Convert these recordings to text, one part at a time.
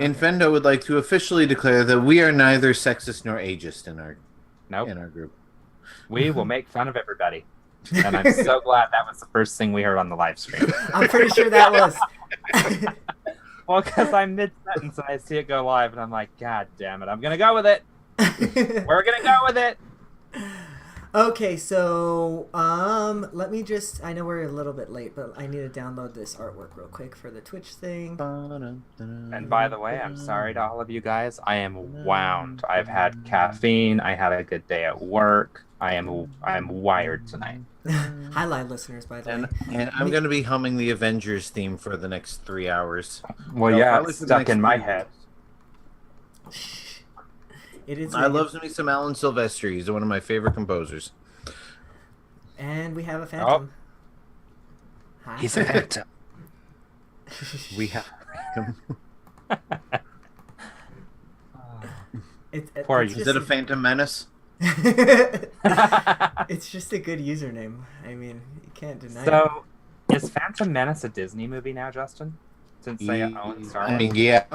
Okay. Infendo would like to officially declare that we are neither sexist nor ageist Nope. in our group. We will make fun of everybody. And I'm so glad that was the first thing we heard on the live stream. I'm pretty sure that was. Well, because I'm mid-sentence and I see it go live and I'm like, God damn it, I'm going to go with it. We're going to go with it. Okay, so let me just. I know we're a little bit late, but I need to download this artwork real quick for the Twitch thing. And by the way, I'm sorry to all of you guys. I am wound. I've had caffeine. I had a good day at work. I'm wired tonight. Hi, live listeners, by the way. And I'm going to be humming the Avengers theme for the next 3 hours. Well, No, yeah, probably it's for the stuck next in my 3 head. It is. I love me some Alan Silvestri. He's one of my favorite composers. And we have a phantom. Hi. He's a phantom. We have him. Poor it's you. Is just it a Phantom Menace? It's just a good username. I mean, you can't deny it. So, is Phantom Menace a Disney movie now, Justin? Since they own Star Wars? I mean, yeah.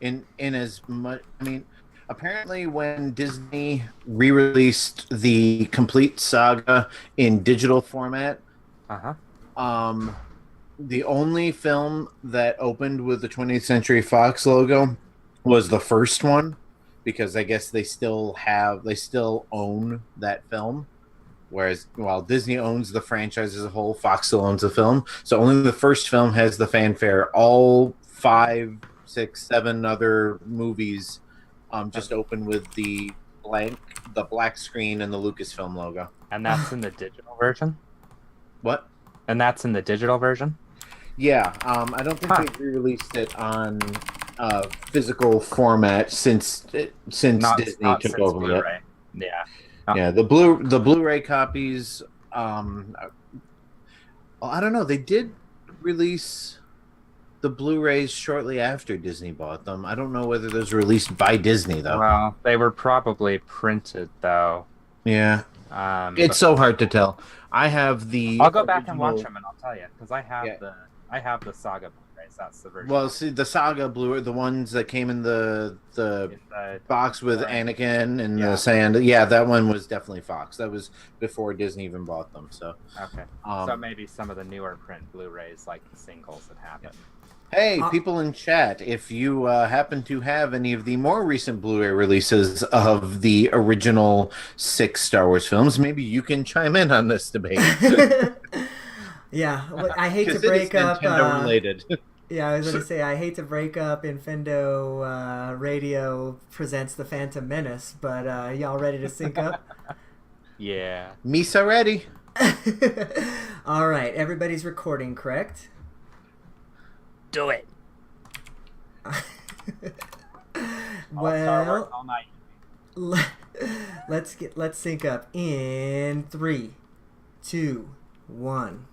In as much, I mean, apparently when Disney re-released the complete saga in digital format, Uh-huh. the only film that opened with the 20th Century Fox logo was the first one, because I guess they still own that film. Whereas while Disney owns the franchise as a whole, Fox still owns the film. So only the first film has the fanfare. All 5, 6, 7 other movies just open with the black screen and the Lucasfilm logo. And that's in the digital version? What? And that's in the digital version? Yeah, I don't think they've re-released it on physical format since Disney took over it. Blu-ray. Yeah. Yeah, the Blu-ray copies. I don't know. They did release the Blu-rays shortly after Disney bought them. I don't know whether those were released by Disney though. Well, they were probably printed though. Yeah, it's so hard to tell. I have the. I'll go back and watch them, and I'll tell you because I have the Saga Blu-rays. That's the version. Well, see, the Saga Blu-ray, the ones that came in the box with Anakin and the sand. Yeah, that one was definitely Fox. That was before Disney even bought them. So okay, so maybe some of the newer print Blu-rays, like the singles, that happen. Hey, people in chat, if you happen to have any of the more recent Blu-ray releases of the original 6 Star Wars films, maybe you can chime in on this debate. Yeah, I hate to break up. Nintendo related. Yeah, I was going to say I hate to break up. Infendo Radio presents the Phantom Menace, but y'all ready to sync up? Yeah. Misa ready. All right, everybody's recording, correct? Do it. Well, all night. let's sync up in 3, 2, 1.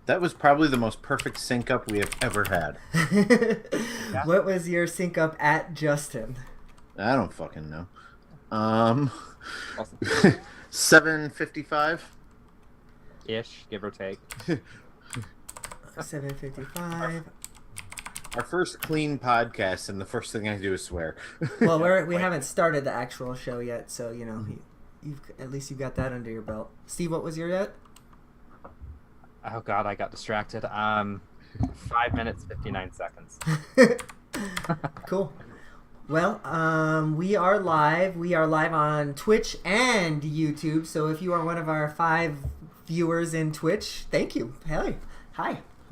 That was probably the most perfect sync up we have ever had. What was your sync up at, Justin? I don't fucking know. 7:55 ish, give or take. 7:55. Our first clean podcast, and the first thing I do is swear. Well, we haven't started the actual show yet, so you know, you've at least you've got that under your belt. Steve, what was your yet? Oh God, I got distracted. 5 minutes 59 seconds. Cool. Well, we are live. We are live on Twitch and YouTube. So if you are one of our 5 viewers in Twitch, thank you. Hi,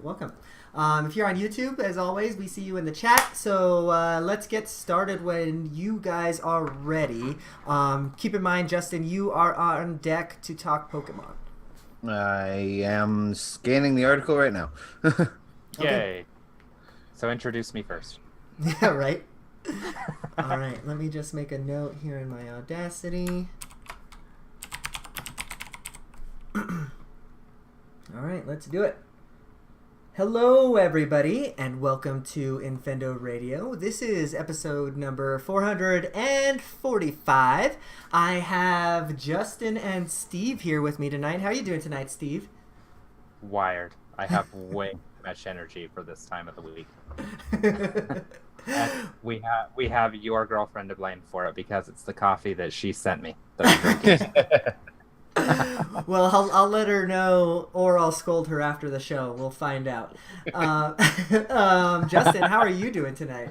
welcome. If you're on YouTube, as always, we see you in the chat. So let's get started when you guys are ready. Keep in mind, Justin, you are on deck to talk Pokemon. I am scanning the article right now. Yay. So introduce me first. Yeah, right. All right, let me just make a note here in my Audacity. All right, let's do it. Hello, everybody, and welcome to Infendo Radio. This is episode number 445. I have Justin and Steve here with me tonight. How are you doing tonight, Steve? Wired. I have way too much energy for this time of the week. And we have your girlfriend to blame for it because it's the coffee that she sent me that I'm drinking. Well, I'll let her know, or I'll scold her after the show. We'll find out. Justin, how are you doing tonight?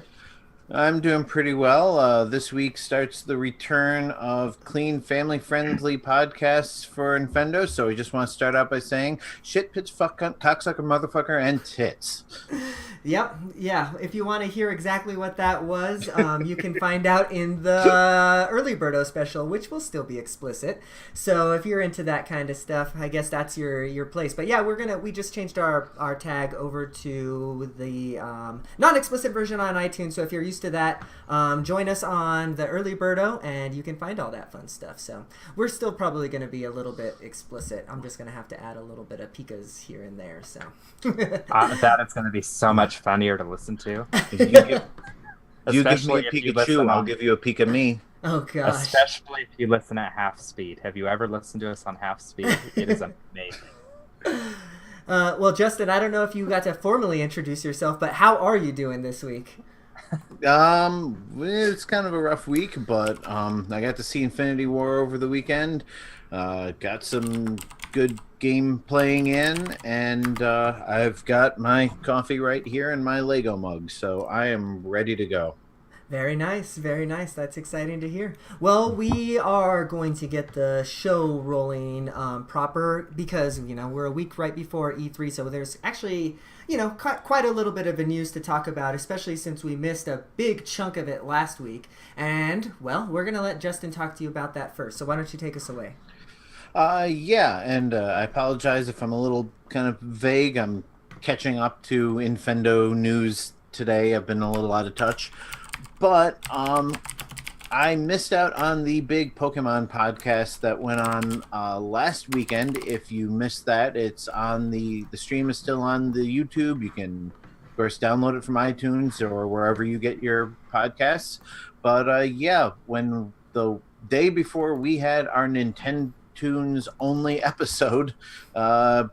I'm doing pretty well. This week starts the return of clean, family-friendly podcasts for Infendo. So we just want to start out by saying shit, pitch, fuck, cunt, cocksucker, motherfucker, and tits. Yep, yeah. If you want to hear exactly what that was, you can find out in the early Birdo special, which will still be explicit. So if you're into that kind of stuff, I guess that's your place. But yeah, we just changed our tag over to the non-explicit version on iTunes. So if you're used to that, join us on the early Birdo, and you can find all that fun stuff. So we're still probably going to be a little bit explicit. I'm just going to have to add a little bit of pikas here and there. So That is going to be so much funnier to listen to. You give me a Especially if you Pikachu, listen I'll on- give you a peek of me. Oh gosh. Especially if you listen at half speed. Have you ever listened to us on half speed? It is amazing. Well, Justin, I don't know if you got to formally introduce yourself, but how are you doing this week? It's kind of a rough week, but I got to see Infinity War over the weekend. Got some good game playing in, and I've got my coffee right here in my Lego mug, so I am ready to go. Very nice, very nice. That's exciting to hear. Well, we are going to get the show rolling proper because, we're a week right before E3, so there's actually, quite a little bit of a news to talk about, especially since we missed a big chunk of it last week. And, well, we're going to let Justin talk to you about that first. So why don't you take us away? Yeah, and I apologize if I'm a little kind of vague. I'm catching up to Infendo news today. I've been a little out of touch. But I missed out on the big Pokemon podcast that went on last weekend. If you missed that, it's on the stream is still on the YouTube. You can, of course, download it from iTunes or wherever you get your podcasts. But yeah, when the day before we had our Nintendo Tunes only episode, the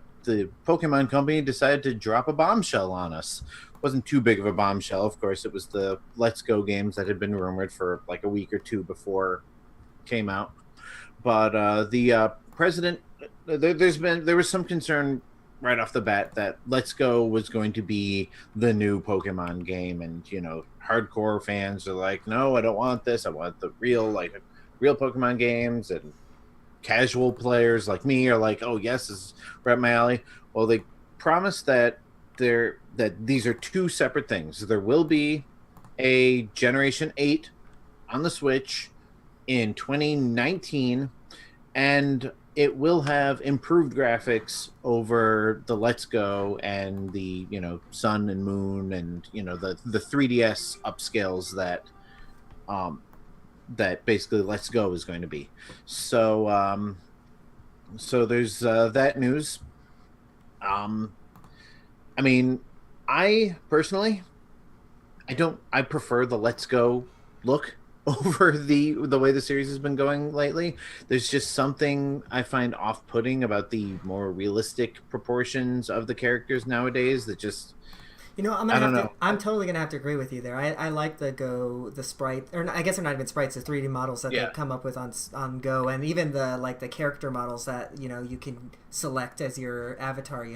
Pokemon Company decided to drop a bombshell on us. Wasn't too big of a bombshell. Of course, it was the Let's Go games that had been rumored for like a week or two before it came out. But the president, there was some concern right off the bat that Let's Go was going to be the new Pokemon game, and hardcore fans are like, no, I don't want this. I want the real Pokemon games, and casual players like me are like, oh yes, this is right up my alley. Well, they promised that these are two separate things. There will be a Generation 8 on the Switch in 2019, and it will have improved graphics over the Let's Go and the Sun and Moon and the 3DS upscales that basically Let's Go is going to be. So there's that news. I mean, I personally, I prefer the Let's Go look over the way the series has been going lately. There's just something I find off-putting about the more realistic proportions of the characters nowadays that just I'm totally gonna have to agree with you there. I like the sprite, or I guess they're not even sprites, the 3D models that they've come up with on Go, and even the character models that you can select as your avatar.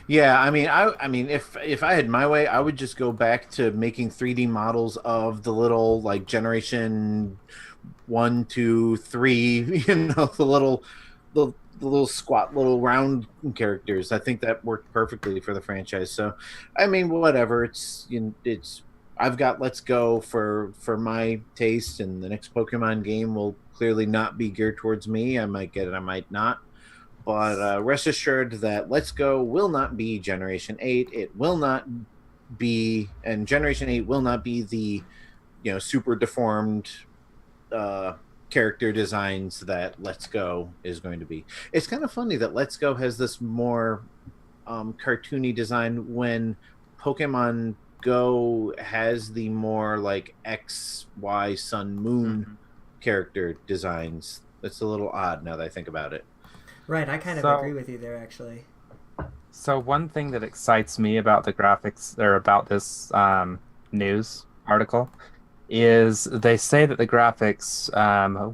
Yeah, I mean, if I had my way, I would just go back to making 3D models of the little Generation 1, 2, 3, the little squat little round characters. I think that worked perfectly for the franchise. So, I mean, whatever. It's I've got Let's Go for my taste, and the next Pokemon game will clearly not be geared towards me. I might get it, I might not. But rest assured that Let's Go will not be Generation 8. It will not be, and Generation 8 will not be the, super deformed character designs that Let's Go is going to be. It's kind of funny that Let's Go has this more cartoony design when Pokemon Go has the more X, Y, Sun, Moon character designs. It's a little odd now that I think about it. Right, I kind of agree with you there, actually. So one thing that excites me about the graphics or about this news article is they say that the graphics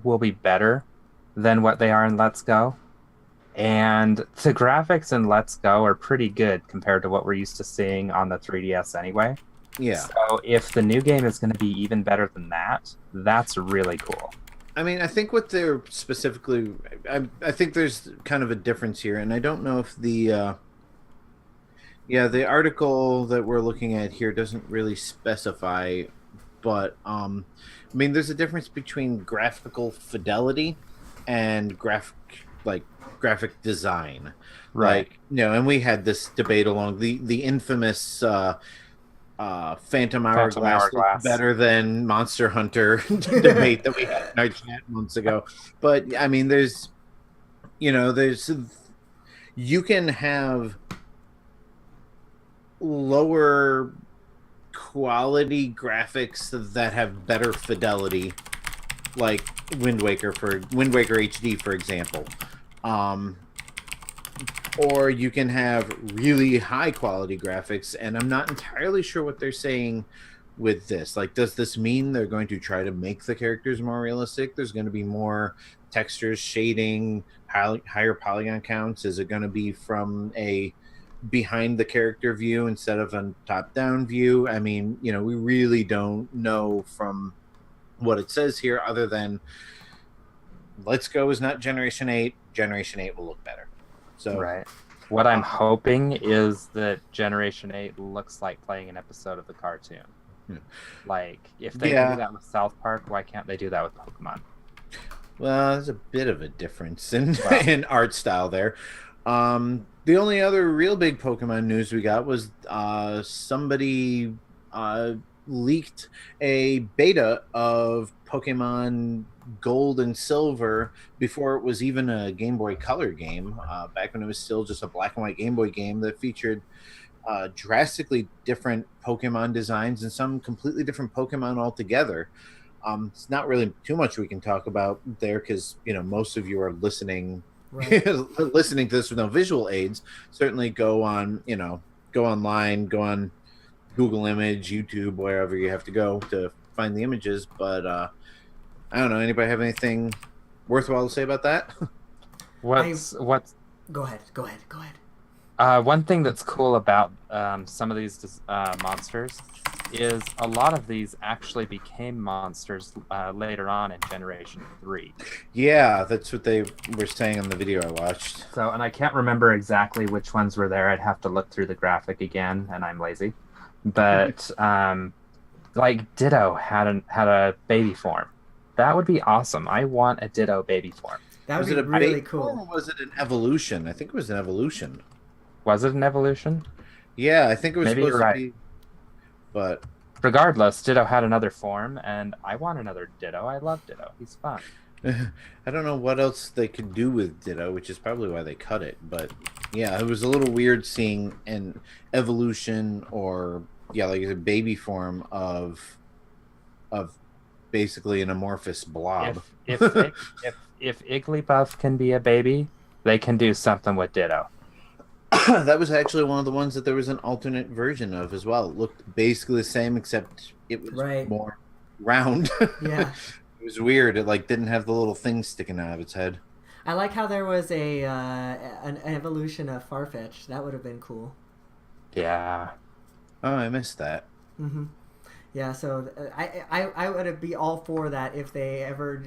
will be better than what they are in Let's Go. And the graphics in Let's Go are pretty good compared to what we're used to seeing on the 3DS anyway. Yeah. So if the new game is going to be even better than that, that's really cool. I mean, I think what they're specifically, I think there's kind of a difference here, and I don't know if the article that we're looking at here doesn't really specify, but I mean, there's a difference between graphical fidelity and graphic design. Right. Like, and we had this debate along the infamous Phantom Phantom Hourglass is Hourglass. better than Monster Hunter debate that we had in our chat months ago. But I mean, there's you can have lower quality graphics that have better fidelity, like Wind Waker HD, for example. Or you can have really high quality graphics, and I'm not entirely sure what they're saying with this. Like, does this mean they're going to try to make the characters more realistic? There's going to be more textures, shading, higher polygon counts? Is it going to be from a behind the character view instead of a top-down view? I mean, we really don't know from what it says here, other than Let's Go is not Generation 8. Generation 8 will look better. So, right. What I'm hoping is that Generation 8 looks like playing an episode of the cartoon. Like, if they can do that with South Park, why can't they do that with Pokemon? Well, there's a bit of a difference in art style there. The only other real big Pokemon news we got was somebody leaked a beta of Pokemon Gold and Silver before it was even a Game Boy Color game, back when it was still just a black and white Game Boy game that featured drastically different Pokemon designs and some completely different Pokemon altogether. It's not really too much we can talk about there, because most of you are listening listening to this with no visual aids. Certainly go online, go on Google Image, YouTube, wherever you have to go to find the images. But I don't know. Anybody have anything worthwhile to say about that? What's Go ahead. one thing that's cool about some of these monsters is a lot of these actually became monsters later on in Generation 3. Yeah, that's what they were saying in the video I watched. So, and I can't remember exactly which ones were there. I'd have to look through the graphic again, and I'm lazy. But like Ditto had a baby form. That would be awesome. I want a Ditto baby form. That would be really cool. Or was it an evolution? I think it was an evolution. Was it an evolution? Yeah, I think it was Maybe supposed you're right. to be. But regardless, Ditto had another form, and I want another Ditto. I love Ditto. He's fun. I don't know what else they could do with Ditto, which is probably why they cut it. But yeah, it was a little weird seeing an evolution, or like a baby form of basically an amorphous blob. If Igglybuff can be a baby, they can do something with Ditto. That was actually one of the ones that there was an alternate version of as well. It looked basically the same, except it was more round. Yeah. It was weird. It didn't have the little thing sticking out of its head. I like how there was an evolution of Farfetch. That would have been cool. Yeah. Oh, I missed that. Mm-hmm. Yeah, so I would be all for that if they ever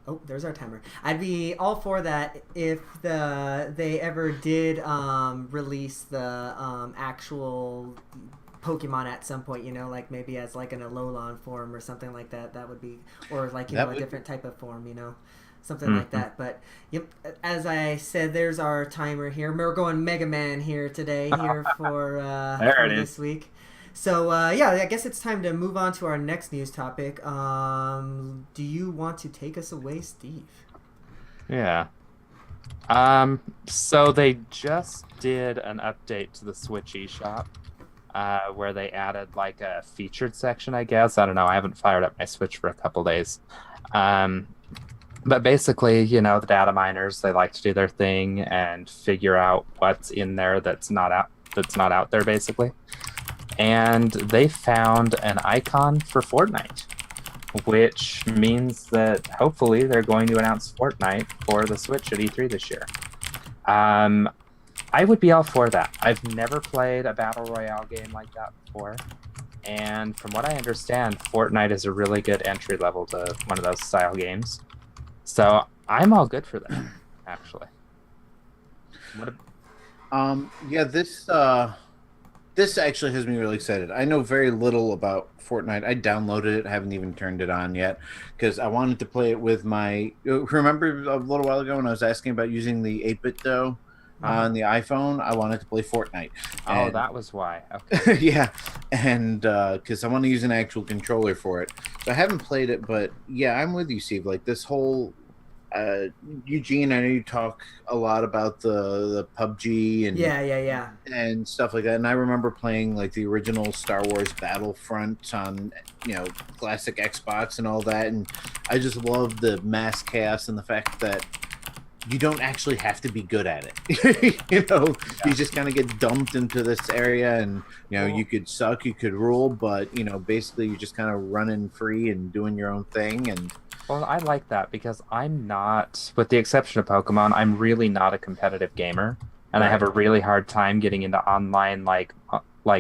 oh, there's our timer. I'd be all for that if they ever did release the actual Pokemon at some point, like maybe as like an Alolan form or something like that. That would be, or like a different type of form, something like that. But yep, as I said, there's our timer here. We're going Mega Man here today for this week. So, I guess it's time to move on to our next news topic. Do you want to take us away, Steve? Yeah. So they just did an update to the Switch eShop, where they added like a featured section, I guess. I don't know. I haven't fired up my Switch for a couple days. But basically, the data miners, they like to do their thing and figure out what's in there that's not out there basically. And they found an icon for Fortnite, which means that hopefully they're going to announce Fortnite for the Switch at E3 this year. Um, I would be all for that. I've never played a battle royale game like that before. And from what I understand, Fortnite is a really good entry level to one of those style games. So I'm all good for that, actually. What Yeah, this actually has me really excited. I know very little about Fortnite. I downloaded it, haven't even turned it on yet because I wanted to play it with my. Remember a little while ago when I was asking about using the 8-bit dough uh-huh. on the iPhone? I wanted to play Fortnite, Oh, and that was why. Okay. yeah, and because I want to use an actual controller for it. So I haven't played it, but yeah, I'm with you, Steve. Like this whole uh, Eugene, I know you talk a lot about the PUBG Yeah, yeah, yeah. and stuff like that. And I remember playing like the original Star Wars Battlefront on classic Xbox and all that. And I just love the mass chaos and the fact that you don't actually have to be good at it. You Yeah. just kind of get dumped into this area, and you Well, could suck, you could rule, but basically you're just kind of running free and doing your own thing. And well, I like that because I'm not, with the exception of Pokemon, I'm really not a competitive gamer, and I have right, a really hard time getting into online like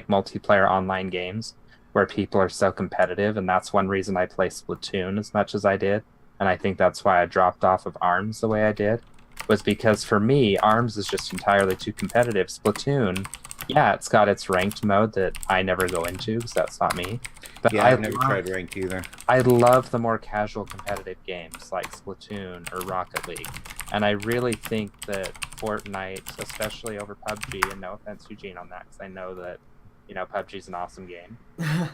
multiplayer online games where people are so competitive, and that's one reason I play Splatoon as much as I did, and I think that's why I dropped off of ARMS the way I did, was because for me, ARMS is just entirely too competitive. Splatoon, yeah, it's got its ranked mode that I never go into because that's not me. But yeah, I've never tried ranked either. I love the more casual competitive games like Splatoon or Rocket League. And I really think that Fortnite, especially over PUBG, and no offense, Eugene, on that, because I know that, PUBG is an awesome game.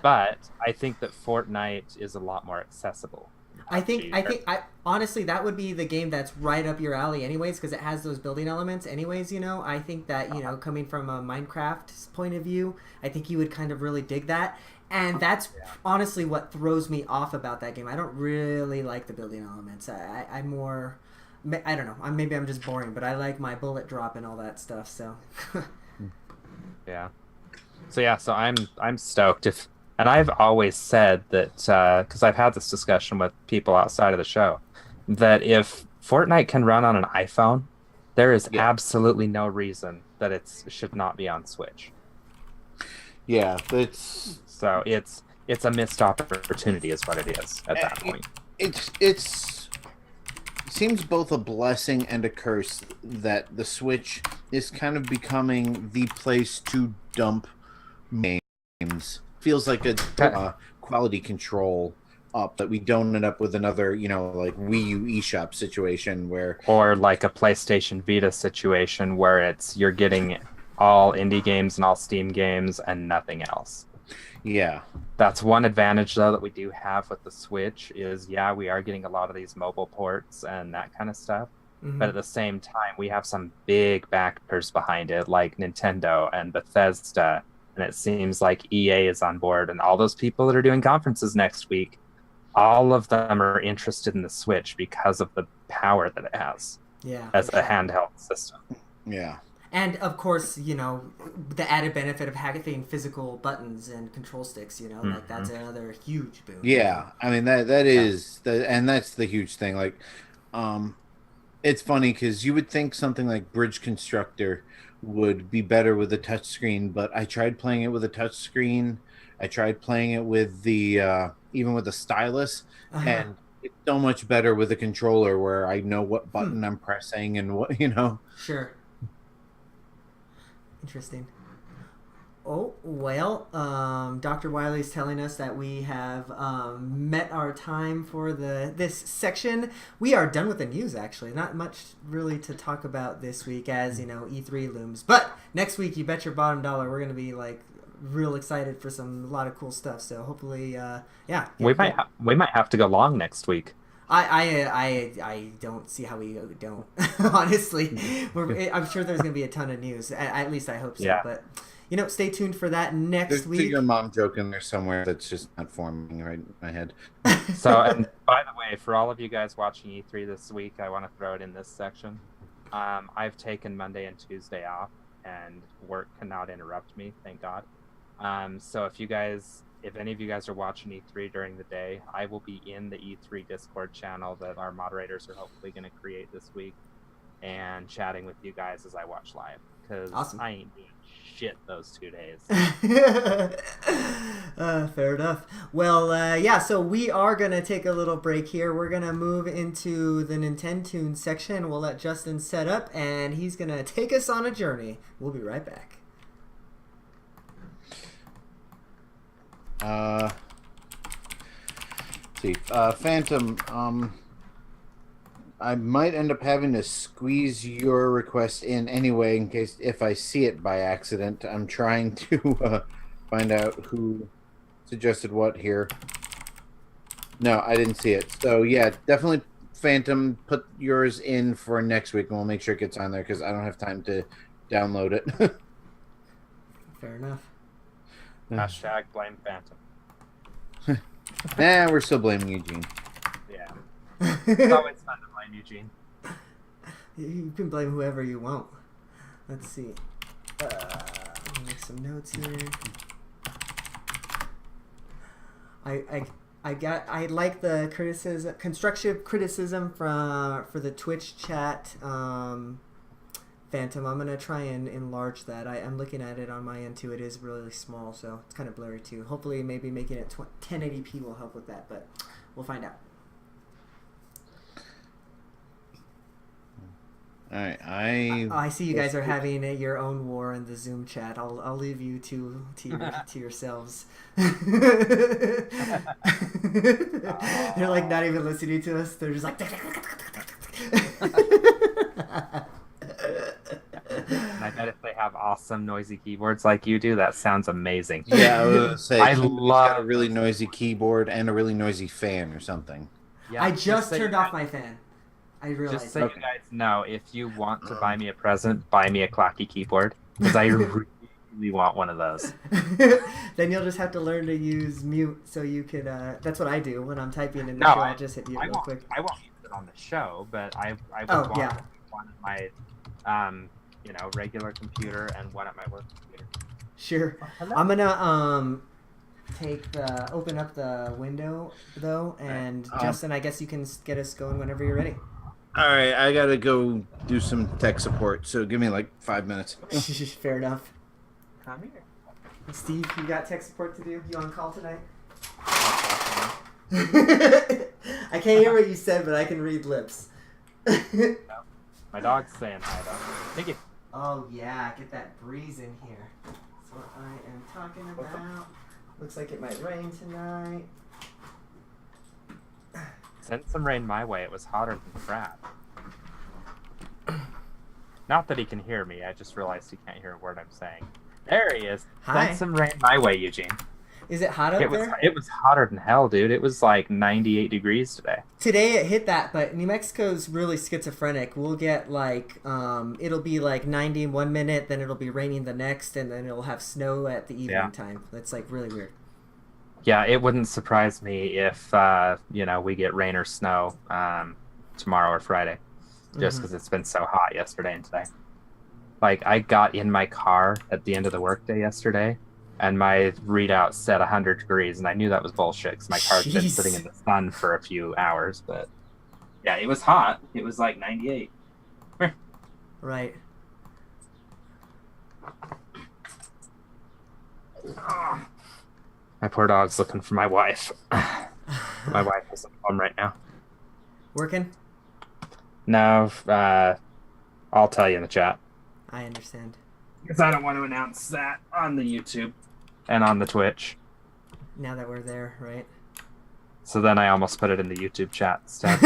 But I think that Fortnite is a lot more accessible than PUBG. I honestly that would be the game that's right up your alley, anyways, because it has those building elements, anyways. I think that coming from a Minecraft point of view, I think you would kind of really dig that, and that's Yeah. honestly what throws me off about that game. I don't really like the building elements. I'm more, I don't know. Maybe I'm just boring, but I like my bullet drop and all that stuff. So. Yeah. So yeah, so I'm stoked if and I've always said that because I've had this discussion with people outside of the show that if Fortnite can run on an iPhone, there is Yeah, absolutely no reason that it should not be on Switch. yeah, So it's a missed opportunity is what it is at that it, point. it's seems both a blessing and a curse that the Switch is kind of becoming the place to dump games. Feels like a Okay. quality control up that we don't end up with another, like Wii U eShop situation where, Or like a PlayStation Vita situation where it's you're getting all indie games and all Steam games and nothing else. yeah, That's one advantage though that we do have with the Switch is yeah, we are getting a lot of these mobile ports and that kind of stuff. But Hmm. at the same time, we have some big backers behind it, like Nintendo and Bethesda. And it seems like EA is on board, and all those people that are doing conferences next week, all of them are interested in the Switch because of the power that it has Yeah, for as a sure. handheld system. yeah, And of course, the added benefit of having physical buttons and control sticks, like Hmm. that's another huge boon. yeah. I mean that Yeah. is the and that's the huge thing. Like, um, it's funny because you would think something like Bridge Constructor would be better with a touchscreen, but I tried playing it with a touchscreen. I tried playing it with the even with the stylus, Uh-huh. and it's so much better with a controller where I know what Hmm. button I'm pressing and what. Sure. Interesting. Oh, well, Dr. Wiley's telling us that we have met our time for this section. We are done with the news, actually. Not much really to talk about this week as, E3 looms. But next week, you bet your bottom dollar, we're going to be, like, real excited for a lot of cool stuff. So hopefully, yeah, We get. we might have to go long next week. I don't see how we don't. Honestly, I'm sure there's going to be a ton of news. At least I hope so. Yeah. But Stay tuned for that next There's a week. your mom joke in there somewhere that's just not forming right in my head. So, and by the way, for all of you guys watching E3 this week, I want to throw it in this section. I've taken Monday and Tuesday off, and work cannot interrupt me, thank God. So if any of you guys are watching E3 during the day, I will be in the E3 Discord channel that our moderators are hopefully going to create this week, and chatting with you guys as I watch live, because Awesome. I ain't doing shit those 2 days. Fair enough. Well, yeah, so we are going to take a little break here. We're going to move into the Nintendo section. We'll let Justin set up, and he's going to take us on a journey. We'll be right back. See, Phantom, I might end up having to squeeze your request in anyway, in case if I see it by accident. I'm trying to find out who suggested what here. No, I didn't see it. So yeah, definitely, Phantom, put yours in for next week, and we'll make sure it gets on there because I don't have time to download it. Fair enough. Hashtag blame Phantom. Nah, we're still blaming Eugene. Yeah. It's always fun to blame Eugene. You can blame whoever you want. Let's see. I'll make some notes here. I like the constructive criticism for the Twitch chat. Phantom, I'm gonna try and enlarge that. I'm looking at it on my end too. It is really small, so it's kind of blurry too. Hopefully, maybe making it 1080p will help with that, but we'll find out. All right, I see you guys are having your own war in the Zoom chat. I'll leave you to yourselves. They're like not even listening to us. They're just like. And I bet if they have awesome noisy keyboards like you do, that sounds amazing. Yeah, I was gonna say I somebody's love got a really noisy keyboard and a really noisy fan or something. Yeah, I just turned off my fan. I realized. Just so you guys know, if you want to buy me a present, buy me a clacky keyboard, because I really want one of those. Then you'll just have to learn to use mute so you could. That's what I do when I'm typing in the No, show. I'll just hit mute real quick. I won't use it on the show, but I would Oh, want yeah. one of my regular computer and one at my work computer. Sure. I'm gonna open up the window though, and Justin, I guess you can get us going whenever you're ready. All right, I gotta go do some tech support, so give me like 5 minutes. Fair enough. Come here. Steve, you got tech support to do? You on call tonight? I can't hear what you said, but I can read lips. My dog's saying hi though. Thank you. Oh yeah, get that breeze in here. That's what I am talking about. Looks like it might rain tonight. Send some rain my way. It was hotter than crap. Not that he can hear me. I just realized he can't hear a word I'm saying. There he is. Hi. Send some rain my way, Eugene. Is it hot up there? It was hotter than hell, dude. It was like 98 degrees today. Today it hit that, but New Mexico's really schizophrenic. We'll get like, it'll be like 90 in 1 minute, then it'll be raining the next, and then it'll have snow at the evening time. That's like really weird. Yeah, it wouldn't surprise me if, we get rain or snow tomorrow or Friday, just because it's been so hot yesterday and today. Like, I got in my car at the end of the workday yesterday, and my readout said 100 degrees, and I knew that was bullshit because my car's been sitting in the sun for a few hours. But yeah, it was hot. It was like 98. Right. My poor dog's looking for my wife. My wife is at home right now. Working? No, I'll tell you in the chat. I understand. Because I don't want to announce that on the YouTube and on the Twitch. Now that we're there, right? So then I almost put it in the YouTube chat instead.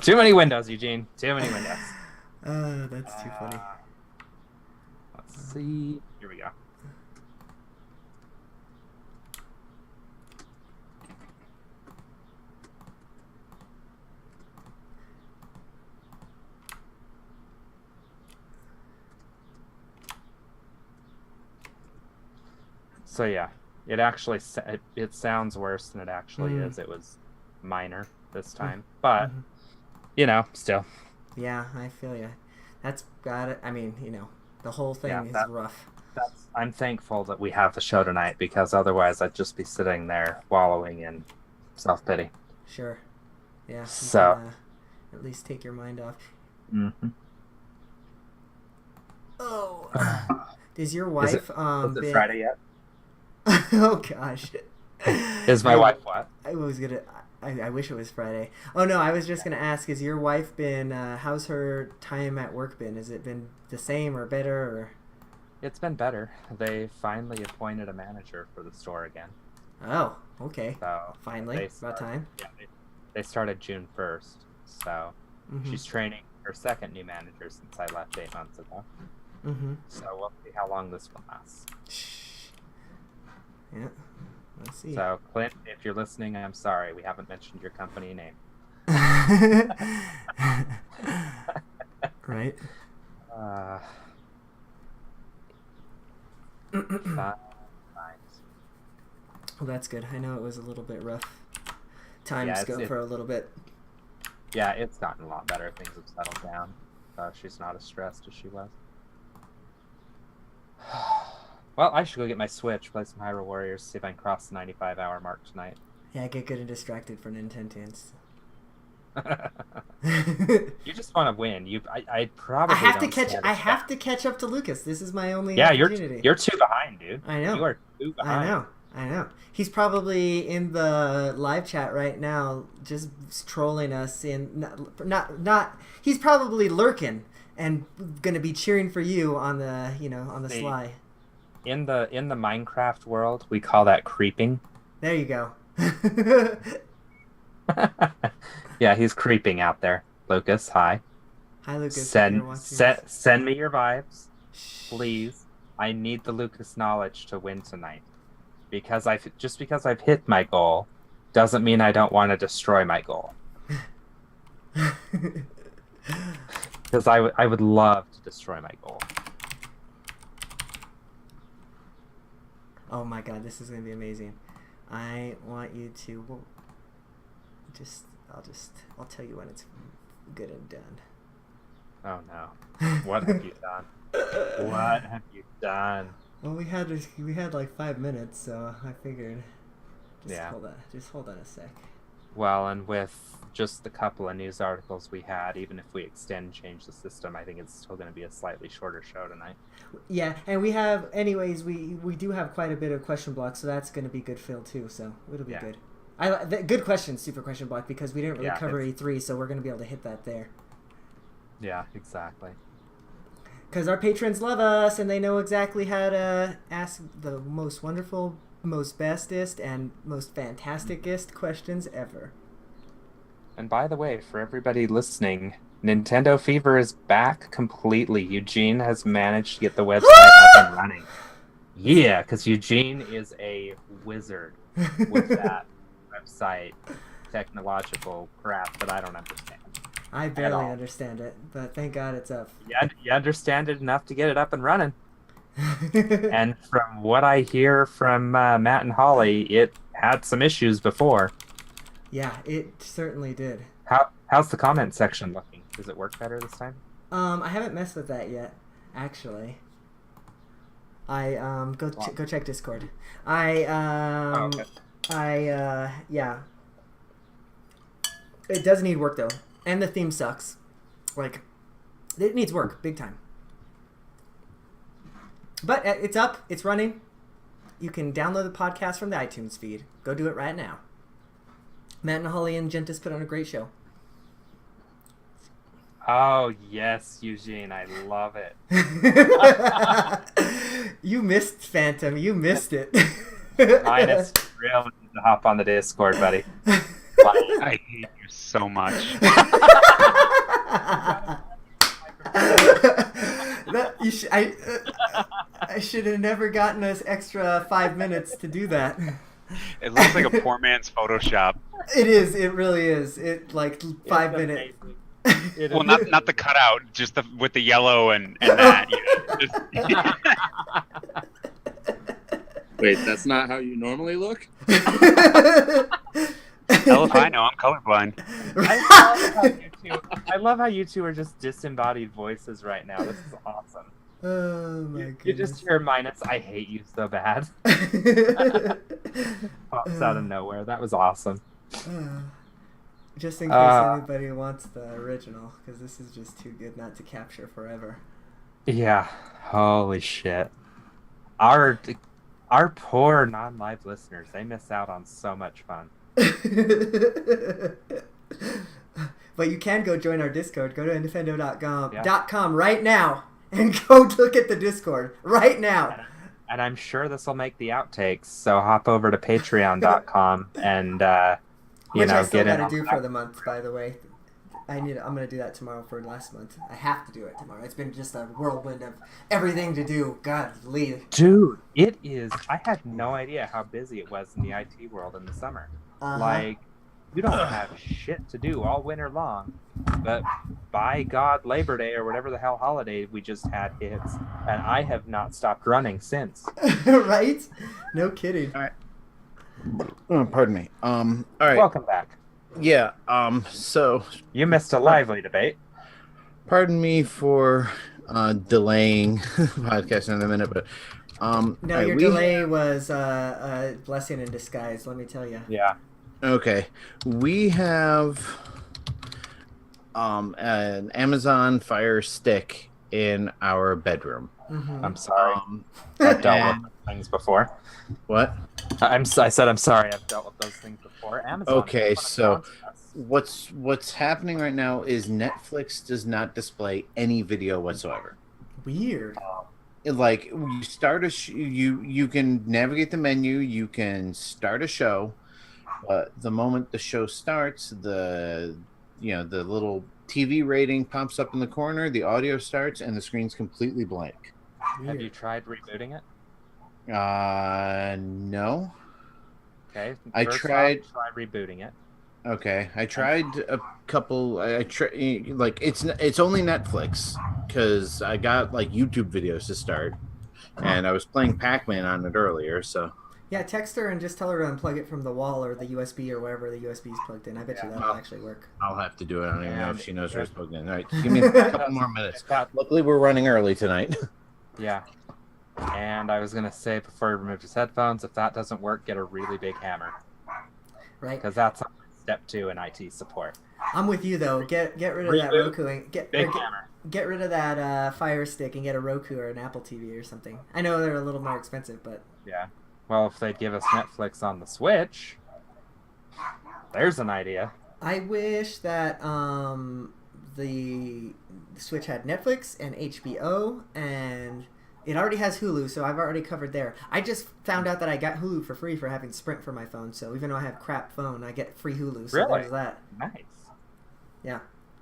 Too many windows, Eugene. Too many windows. That's too funny. Let's see. Here we go. So yeah, it actually it sounds worse than it actually Mm. is. It was minor this Mm. time, but Mhm. still. Yeah, I feel you. That's got it. I mean, the whole Yeah, thing is rough. I'm thankful that we have the show tonight because otherwise I'd just be sitting there wallowing in self-pity. Sure. Yeah, you can So, at least take your mind off. mhm. Oh, does your Is it wife is it been? Friday yet? Oh gosh. Is my wife what? I was gonna. I wish it was Friday. Oh no, I was just gonna ask: Has your wife been? How's her time at work been? Has it been the same or better? Or It's been better. They finally appointed a manager for the store again. oh, okay. So Finally, they about start, time. yeah, they started June 1st. So Mm-hmm. she's training her second new manager since I left 8 months ago. Mm-hmm. So we'll see how long this one lasts. Yeah. Let's see. So Clint, if you're listening, I'm sorry we haven't mentioned your company name. Right. Fine. Well, that's good. I know it was a little bit rough times Yeah, go for a little bit. Yeah, it's gotten a lot better. Things have settled down. She's not as stressed as she was. Well, I should go get my Switch, play some Hyrule Warriors, see if I can cross the 95-hour mark tonight. Yeah, get good and distracted for Nintendo. You just want to win. I probably I have to don't catch. stand a I have chance. to catch up to Lucas. This is my only Yeah, opportunity. you're two behind, dude. I know. You are two behind. I know. He's probably in the live chat right now, just trolling us. Not. He's probably lurking and gonna be cheering for you on the on the See, sly. In the Minecraft world, we call that creeping. There you go. Yeah, he's creeping out there. Lucas, hi. Hi, Lucas. If you're watching this. Send me your vibes, please. I need the Lucas knowledge to win tonight. Because I've hit my goal doesn't mean I don't want to destroy my goal. Because I would love to destroy my goal. Oh my god, this is gonna be amazing. I want you to I'll tell you when it's good and done. Oh no. What have you done? What have you done? Well, we had like 5 minutes, so I figured. Yeah. Just hold on a sec. Well, and with just the couple of news articles we had, even if we extend and change the system, I think it's still going to be a slightly shorter show tonight. Yeah, and we have, anyways, we do have quite a bit of question blocks, so that's going to be good fill too. So it'll be good. Good question, super question block, because we didn't really cover E3, so we're going to be able to hit that there. Yeah, exactly. Because our patrons love us, and they know exactly how to ask the most wonderful, most bestest, and most fantasticest questions ever. And by the way, for everybody listening, Nintendo Fever is back completely. Eugene has managed to get the website up and running. Yeah, because Eugene is a wizard with that website technological crap that I don't understand. I barely understand it, but thank God it's up. Yeah, you understand it enough to get it up and running. And from what I hear from Matt and Holly, it had some issues before. Yeah, it certainly did. How's the comment section looking? Does it work better this time? I haven't messed with that yet, actually. I go check Discord. Okay. Yeah. It does need work though, and the theme sucks. Like, it needs work, big time. But it's up, it's running. You can download the podcast from the iTunes feed. Go do it right now. Matt and Holly and Gentis put on a great show. Oh, yes, Eugene. I love it. You missed Phantom. You missed it. Minus really need to hop on the Discord, buddy. I hate you so much. I should have never gotten us extra 5 minutes to do that. It looks like a poor man's Photoshop. It is. It really is. It like 5 minutes. Well, not the cutout, just with the yellow and that. You know, Wait, that's not how you normally look? Hell if I know, I'm colorblind. I love how you two are just disembodied voices right now. This is awesome. Oh my You goodness. just hear minus I hate you so bad. Pops out of nowhere. That was awesome. Just in case anybody wants the original, because this is just too good not to capture forever. Yeah. Holy shit. Our poor non-live listeners, they miss out on so much fun. But you can go join our Discord. Go to infendo.com Yeah. right now and go look at the Discord right now. And I'm sure this will make the outtakes, so hop over to patreon.com and Which I still get got in to do on for that. the month, by the way. I'm gonna do that tomorrow for last month. I have to do it tomorrow. It's been just a whirlwind of everything to do. God, leave. Dude, it is. I had no idea how busy it was in the IT world in the summer. Like, you don't have shit to do all winter long, but by God, Labor Day or whatever the hell holiday we just had hits, and I have not stopped running since. Right? No kidding. All right. Oh, pardon me. All right. Welcome back. Yeah. So You missed a lively debate. pardon me for delaying podcast in a minute, but No, all right, your delay was a blessing in disguise, let me tell you. Yeah. Okay, we have an Amazon Fire Stick in our bedroom. Mm-hmm. I'm sorry. I've dealt with things before. What? I said I'm sorry. I've dealt with those things before. Amazon. Okay, so sponsors us. what's happening right now is Netflix does not display any video whatsoever. Weird. Like you start you can navigate the menu, you can start a show, but the moment the show starts, the little TV rating pops up in the corner, the audio starts, and the screen's completely blank. Have you tried rebooting it? No. Okay. I First tried- off, try rebooting it. Okay, I tried a couple. Like it's only Netflix because I got like YouTube videos to start, and I was playing Pac-Man on it earlier. So Yeah, text her and just tell her to unplug it from the wall or the USB or wherever the USB is plugged in. I bet you that'll actually work. I'll have to do it. I don't even know if she knows where it's plugged in. All right, give me a couple more minutes. Luckily, we're running early tonight. Yeah. And I was gonna say before he removed his headphones, if that doesn't work, get a really big hammer, Right? because that's step 2 in IT support. I'm with you though. Get rid of that Reboot. Roku and get Hammer. get rid of that Fire Stick and get a Roku or an Apple TV or something. I know they're a little more expensive, but Yeah. Well, if they'd give us Netflix on the Switch, there's an idea. I wish that the Switch had Netflix and HBO, and it already has Hulu, so I've already covered there. I just found out that I got Hulu for free for having Sprint for my phone, so even though I have crap phone, I get free Hulu. So Really? there's that. Nice. Yeah.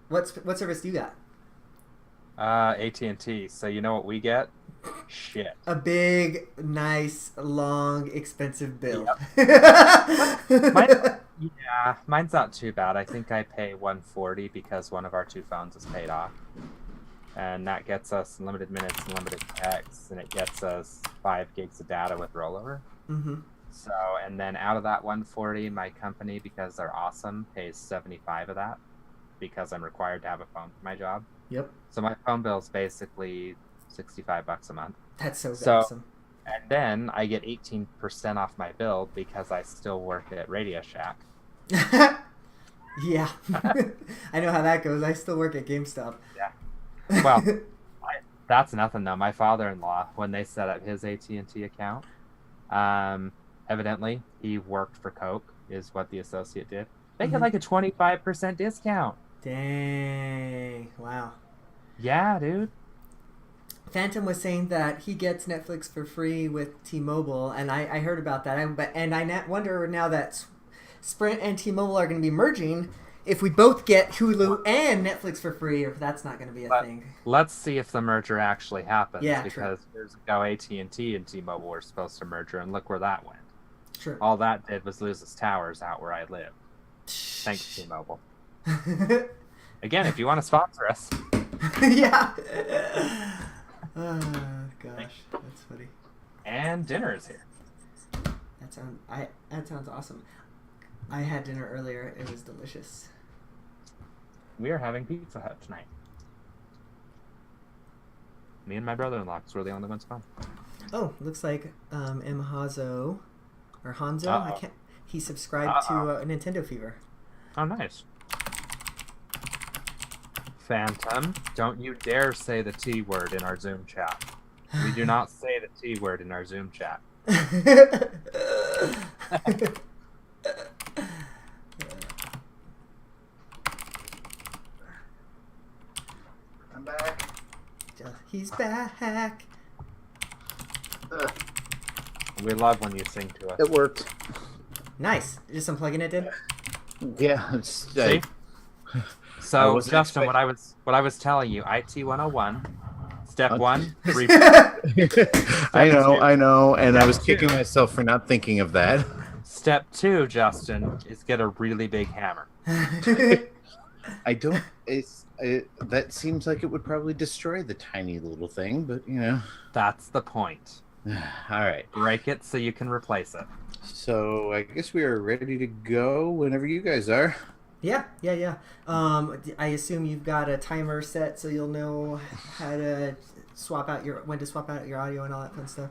What service do you got? AT&T. So you know what we get? Shit. A big, nice, long, expensive bill. Mine's not too bad. I think I pay $140 because one of our 2 phones is paid off. And that gets us unlimited minutes, unlimited texts, and it gets us 5 gigs of data with rollover. Mm-hmm. So, and then out of that 140, my company, because they're awesome, pays 75 of that because I'm required to have a phone for my job. Yep. So my phone bill is basically $65 a month. That's so So- awesome. And then I get 18% off my bill because I still work at Radio Shack. Yeah. I know how that goes. I still work at GameStop. Yeah. Well, that's nothing though. My father-in-law, when they set up his AT&T account, evidently he worked for Coke, is what the associate did. They get like a 25% discount. Dang. Wow. Yeah, dude. Phantom was saying that he gets Netflix for free with T-Mobile, and I heard about that. I wonder now that Sprint and T-Mobile are going to be merging, if we both get Hulu and Netflix for free, or if that's not going to be a thing. Let's see if the merger actually happens. Yeah, because years ago, AT&T and T-Mobile were supposed to merger, and look where that went. True. All that did was lose its towers out where I live. Thanks, T-Mobile. Again, if you want to sponsor us. Yeah. Oh, gosh. That's funny. And dinner is here. That sounds awesome. I had dinner earlier. It was delicious. We are having Pizza Hut tonight. Me and my brother-in-law, because we're the only ones home. Oh, looks like M. Hazo or Hanzo. Uh-oh. I can't. He subscribed to Nintendo Fever. Oh, nice. Phantom, don't you dare say the T word in our Zoom chat. We do not say the T word in our Zoom chat. I'm back. He's back. We love when you sing to us. It worked. Nice. Just unplugging it, did? Yeah. It's, See? I So, wasn't Justin, expect- what I was telling you, IT 101, step Okay. 1, I know, and I was Step kicking two. myself for not thinking of that. Step 2, Justin, is get a really big hammer. I don't. That seems like it would probably destroy the tiny little thing, but you know. That's the point. All right. Break it so you can replace it. So I guess we are ready to go whenever you guys are. Yeah. I assume you've got a timer set so you'll know how to when to swap out your audio and all that fun stuff.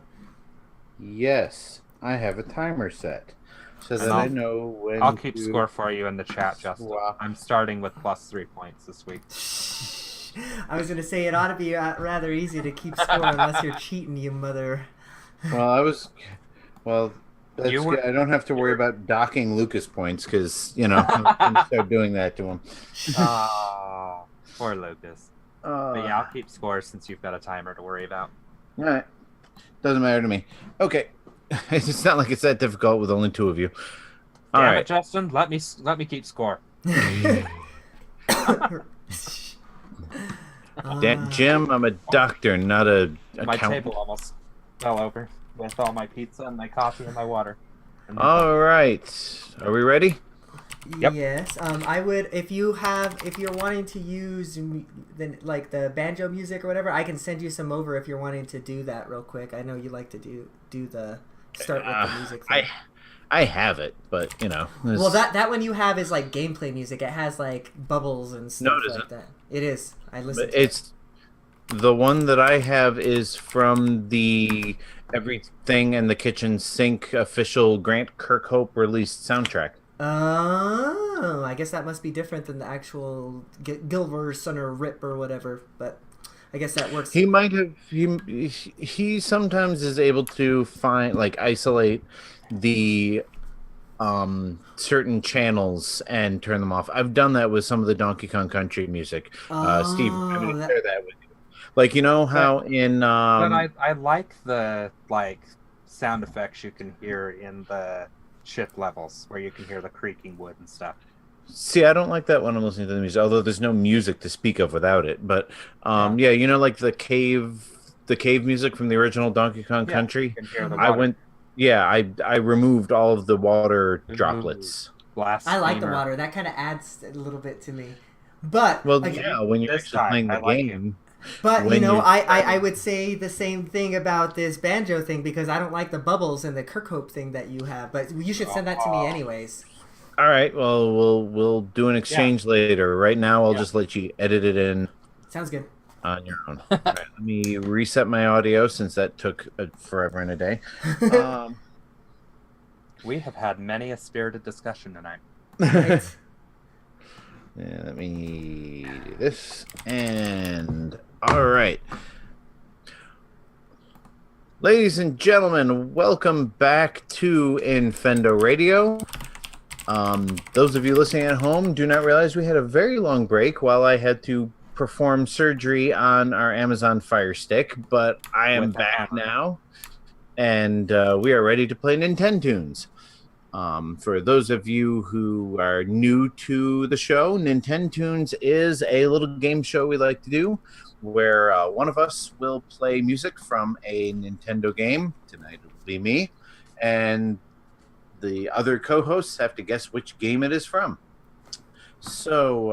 Yes, I have a timer set so that And I know when. I'll keep to score for you in the chat, Justin. swap. I'm starting with plus 3 points this week. I was going to say it ought to be rather easy to keep score unless you're cheating, you mother. That's You were- good. I don't have to worry about docking Lucas points because I'm going to start doing that to him. Oh, poor Lucas. But yeah, All I'll keep score since you've got a timer to worry about. right. Doesn't matter to me. Okay. It's not like it's that difficult with only two of you. All Damn right. it, Justin. Let me keep score. Jim, I'm a doctor, not a My accountant. table almost fell over with all my pizza and my coffee and my water. And All right. Are we ready? Yep. Yes. I would if you're wanting to use the banjo music or whatever, I can send you some over if you're wanting to do that real quick. I know you like to do the start with the music thing. I have it, but Well, that one you have is like gameplay music. It has like bubbles and stuff No, it like isn't. that. It is. I listened. But To it. it's the one that I have is from the Everything in the Kitchen Sink official Grant Kirkhope released soundtrack. Oh, I guess that must be different than the actual Gilver Son or Rip or whatever. But I guess that works. He might have he sometimes is able to isolate the certain channels and turn them off. I've done that with some of the Donkey Kong Country music. Steve, I'm going to share that with you. Like how in but I like the sound effects you can hear in the ship levels where you can hear the creaking wood and stuff. See, I don't like that when I'm listening to the music, although there's no music to speak of without it. But like the cave music from the original Donkey Kong Country. You can hear the I water. went, I removed all of the water droplets. I like the Blasphemer. water. That kind of adds a little bit to me. But Well, again, when you're this actually time, playing I the like game. But when you're- I would say the same thing about this banjo thing because I don't like the bubbles and the Kirkhope thing that you have. But you should send that to me anyways. All right, well, we'll do an exchange later. Right now, I'll just let you edit it in Sounds good. on your own. All right, let me reset my audio since that took forever and a day. We have had many a spirited discussion tonight. Right. Yeah, let me do this. And all right. Ladies and gentlemen, welcome back to Infendo Radio. Those of you listening at home do not realize we had a very long break while I had to perform surgery on our Amazon Fire Stick, but I am With a back hammer. now, and we are ready to play Nintendoons. For those of you who are new to the show, Nintendoons is a little game show we like to do where one of us will play music from a Nintendo game. Tonight it will be me. And the other co-hosts have to guess which game it is from. So,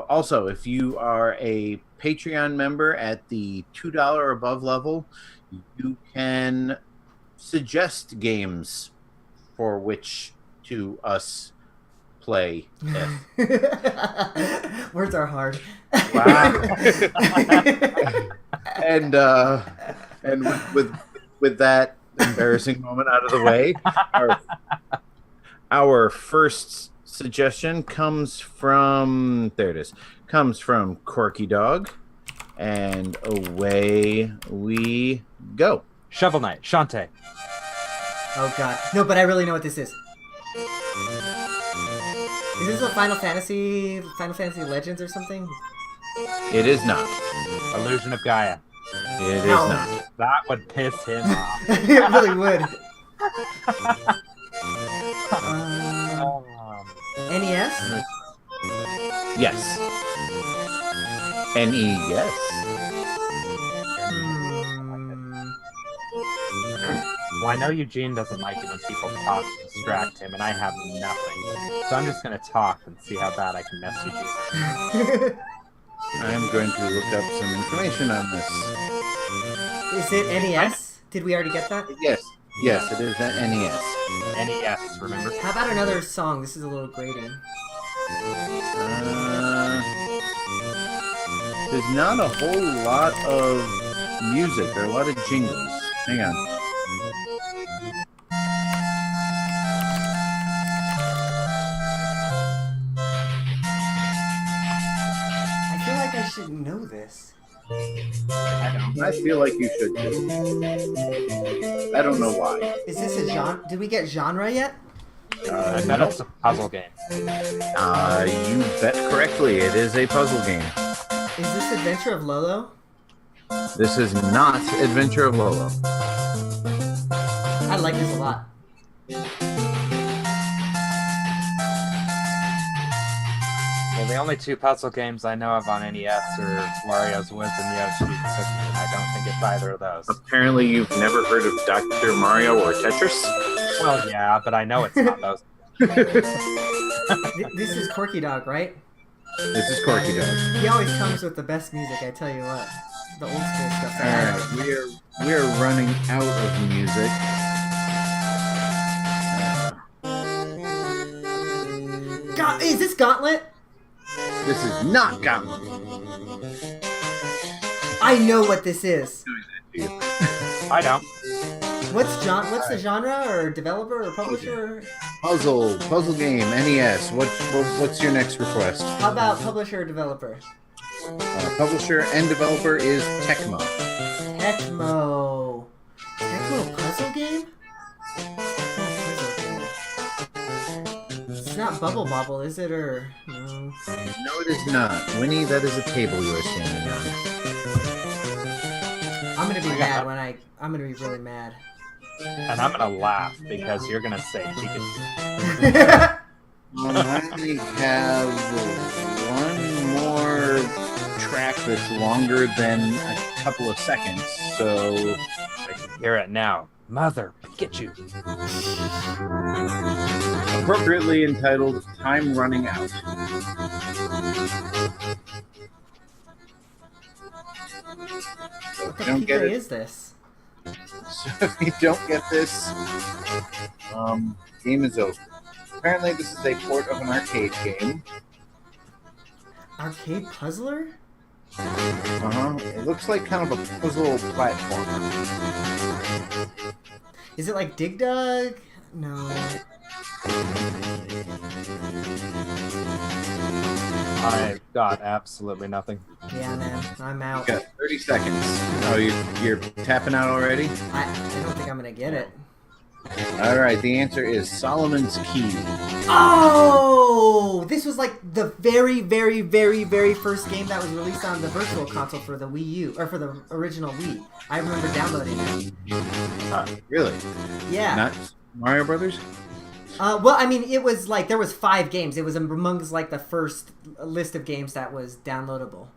also, if you are a Patreon member at the $2 or above level, you can suggest games for which to us play F. Words are hard. Wow. and with that embarrassing moment out of the way, our first suggestion comes from Corky Dog, and away we go. Shovel Knight, Shantae. Oh god. No, but I really know what this is. Is this a Final Fantasy Legends or something? It is not. Illusion of Gaia. It is No. not. That would piss him off. It really would. NES? Yes. NES. Well, I know Eugene doesn't like it when people talk and distract him, and I have nothing. So I'm just going to talk and see how bad I can mess Eugene. I'm going to look up some information on this. Is it NES? Did we already get that? Yes, it is an NES. NES, remember? How about another song? This is a little grating. There's not a whole lot of music. There are a lot of jingles. Hang on. I feel like I should know this. I feel like you should too. I don't know why. Is this a genre? Did we get genre yet? I bet it's a puzzle game. You bet correctly. It is a puzzle game. Is this Adventure of Lolo? This is not Adventure of Lolo. I like this a lot. Well, the only two puzzle games I know of on NES are Wario's Woods and Yoshi's Cookie, and I don't think it's either of those. Apparently, you've never heard of Dr. Mario or Tetris? Well, yeah, but I know it's not those. This is Corky Dog, right? This is Corky Dog. He always comes with the best music, I tell you what. The old school stuff. Alright, we're running out of music. Is this Gauntlet? This is not Gauntlet. I know what this is. I don't. What's the genre or developer or publisher? Puzzle game, NES. What's your next request? How about publisher or developer? Publisher and developer is Tecmo. Tecmo. Tecmo puzzle game? It's not Bubble Bobble, is it? Or no? No, it is not. Winnie, that is a table you are standing on. I'm gonna be mad when I'm gonna be really mad. And I'm gonna laugh because you're gonna say chicken. I have one more track that's longer than a couple of seconds, so I can hear it now. Mother, get you. appropriately entitled Time Running Out. What the Don't get PK it. is this? So if you don't get this, game is over. Apparently this is a port of an arcade game. Arcade puzzler? It looks like kind of a puzzle platformer. Is it like Dig Dug? No. I've got absolutely nothing. Yeah, man, I'm out. You got 30 seconds. Oh, you're tapping out already? I don't think I'm gonna get it. All right, the answer is Solomon's Key. Oh! This was like the very, very, very, very first game that was released on the Virtual Console for the Wii U, or for the original Wii. I remember downloading it. Really? Yeah. Not Mario Brothers? Well, I mean, it was like, there was 5 games. It was amongst like the first list of games that was downloadable.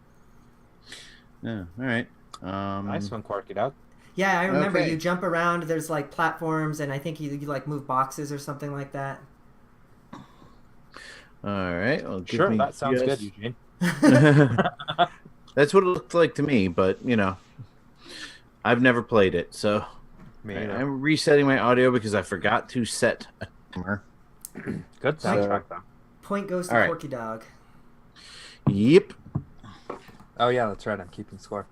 Yeah, all right. Nice one, Corky Dog. Yeah, I remember. Okay. You jump around, there's like platforms, and I think you like move boxes or something like that. All right. Well, give Sure, me that sounds just- good, Eugene. That's what it looked like to me, but, you know, I've never played it, so Me Right, either. I'm resetting my audio because I forgot to set a timer. Good soundtrack though. Point goes to All right. Corky Dog. Yep. Oh yeah, that's right. I'm keeping score.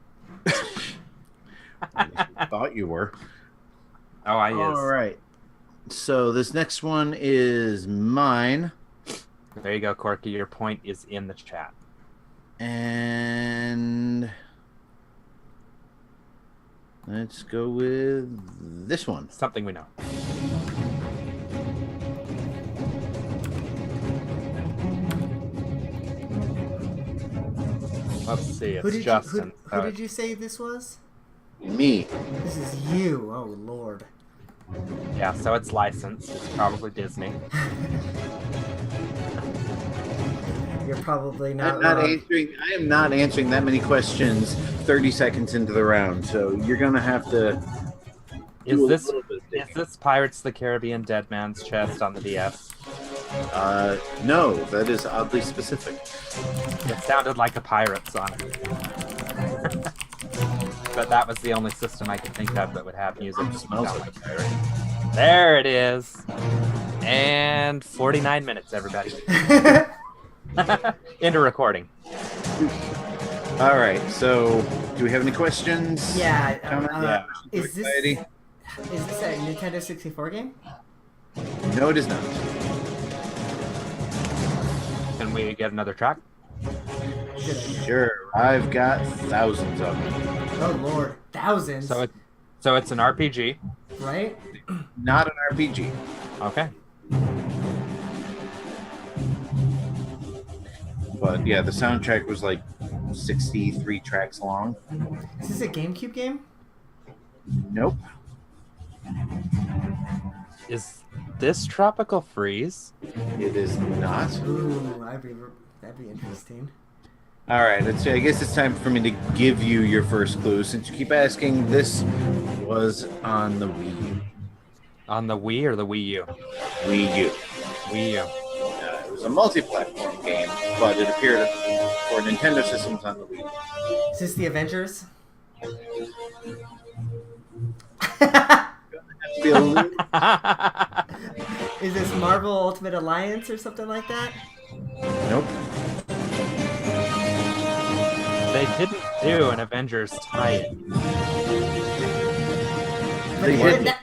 I guess you thought you were. Oh, I is. All right. So this next one is mine. There you go, Corky. Your point is in the chat. And let's go with this one. Something we know. Let's see. It's Who did Justin. who did you say this was? Me. This is you. Oh Lord. Yeah, so it's licensed. It's probably Disney. You're probably not I'm not wrong. answering. I am not answering that many questions 30 seconds into the round. So you're gonna have to. Is do a this little bit of digging. Pirates of the Caribbean Dead Man's Chest on the DS? No, that is oddly specific. It sounded like a pirate song. But that was the only system I could think of that would have music. It smells like a pirate. There it is. And 49 minutes, everybody. Into recording. All right. So, do we have any questions? Yeah. Comments? Yeah. Is Anxiety? this a Nintendo 64 game? No, it is not. Can we get another track? Sure. I've got thousands of them. Oh Lord, thousands. So it's an RPG. Right? Not an RPG. Okay. But yeah, the soundtrack was like 63 tracks long. Is this a GameCube game? Nope. Is this Tropical Freeze? It is not. Ooh, that'd be interesting. All right, I guess it's time for me to give you your first clue. Since you keep asking, this was on the Wii U. On the Wii or the Wii U? Wii U. Wii U. It was a multi-platform game, but it appeared for Nintendo systems on the Wii. Is this the Avengers? Be a little- Is this Marvel Ultimate Alliance or something like that? Nope. They didn't do an Avengers tie-in.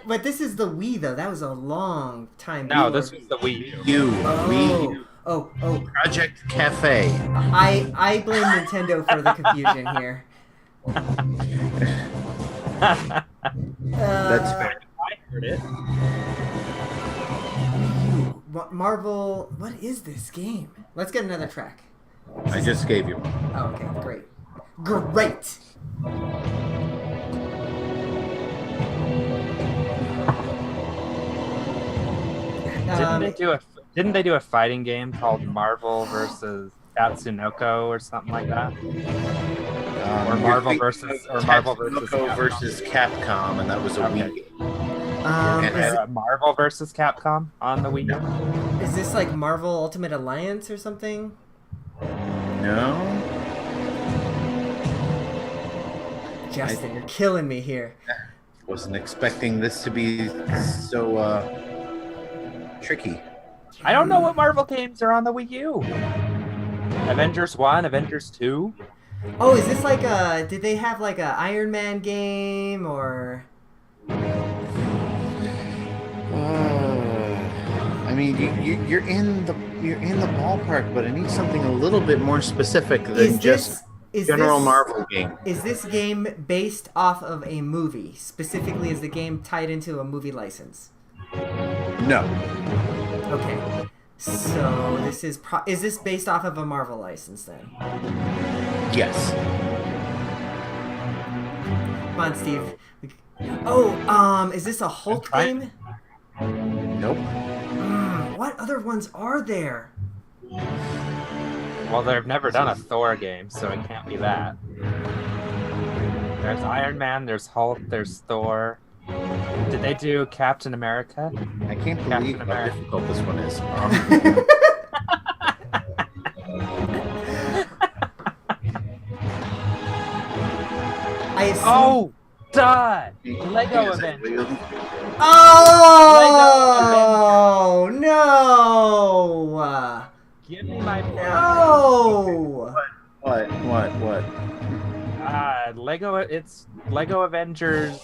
But this is the Wii though. That was a long time. No, before. this was the Wii U. Wii U. Oh, Project Cafe. I blame Nintendo for the confusion here. That's fair. I heard it. Marvel. What is this game? Let's get another track. I just gave you one. Oh, okay, great. Great. Didn't they do a fighting game called Marvel versus Tatsunoko or something like that? Or Marvel versus Tatsunoko versus Capcom, and that was a Wii game. Marvel versus Capcom on the Wii U. Is this like Marvel Ultimate Alliance or something? No. Justin, you're killing me here. Wasn't expecting this to be so tricky. I don't know what Marvel games are on the Wii U. Avengers 1, Avengers 2. Oh, is this like a? Did they have like a Iron Man game or? I mean, you're in the ballpark, but I need something a little bit more specific than just general Marvel game. Is this game based off of a movie? Specifically, is the game tied into a movie license? No. Okay. So this is this based off of a Marvel license then? Yes. Come on, Steve. Oh, is this a Hulk game? Nope. What other ones are there? Well, they've never done a Thor game, so it can't be that. There's Iron Man, there's Hulk, there's Thor. Did they do Captain America? I can't believe how difficult this one is. I assume, Duh! Lego Avengers. Oh no! Give me my point. No! What? Lego. It's Lego Avengers.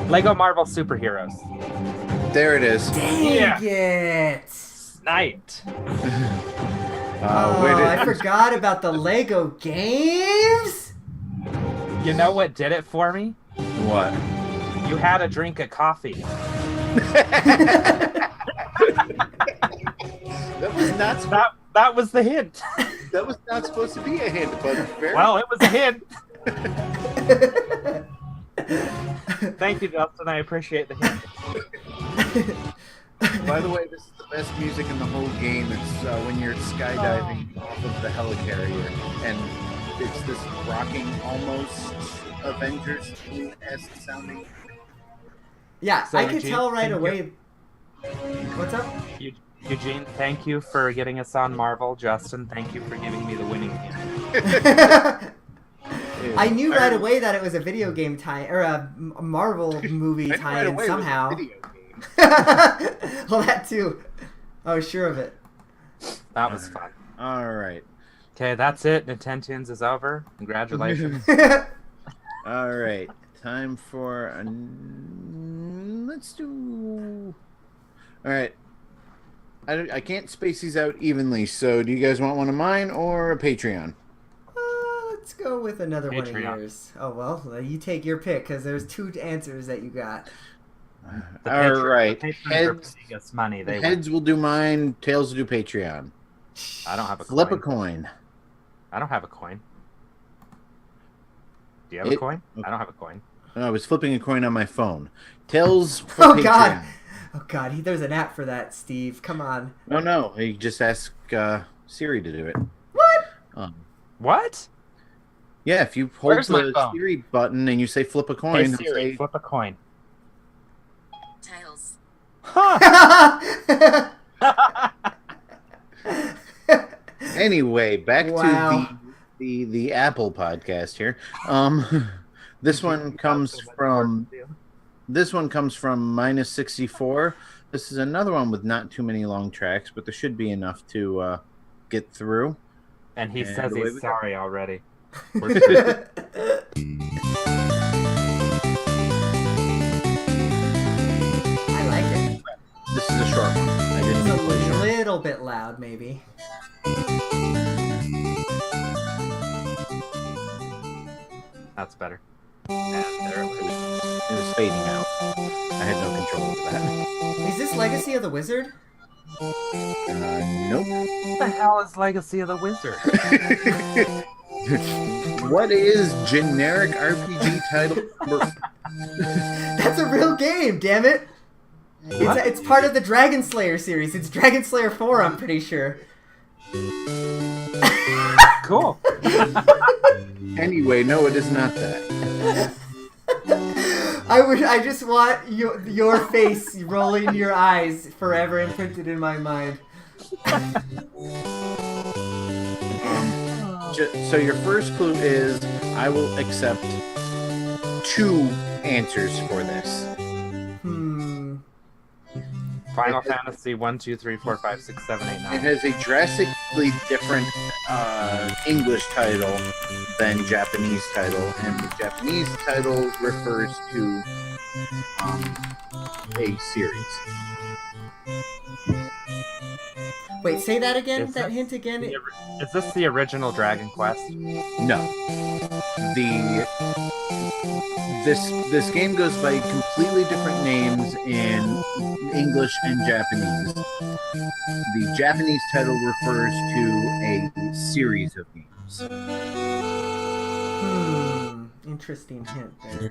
Lego Marvel superheroes. There it is. Dang it! Sniped. Oh, I forgot about the Lego games. You know what did it for me? What? You had a drink of coffee. That was not That was the hint. that was not supposed to be a hint, but very Well, it was a hint. Thank you, Justin. I appreciate the hint. By the way, this is the best music in the whole game. It's when you're skydiving off of the helicarrier, and it's this rocking, almost Avengers-esque sounding. Yeah, So, I could Eugene, tell right thank away. What's up? Eugene, thank you for getting us on Marvel. Justin, thank you for giving me the winning hint. I knew right away that it was a video game tie or a Marvel movie I knew right tie-in away it was a somehow. video game. Well, that too. I was sure of it. That was fun. All right. Okay, that's it. Nintendo's is over. Congratulations. All right. Time for let's do. All right. I can't space these out evenly, so do you guys want one of mine or a Patreon? Let's go with another one of Patreon. yours. Oh well, you take your pick because there's two answers that you got. All right. The patrons are Heads, paying us money. They win. heads will do mine. Tails will do Patreon. I don't have a Flip coin. a coin. I don't have a coin. Do you have a It- coin? I don't have a coin. No, I was flipping a coin on my phone. Tails for Oh Patreon. God! Oh God! There's an app for that, Steve. Come on. No. You just ask Siri to do it. What? What? Yeah, if you hold Where's my the phone? Siri button and you say flip a Hey coin, it'll Siri, say, flip a coin. Tails. Huh. Anyway, back Wow. to the Apple podcast here. This one comes from -64. This is another one with not too many long tracks, but there should be enough to get through. And he And says away we he's go. sorry already. We're good. I like it. This is a short one. I didn't It's play a short. little bit loud, maybe. That's better. And there it is. It was fading out. I had no control over that. Is this Legacy of the Wizard? Nope. What the hell is Legacy of the Wizard? What is generic RPG title number? That's a real game, damn it! It's part of the Dragon Slayer series. It's Dragon Slayer 4, I'm pretty sure. Cool. Anyway, no, it is not that. I just want your face rolling your eyes forever imprinted in my mind. So your first clue is I will accept 2 answers for this. Final Fantasy 1, 2, 3, 4, 5, 6, 7, 8, It 9. has a drastically different English title than Japanese title, and the Japanese title refers to a series. Wait, say that again? Is That this hint again? Is this the original Dragon Quest? No. This game goes by completely different names in English and Japanese. The Japanese title refers to a series of games. Interesting hint there.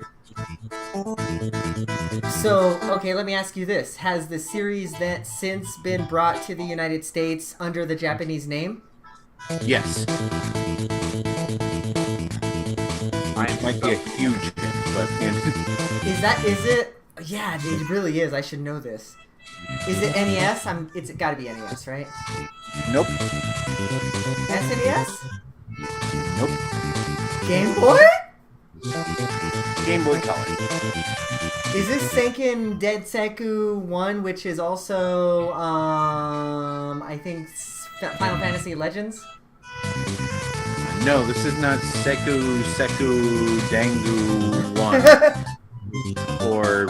So, okay, let me ask you this. Has the series that since been brought to the United States under the Japanese name? Yes. It might be a huge hit, but Is it? Yeah, it really is. I should know this. Is it NES? It's got to be NES, right? nope. SNES? Nope. Game Boy? Game Boy Color. Is this Senkin Densetsu 1, which is also, I think, Final Fantasy Legends? No, this is not Seku Dangu 1 or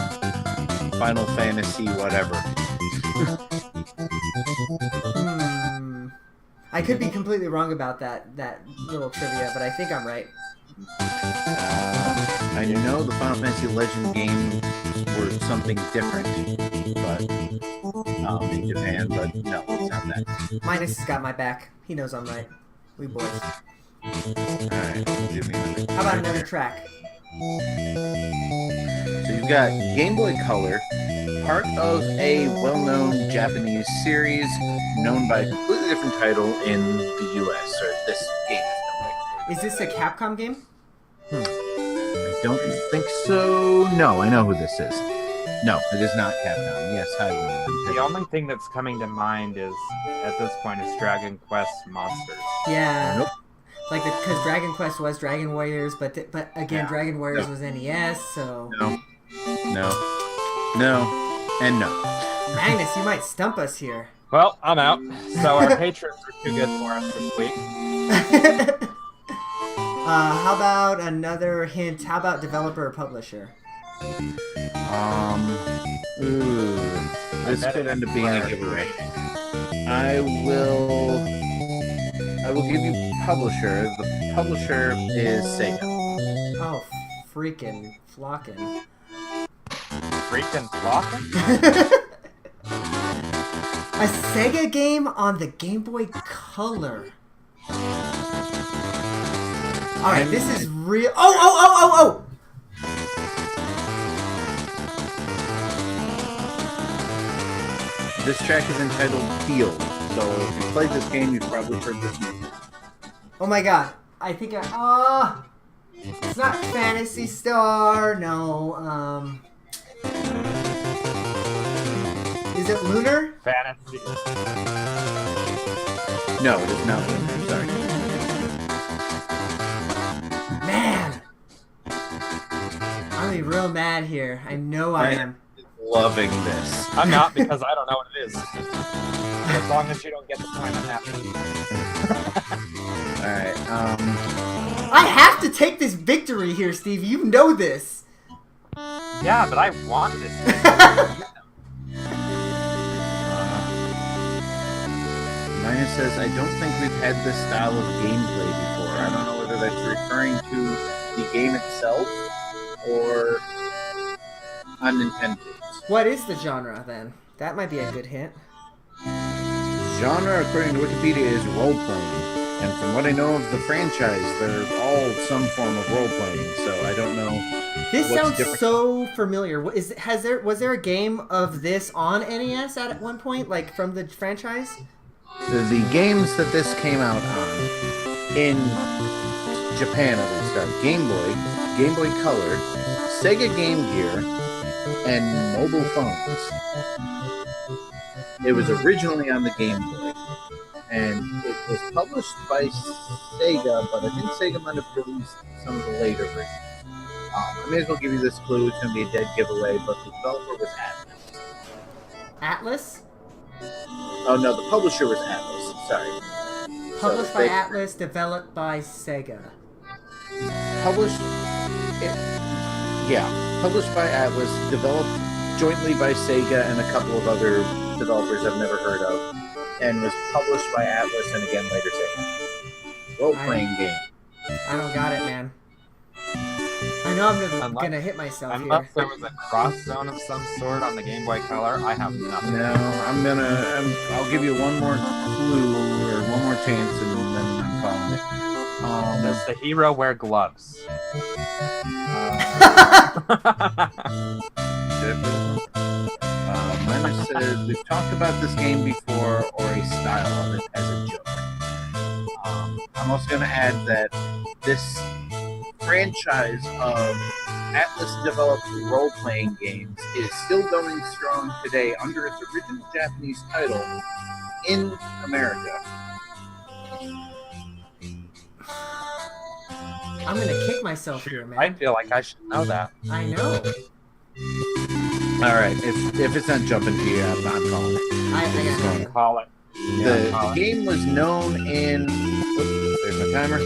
Final Fantasy whatever. I could be completely wrong about that little trivia, but I think I'm right. I know the Final Fantasy Legend games were something different, but in Japan, but no, it's not that. Minus has got my back. He knows I'm right. We boys. Alright, give me another. How about another track? So you've got Game Boy Color, part of a well-known Japanese series known by a completely different title in the US, or this game is known by. Is this a Capcom game? I don't think so. No, I know who this is. No, it is not Capcom. Yes, hi. The only thing that's coming to mind is, at this point, is Dragon Quest Monsters. Yeah. Nope. Like, because Dragon Quest was Dragon Warriors, but again, Dragon Warriors was NES, so... No, and no. Magnus, you might stump us here. Well, I'm out. So our patrons are too good for us this week. How about another hint? How about developer or publisher? This could end up being a giveaway. I will give you publisher. The publisher is Sega. Oh, freaking flocking. Freaking flocking? A Sega game on the Game Boy Color. Alright, this is real. Oh! This track is entitled Field. So if you played this game, you've probably heard this music. Oh my god. I think it's not Fantasy Star. No. Is it Lunar? Fantasy. No, it is not Lunar. Sorry. Man. I'm gonna be real mad here. I know I am. Loving this. I'm not, because I don't know what it is. As long as you don't get the point, I'm happy. Alright, I have to take this victory here, Steve. You know this. Yeah, but I want this. Nina says, I don't think we've had this style of gameplay before. I don't know whether that's referring to the game itself or on Nintendo. What is the genre, then? That might be a good hint. Genre, according to Wikipedia, is role-playing. And from what I know of the franchise, they're all some form of role-playing, so I don't know. This what's sounds different. so familiar. Was there a game of this on NES at one point, like from the franchise? The games that this came out on, in Japan at least, are Game Boy, Game Boy Color, Sega Game Gear, and mobile phones. It was originally on the Game Boy, and it was published by Sega, but I think Sega might have released some of the later versions. I may as well give you this clue. It's going to be a dead giveaway, but the developer was Atlas. Atlas? Oh no, the publisher was Atlas. Sorry. Published So by they- Atlas, developed by Sega. Published by Atlas, developed jointly by Sega and a couple of other developers I've never heard of, and was published by Atlas and again later Sega. Role-playing game. I don't got it, man. I know I'm Unless- gonna hit myself Unless here. there was a cross zone of some sort on the Game Boy Color, I have nothing. No, I'll give you one more clue or one more chance, and then I'm calling it. Does the hero wear gloves? Miner says, we've talked about this game before, or a style of it as a joke. I'm also going to add that this franchise of Atlas-developed role-playing games is still going strong today under its original Japanese title in America. I'm gonna kick myself here, man. I feel like I should know that. I know. All right. If it's not jumping to you, I'm calling it. I got it. Call it. The game was known in. Whoops, there's my timer.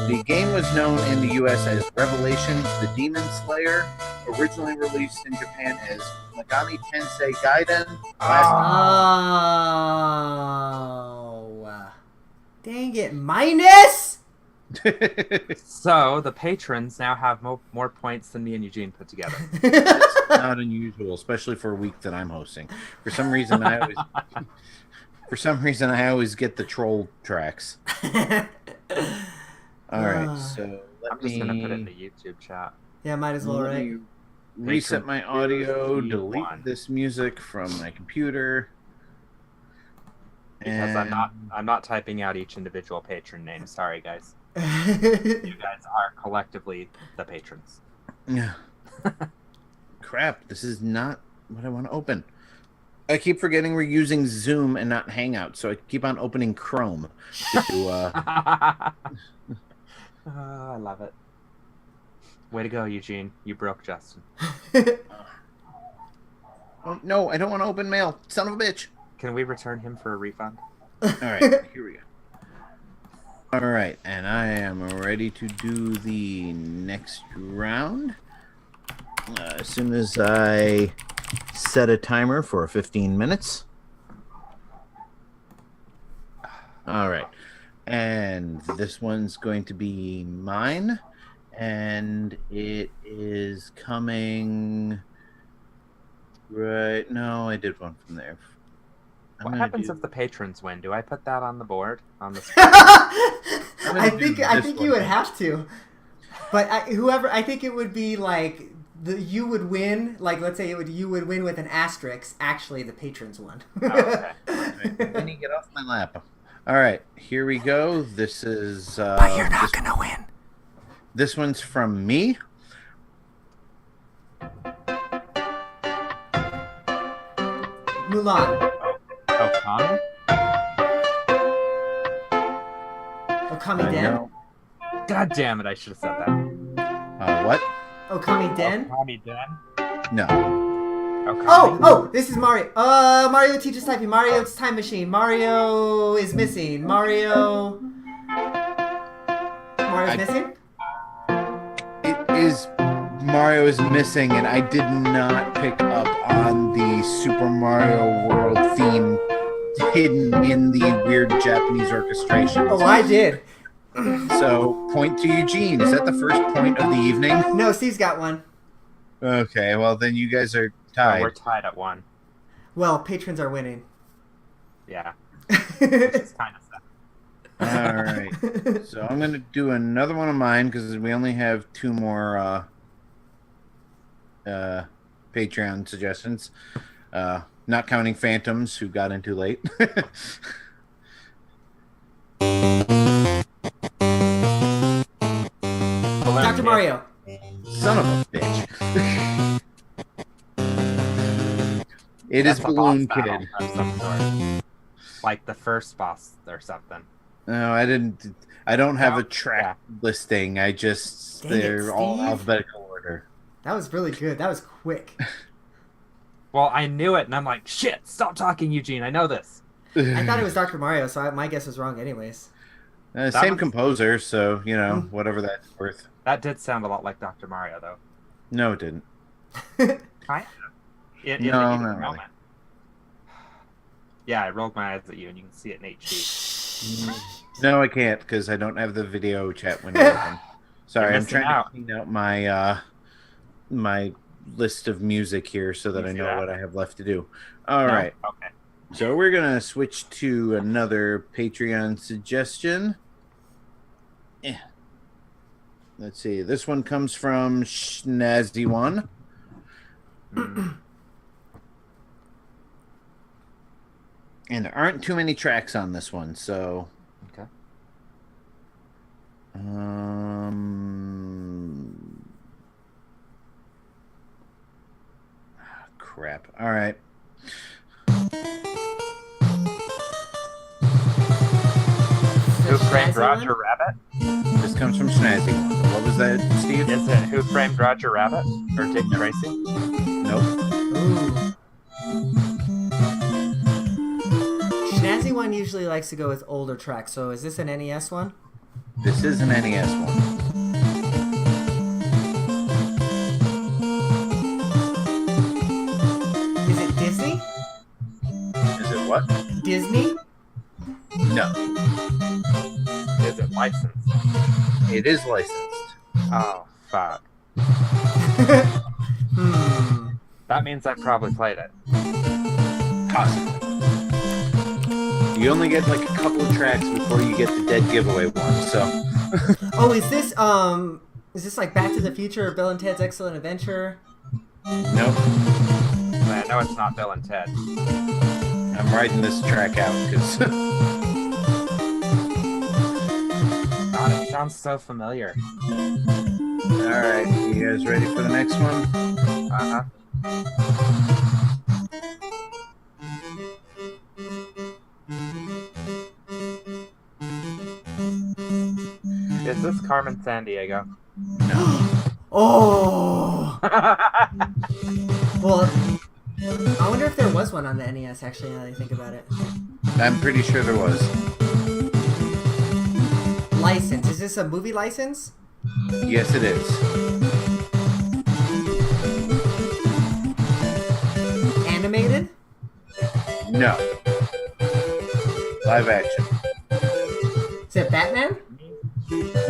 The game was known in the U.S. as Revelations: The Demon Slayer, originally released in Japan as Megami Tensei Gaiden. Oh, dang it! Minus. So the patrons now have more points than me and Eugene put together. It's not unusual, especially for a week that I'm hosting. For some reason, I always get the troll tracks. All right, so I'm just gonna put it in the YouTube chat. Yeah, might as well, let right? me reset my audio, delete one. this music from my computer. Because And- I'm not typing out each individual patron name. Sorry, guys. You guys are collectively the patrons. Yeah. Crap, this is not what I want to open. I keep forgetting we're using Zoom and not Hangout, so I keep on opening Chrome. I love it. Way to go, Eugene. You broke Justin. Oh, no, I don't want to open mail. Son of a bitch. Can we return him for a refund? All right, here we go. All right, and I am ready to do the next round. As soon as I set a timer for 15 minutes. All right, and this one's going to be mine, and it is coming right. No, I did one from there. I'm What gonna happens do- if the patrons win? Do I put that on the board? On the I think this you would one. have to. But I think it would be like you would win. Like let's say you would win with an asterisk. Actually, the patrons won. Oh, okay. Then you get off my lap. All right, here we go. This is. But you're not gonna win. This one's from me. Mulan. Okami? Okami I Den. know. God damn it! I should have said that. What? Okami Den. Okami Den. No. Okami. Oh, this is Mario. Mario teaches typing. Mario's time machine. Mario is missing. Mario's missing? It is. Mario is missing, and I did not pick up on the Super Mario World theme hidden in the weird Japanese orchestration. Oh, I did. So, point to Eugene. Is that the first point of the evening? No, Steve's got one. Okay, well, then you guys are Oh, tied. we're tied at 1. Well, patrons are winning. Yeah. Which is kind of sad. All right. So I'm going to do another one of mine because we only have 2 more Patreon suggestions. Not counting Phantoms, who got in too late. Dr. Mario. Son of a bitch. It is That's a Balloon boss battle Kid. of some sort. Like the first boss or something. No, I didn't. I don't have No? a track listing. I just Dang it, they're all Steve. alphabetical order. That was really good. That was quick. Well, I knew it, and I'm like, shit, stop talking, Eugene. I know this. I thought it was Dr. Mario, so my guess was wrong anyways. Same one's- composer, so you know whatever that's worth. That did sound a lot like Dr. Mario, though. No, it didn't. Kind of. In No, the heat of not the really. moment. Yeah, I rolled my eyes at you, and you can see it in HD. No, I can't because I don't have the video chat window open. Sorry, You're I'm missing trying out. to clean out my my list of music here so that You I see know that? what I have left to do. All No? right, Okay. so we're gonna switch to another Patreon suggestion. Let's see. This one comes from Schnazzy One. Mm. And there aren't too many tracks on this one, so Okay. Crap. All right. Who Framed Snazzy Roger one? Rabbit? This comes from Snazzy. What was that, Steve? Is it Who Framed Roger Rabbit or Dick Tracy? Nope. Ooh. Snazzy one usually likes to go with older tracks, so is this an NES one? This is an NES one. Is it Disney? Is it what? Disney? No. Is it licensed? It is licensed. Oh, fuck. Hmm. That means I probably played it. Possibly. You only get like a couple of tracks before you get the dead giveaway one, so. Oh, is this like Back to the Future or Bill and Ted's Excellent Adventure? Nope. I know it's not Bill and Ted. I'm writing this track out because. God, it sounds so familiar. Alright, you guys ready for the next one? Uh-huh. Is this Carmen Sandiego? Oh! Well, I wonder if there was one on the NES, actually, now that I think about it. I'm pretty sure there was. License. Is this a movie license? Yes, it is. Animated? No. Live action. Is it Batman?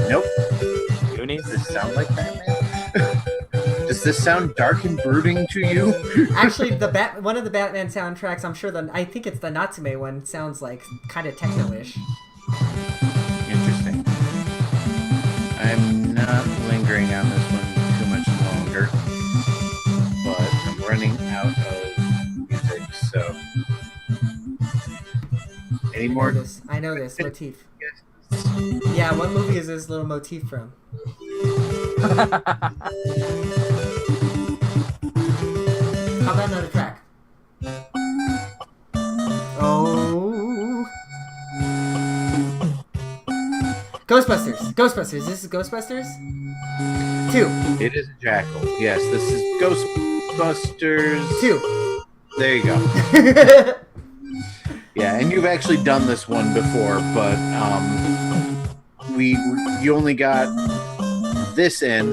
Nope. Goonies? Does this sound like Batman? Does this sound dark and brooding to you? Actually, one of the Batman soundtracks, I'm sure I think it's the Natsume one, sounds like kind of techno-ish. Interesting. I'm not lingering on this one too much longer, but I'm running out of music, so. Any more? I know this motif. Yeah, what movie is this little motif from? How about another track? Oh. Ghostbusters. Ghostbusters. This is Ghostbusters? 2. It is a jackal. Yes, this is Ghostbusters. 2. There you go. Yeah, and you've actually done this one before, but you only got this in,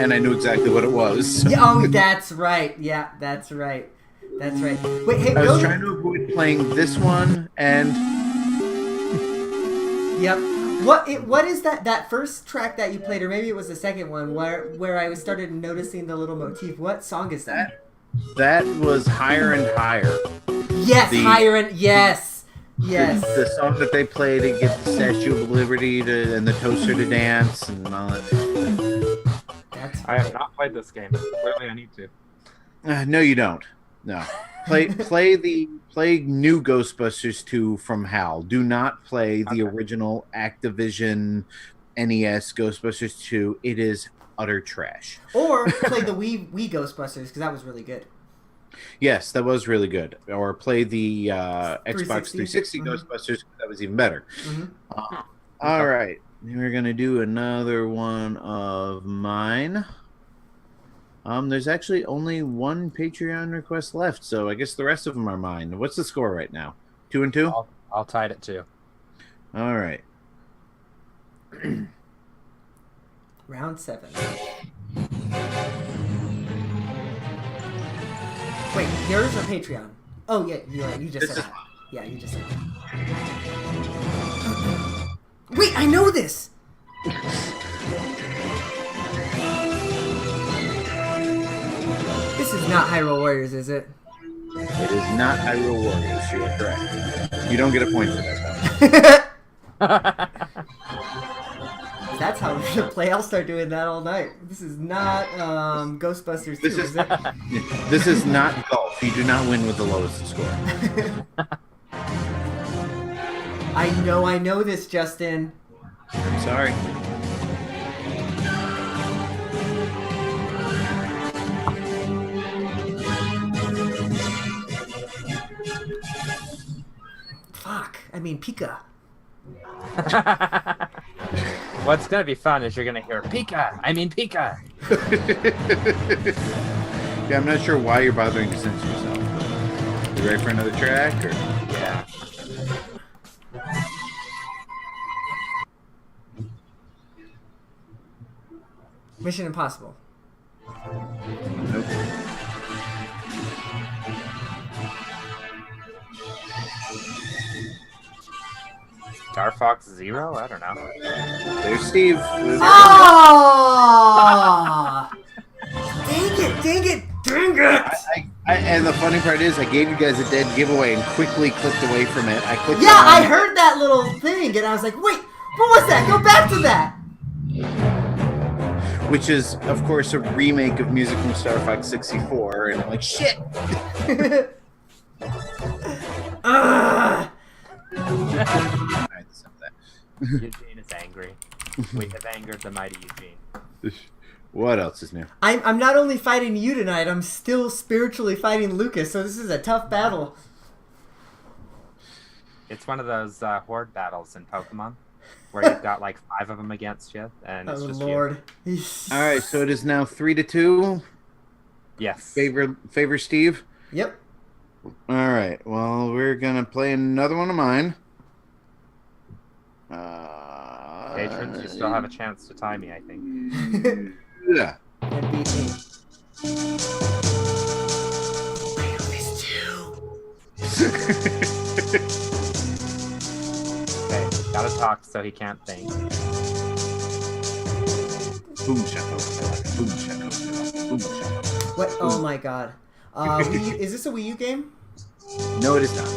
and I knew exactly what it was. Yeah, oh, that's right. Yeah, that's right. That's right. Wait, hey, I was trying to avoid playing this one, and Yep. What is that first track that you played, or maybe it was the second one, where I started noticing the little motif? What song is that? that was Higher and Higher. Yes, Higher and yes. The song that they play to get the Statue of Liberty and the toaster to dance and all that. That's I have not played this game. Clearly, I need to. No, you don't. No. Play new Ghostbusters 2 from HAL. Do not play the original Activision NES Ghostbusters 2. It is utter trash. Or play the Wii Ghostbusters, because that was really good. Yes, that was really good. Or play the Xbox 360 Mm-hmm. Ghostbusters. That was even better. Mm-hmm. All right. We're going to do another one of mine. There's actually only one Patreon request left, so I guess the rest of them are mine. What's the score right now? 2 and 2? I'll tie it at 2. All right. Round 7. Wait, yours or Patreon? Oh yeah, you're right. You just said that. Yeah, you just said that. Wait, I know this. This is not Hyrule Warriors, is it? It is not Hyrule Warriors. You are correct. You don't get a point for that, though. That's how we're gonna play. I'll start doing that all night. This is not Ghostbusters 2, is it? This is not golf. You do not win with the lowest score. I know this, Justin. I'm sorry. Fuck. I mean, Pika. What's gonna be fun is you're gonna hear Pika. I mean Pika. Yeah, I'm not sure why you're bothering to censor yourself. You ready for another track? Or? Yeah. Mission Impossible. Nope. Star Fox Zero? I don't know. There's Steve. Oh! Dang it! And the funny part is, I gave you guys a dead giveaway and quickly clicked away from it. Yeah, I heard that little thing, and I was like, wait, what was that? Go back to that! Which is, of course, a remake of music from Star Fox 64, and I'm like, shit! Eugene is angry. We have angered the mighty Eugene. What else is new? I'm not only fighting you tonight, I'm still spiritually fighting Lucas, so this is a tough battle. It's one of those horde battles in Pokemon where you've got like 5 of them against you, and it's Oh just Lord. All right, so it is now 3-2. Yes. Favor Steve? Yep. All right, well, we're going to play another one of mine. Patrons, you still have a chance to tie me, I think. Yeah. And beat me. Okay, gotta talk so he can't think. Boom shakalaka, boom shakalaka, boom shakalaka. What? Oh my God. Is this a Wii U game? No, it is not.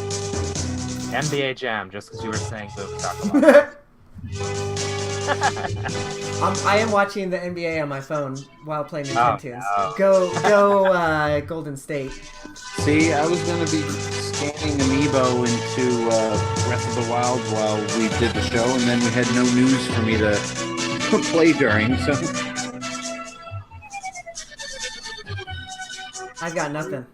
NBA Jam, just because you were saying boom shakalaka. I am watching the NBA on my phone while playing Nintendo no. Go, Golden State. See, I was going to be scanning Amiibo into Breath of the Wild while we did the show, and then we had no news for me to play during, so... I've got nothing.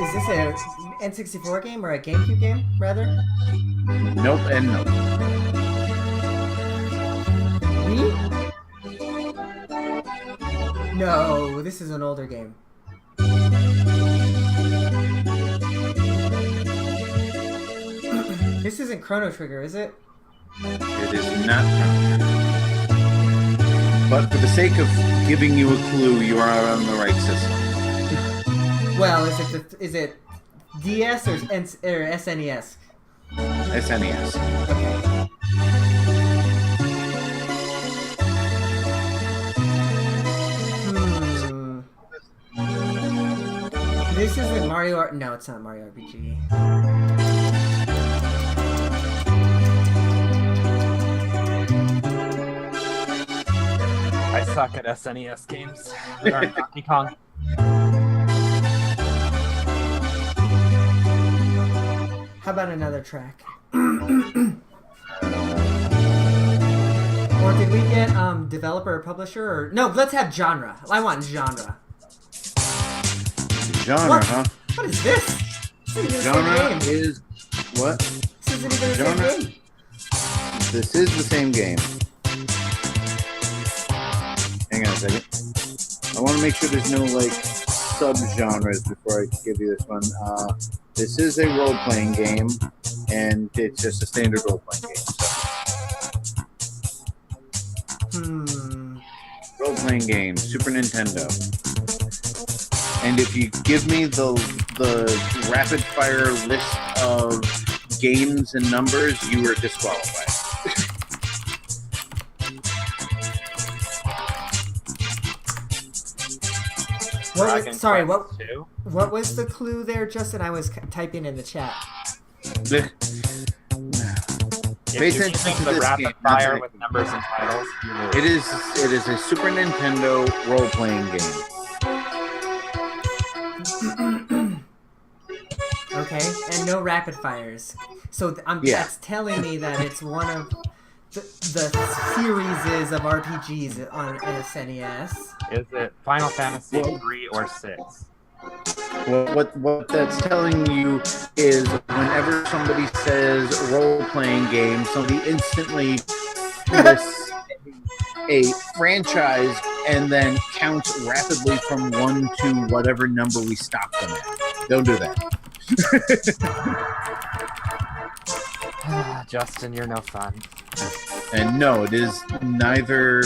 Is this a N64 game or a GameCube game, rather? Nope and nope. Me? No, this is an older game. This isn't Chrono Trigger, is it? It is not Chrono Trigger. But for the sake of giving you a clue, you are on the right system. Well, is it DS or SNES? SNES. Okay. This isn't Mario Art. No, it's not Mario RPG. I suck at SNES games. Darn Donkey Kong. How about another track? Or did we get developer or publisher? Or no, let's have genre. I want genre. Genre, What? huh? What is this? This isn't even the Genre same game. is... What? This isn't even the Genre? same game. This is the same game. Hang on a second. I want to make sure there's no, like, sub-genres before I give you this one. This is a role-playing game, and it's just a standard role-playing game. So. Role-playing game, Super Nintendo. And if you give me the rapid-fire list of games and numbers, you are disqualified. Dragon Sorry, Quest II? what was the clue there, Justin? I was typing in the chat. If Pay you're attention using to the this rapid game. fire with numbers and titles, you lose. It is a Super Nintendo role-playing game. Okay, and no rapid fires. So that's telling me that it's one of the series of RPGs on SNES. Is it Final Fantasy 3 or 6? What that's telling you is whenever somebody says role-playing game, somebody instantly lists a franchise and then counts rapidly from 1 to whatever number we stop them at. Don't do that. Justin, you're no fun. And no, it is neither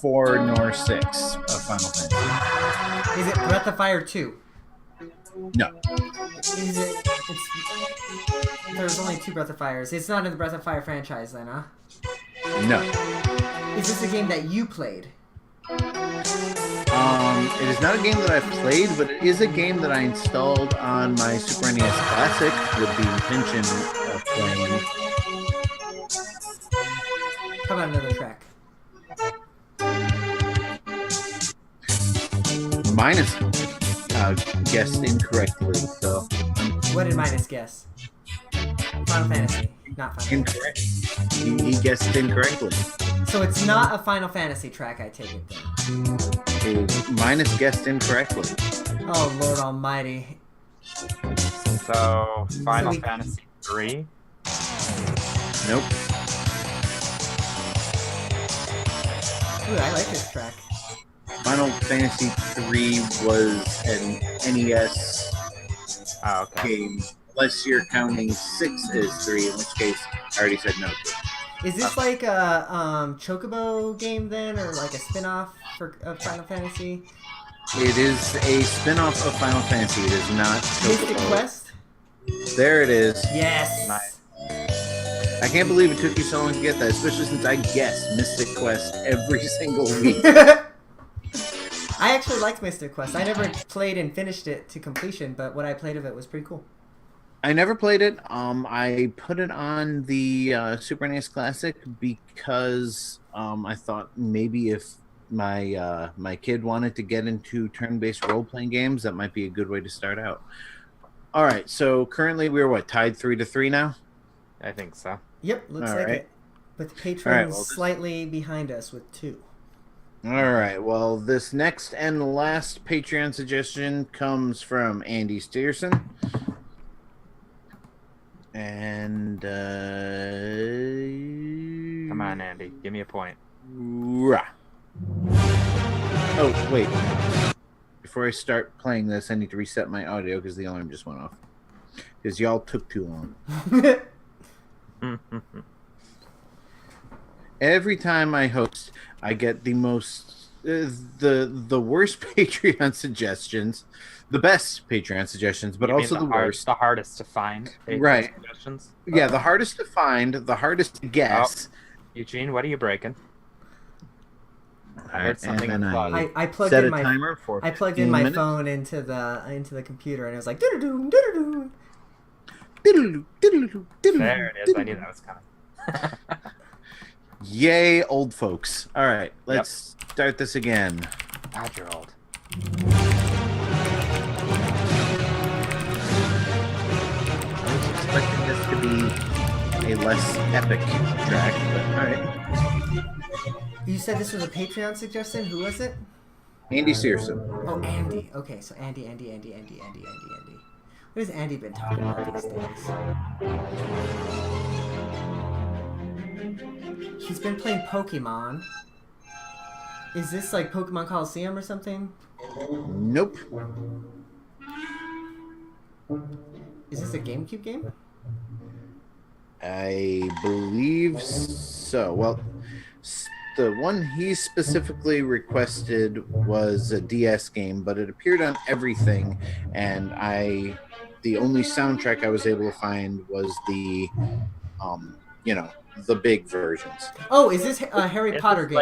4 nor 6 of Final Fantasy. Is it Breath of Fire 2? No. Is it? There's only 2 Breath of Fires. It's not in the Breath of Fire franchise, then, huh? No. Is this a game that you played? It is not a game that I've played, but it is a game that I installed on my Super NES Classic with the intention of playing. How about another track? Minus guessed incorrectly, so What did Minus guess? Final Fantasy, not Final Fantasy. incorrect. He guessed incorrectly. So it's not a Final Fantasy track, I take it then. Minus guessed incorrectly. Oh, Lord Almighty. So, Final Fantasy 3? Nope. Ooh, I like this track. Final Fantasy 3 was an NES Oh, okay. game, unless you're counting 6 as 3, in which case I already said no. Is this like a Chocobo game then, or like a spin-off of Final Fantasy? It is a spin-off of Final Fantasy. It is not Mystic Chocobo. Quest? There it is. Yes! Nice. I can't believe it took you so long to get that, especially since I guess Mystic Quest every single week. I actually liked Mystic Quest. I never played and finished it to completion, but what I played of it was pretty cool. I never played it. I put it on the Super NES Classic because I thought maybe if my my kid wanted to get into turn-based role-playing games, that might be a good way to start out. All right, so currently we're tied 3-3 now. I think so. Yep, looks All like right. it. With the patrons All right, well, slightly behind us with 2. All right. Well, this next and last Patreon suggestion comes from Andy Steerson. And Come on, Andy. Give me a point. rah. Oh, wait. Before I start playing this, I need to reset my audio because the alarm just went off. Because y'all took too long. Every time I host, I get the most the worst Patreon suggestions, the best Patreon suggestions, but You mean also the worst. The hardest to find. Patreon Right. Suggestions? Yeah, the hardest to find, the hardest to guess. Eugene, what are you breaking? I heard something and then unplug. I plugged set in a my timer for I plugged 15 in my minutes. phone into the computer and it was like doo-doo-doo, doo-doo-doo. Diddle-doo, diddle-doo, diddle-doo, There it is. I knew diddle-doo. that was coming. Yay, old folks. All right, let's start this again. God, you're old. I was expecting this to be a less epic track, but all right. You said this was a Patreon suggestion? Who was it? Andy Searson. Oh, Andy. Okay, so Andy. What has Andy been talking about these days? He's been playing Pokemon. Is this like Pokemon Coliseum or something? Nope. Is this a GameCube game? I believe so. Well, the one he specifically requested was a DS game, but it appeared on everything, and the only soundtrack I was able to find was the the big versions. Oh, is this a Harry Is Potter this game?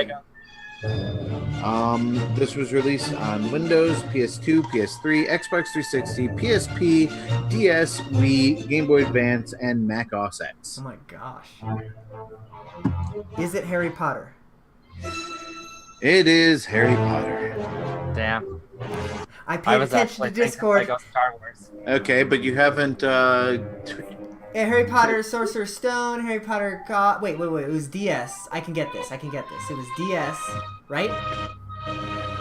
like This was released on Windows, PS2, PS3, Xbox 360, PSP, DS, Wii, Game Boy Advance, and Mac OS X. Oh my gosh. Is it Harry Potter? It is Harry Potter. Damn. I I paid was attention actually to thinking Discord. Lego Star Wars. Okay, but you haven't. Harry Potter Sorcerer's Stone, Harry Potter God. Wait. It was DS. I can get this. It was DS, right?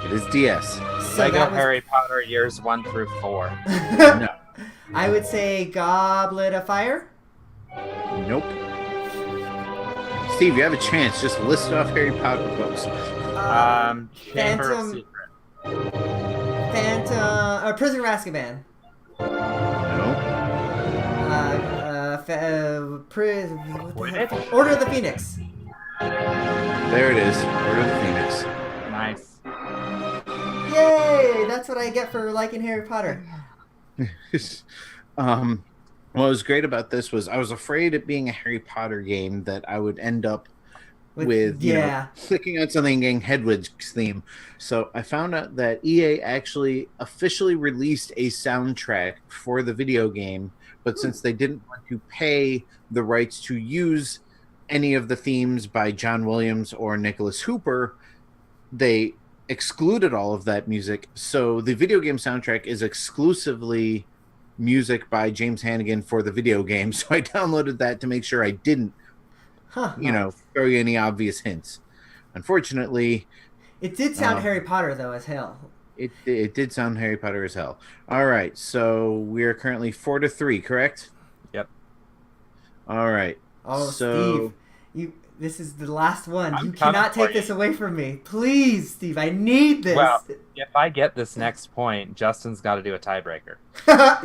It is DS. So Lego that was. Harry Potter years 1 through 4. No. I would say Goblet of Fire. Nope. Steve, you have a chance. Just list off Harry Potter books. Chamber of Phantom. Secrets. Prisoner of Azkaban. No. Order of the Phoenix. There it is. Order of the Phoenix. Nice. Yay! That's what I get for liking Harry Potter. What was great about this was I was afraid it being a Harry Potter game that I would end up with clicking on something and getting Hedwig's theme. So I found out that EA actually officially released a soundtrack for the video game, but since they didn't want to pay the rights to use any of the themes by John Williams or Nicholas Hooper, they excluded all of that music. So the video game soundtrack is exclusively music by James Hannigan for the video game. So I downloaded that to make sure I didn't throw you any obvious hints. Unfortunately, it did sound Harry Potter though as hell. It did sound Harry Potter as hell. All right, so we are currently 4-3, correct? Yep. All right. Oh, so, Steve, this is the last one. I'm You cannot take this away from me, please, Steve. I need this. Well, if I get this next point, Justin's got to do a tiebreaker.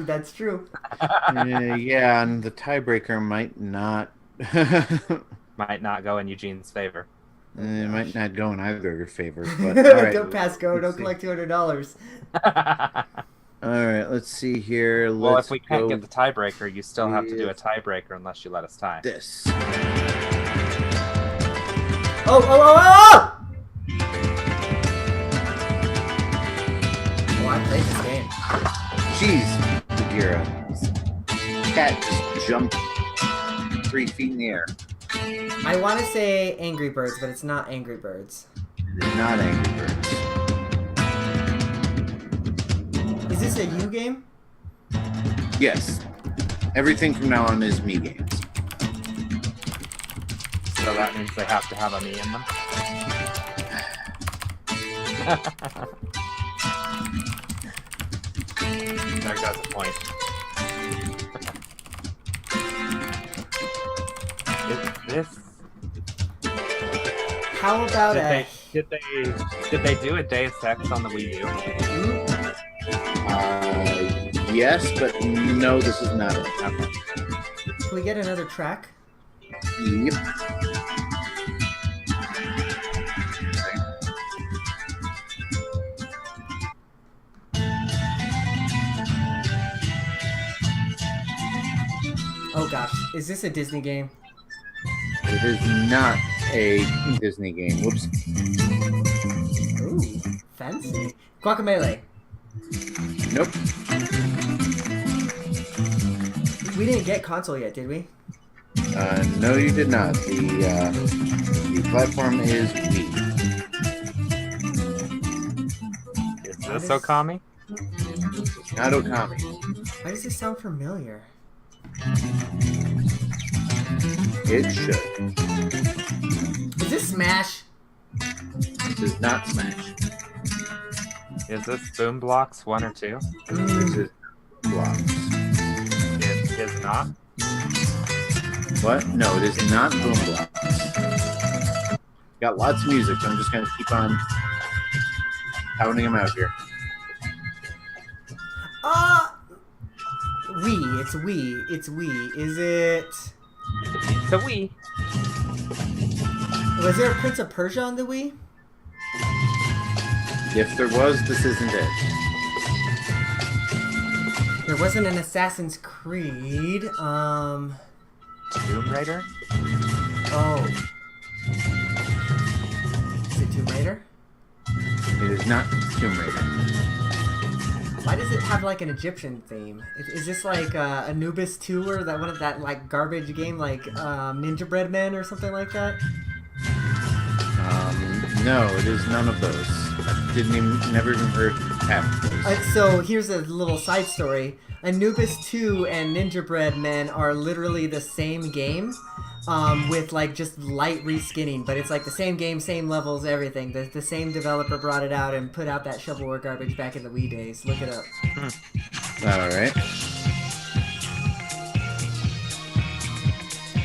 That's true. Yeah, and the tiebreaker might not. Might not go in Eugene's favor. It might not go in either of your favors. But all right, Don't pass go. Don't collect $200. All right, let's see here. Well, if we can't get the tiebreaker, you still have to do a tiebreaker unless you let us tie. This. Oh! Oh, I played this game. Jeez, Bagheera. Cat just jumped 3 feet in the air. I want to say Angry Birds, but it's not Angry Birds. It is not Angry Birds. Is this a you game? Yes. Everything from now on is me games. So that means they have to have a me in them. There goes a point. Is this? How about Did they do a Deus Ex on the Wii U? Yes, but no, this is not it. Okay. Can we get another track? Yep. Oh gosh, is this a Disney game? It is not a Disney game. Whoops. Ooh, fancy. Guacamelee. Nope. We didn't get console yet, did we? No, you did not. The platform is Wii. Is this Okami? It's not Okami. Why does this sound familiar? It should. Is this Smash? This is not Smash. Is this Boom Blocks 1 or 2? This is Blocks. It is not. What? No, it is not Boom Blocks. Got lots of music, so I'm just going to keep on counting them out here. Wii. It's Wii. It's Wii. Is it... It's a Wii. Was there a Prince of Persia on the Wii? If there was, this isn't it. There wasn't an Assassin's Creed. Tomb Raider? Oh. Is it Tomb Raider? It is not Tomb Raider. Why does it have like an Egyptian theme? Is this like Anubis 2 or that one of that like garbage game like Ninja Bread Men or something like that? No, it is none of those. I never even heard half of those. So here's a little side story. Anubis 2 and Ninja Bread Men are literally the same game, with like just light reskinning, but it's like the same game, same levels, everything. The same developer brought it out and put out that shovelware garbage back in the Wii days. Look it up. All right.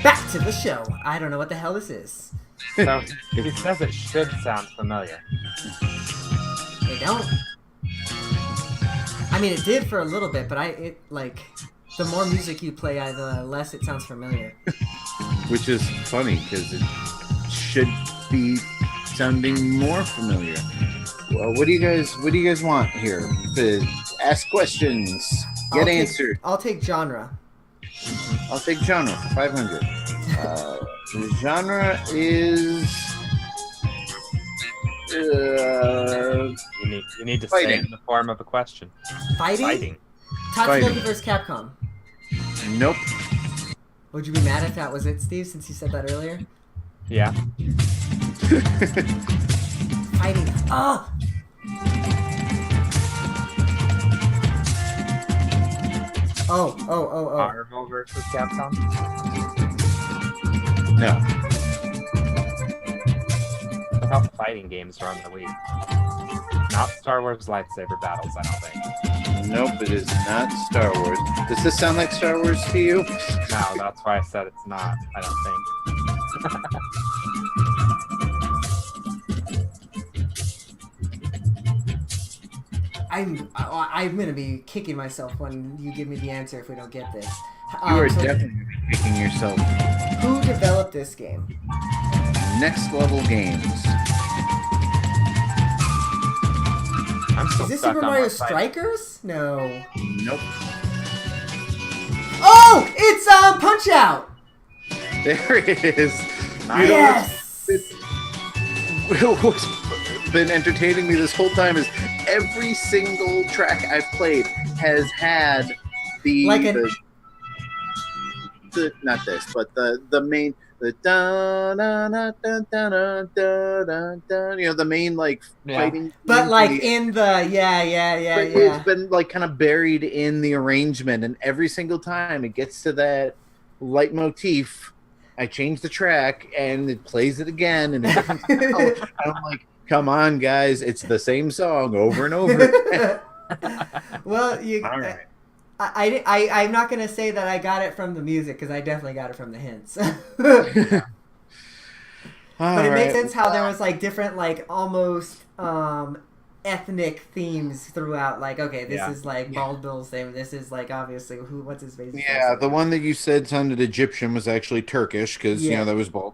Back to the show. I don't know what the hell this is. So he says it should sound familiar. They don't. I mean, it did for a little bit, but the more music you play, the less it sounds familiar. Which is funny because it should be sounding more familiar. Well, what do you guys want here? Ask questions, get answered. I'll take genre. I'll take genre for 500. The genre is You need to say it in the form of a question. Fighting? Tatsunoko Fighting. vs. Capcom. Nope. Would you be mad if that was it, Steve, since you said that earlier? Yeah. Fighting. Oh! Oh. Marvel versus Capcom. No. What about fighting games are on the Wii? Not Star Wars lightsaber battles, I don't think. Nope, it is not Star Wars. Does this sound like Star Wars to you? No, that's why I said it's not, I don't think. I'm gonna be kicking myself when you give me the answer if we don't get this. You are So definitely kicking yourself. who developed this game? Next Level Games. I'm still Is this stuck Super on Mario what fighting- Strikers? No. Nope. Oh, it's Punch Out. There it is. Nice. Yes. What's been entertaining me this whole time is every single track I've played has had the Like not this, but the main the da da da da da da da da, you know, the main like Yeah. fighting. But like theme. in the yeah. But it's been like kind of buried in the arrangement, and every single time it gets to that leitmotif, I change the track and it plays it again, and I'm like, come on, guys, it's the same song over and over. Well, you. All right. I'm not gonna say that I got it from the music because I definitely got it from the hints. But it makes sense how there was like different like almost ethnic themes throughout. Like, okay, this is like Bald Bill's thing. This is like obviously what's his face? Yeah, the one that you said sounded Egyptian was actually Turkish because you know that was Bald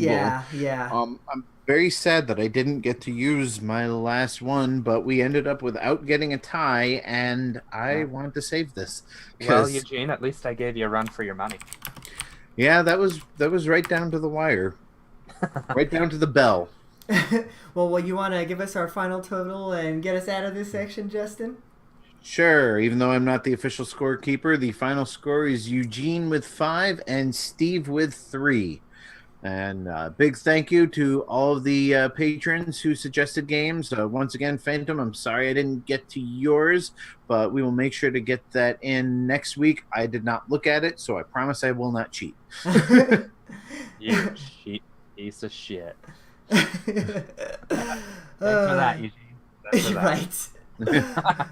Yeah. Bull. I'm very sad that I didn't get to use my last one, but we ended up without getting a tie, and I wanted to save this. Well, Eugene, at least I gave you a run for your money. Yeah, that was right down to the wire, right down to the bell. Well, you want to give us our final total and get us out of this section, Justin? Sure. Even though I'm not the official scorekeeper, the final score is Eugene with 5 and Steve with 3. And big thank you to all of the patrons who suggested games. Once again, Phantom, I'm sorry I didn't get to yours, but we will make sure to get that in next week. I did not look at it, so I promise I will not cheat. You cheat piece of shit. Thanks for that, Eugene. Thanks for that. Right.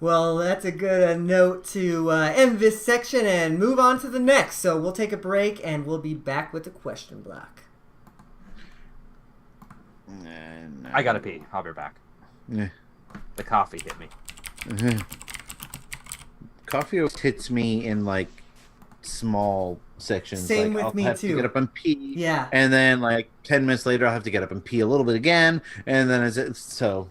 Well, that's a good note to end this section and move on to the next. So we'll take a break and we'll be back with the question block. I gotta pee. I'll be back. Yeah. The coffee hit me. Coffee always hits me in like small sections. Same like, with I'll me, have too. to get up and pee. Yeah. And then like 10 minutes later, I'll have to get up and pee a little bit again. And then it's so.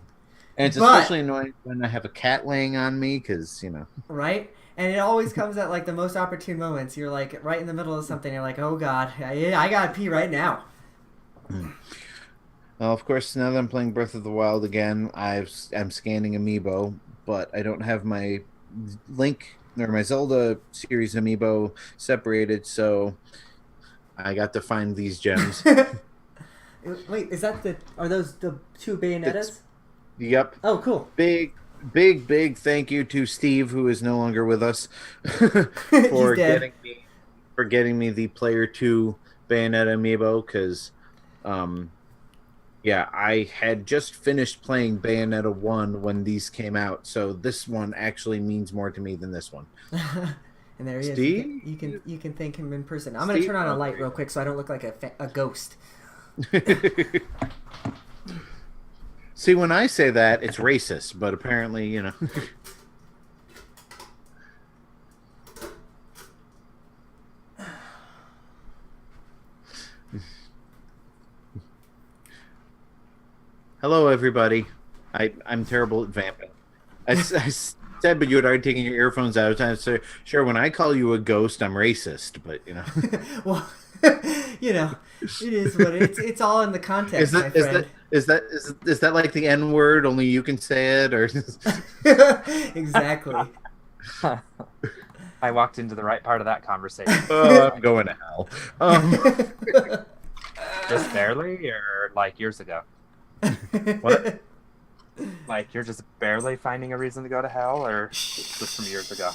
And it's especially annoying when I have a cat laying on me because, you know. Right? And it always comes at like the most opportune moments. You're like right in the middle of something. You're like, oh God, I gotta pee right now. Well, of course, now that I'm playing Breath of the Wild again, I'm scanning Amiibo, but I don't have my Link or my Zelda series Amiibo separated, so I got to find these gems. Wait, are those the two Bayonettas? Yep. Oh, cool. Big thank you to Steve, who is no longer with us, He's dead. getting me the Player 2 Bayonetta amiibo because, yeah, I had just finished playing Bayonetta 1 when these came out, so this one actually means more to me than this one. And there he is. Steve? You can thank him in person. I'm gonna turn on a light real quick so I don't look like a ghost. See, when I say that, it's racist, but apparently, you know. Hello, everybody. I'm terrible at vamping. I said, but you had already taken your earphones out of time. So, sure, when I call you a ghost, I'm racist, but, you know. Well, you know, it is what it's all in the context, my friend. Is that like the N word? Only you can say it, or exactly. I walked into the right part of that conversation. Oh, I'm going to hell. Just barely, or like years ago? What? Like you're just barely finding a reason to go to hell, or just from years ago?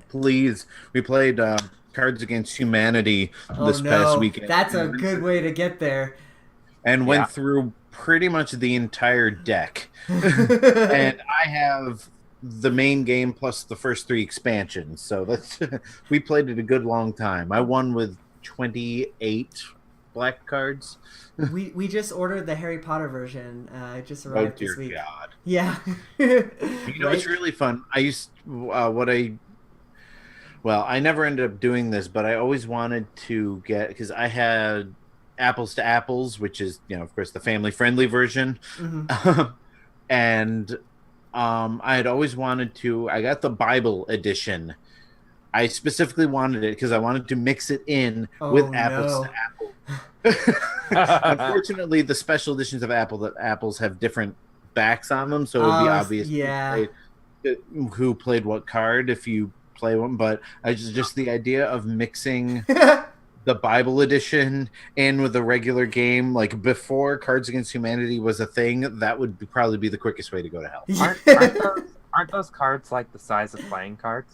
Please, we played Cards Against Humanity this past weekend. That's a good way to get there. And went through pretty much the entire deck. And I have the main game plus the first 3 expansions. So that's we played it a good long time. I won with 28 black cards. We just ordered the Harry Potter version. It just arrived this week. God. Yeah. You know, it's really fun. I used I never ended up doing this, but I always wanted to get, because I had Apples to Apples, which is, you know, of course, the family-friendly version. Mm-hmm. And I had always wanted to, I got the Bible edition. I specifically wanted it because I wanted to mix it in with Apples to Apples. Unfortunately, the special editions of Apples have different backs on them, so it would be obvious who played what card if you play one. But I just the idea of mixing the Bible edition in with a regular game, like before Cards Against Humanity was a thing, that would probably be the quickest way to go to hell. Aren't those cards like the size of playing cards?